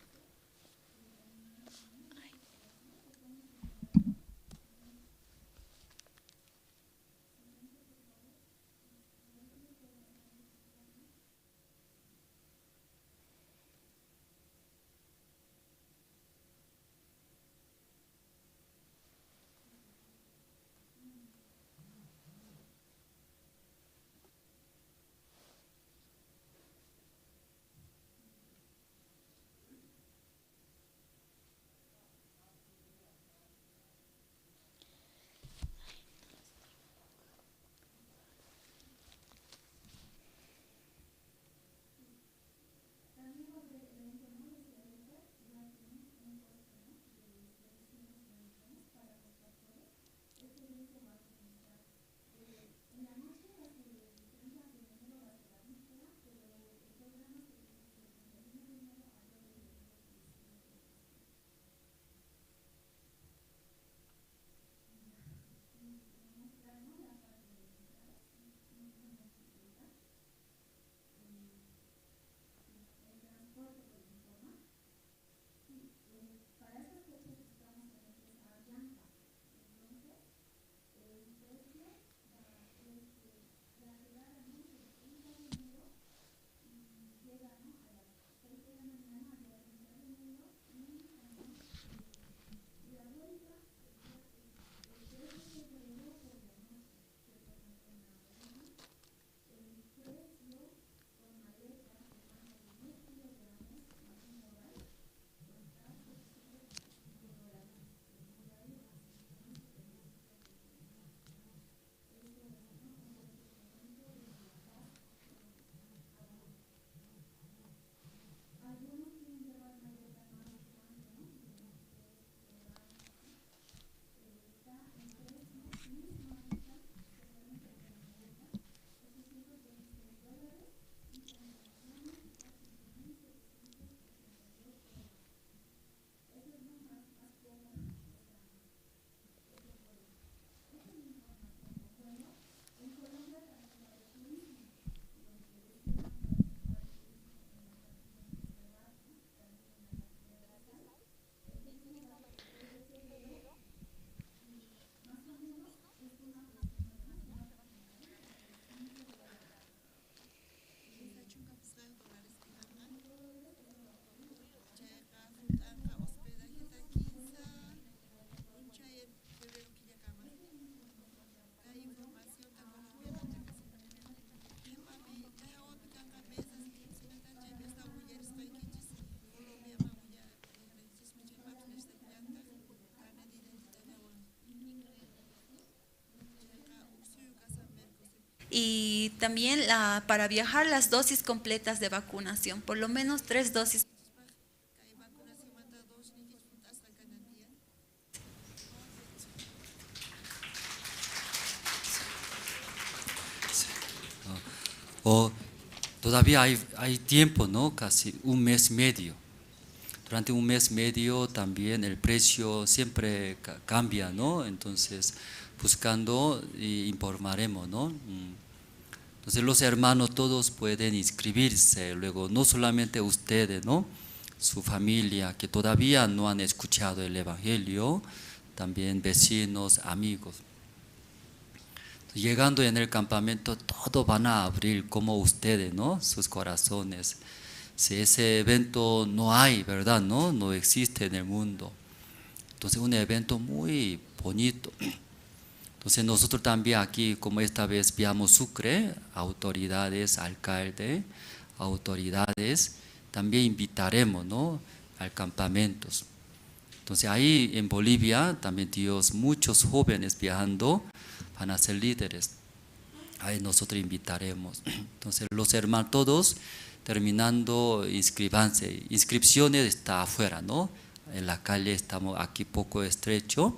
y también para viajar las dosis completas de vacunación, por lo menos 3 dosis. Todavía hay tiempo, ¿no? Casi un mes y medio. durante un mes medio también el precio siempre cambia, ¿no? Entonces, buscando informaremos, ¿no? Entonces los hermanos todos pueden inscribirse, luego no solamente ustedes, ¿no? Su familia que todavía no han escuchado el Evangelio, también vecinos, amigos. Llegando en el campamento, todos van a abrir como ustedes, ¿no? Sus corazones. Si ese evento no hay, ¿verdad? No existe en el mundo. Entonces un evento muy bonito. Entonces nosotros también aquí, como esta vez viamos Sucre, autoridades, alcalde, autoridades, también invitaremos, ¿no? Al campamento. Entonces ahí en Bolivia también Dios, muchos jóvenes viajando van a ser líderes. Ahí nosotros invitaremos. Entonces los hermanos todos terminando inscribanse. Inscripciones está afuera, ¿no? En la calle estamos aquí poco estrecho.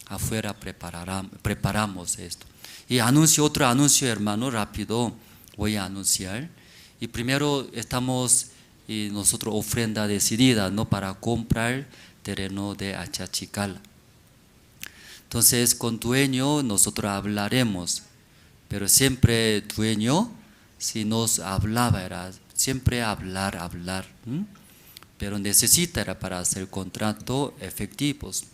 Afuera preparamos esto. Y otro anuncio, hermano, rápido voy a anunciar. Y primero estamos nosotros ofrenda decidida, ¿no? Para comprar terreno de Achachicala. Entonces con dueño nosotros hablaremos, pero siempre dueño, si nos hablaba era siempre hablar, pero necesita era para hacer contrato efectivos.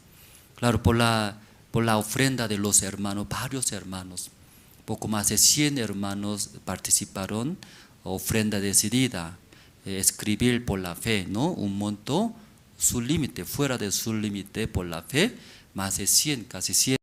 Claro, por la ofrenda de los hermanos, varios hermanos, poco más de 100 hermanos participaron, ofrenda decidida, escribir por la fe, ¿no? Un monto, su límite, fuera de su límite por la fe, más de 100, casi 100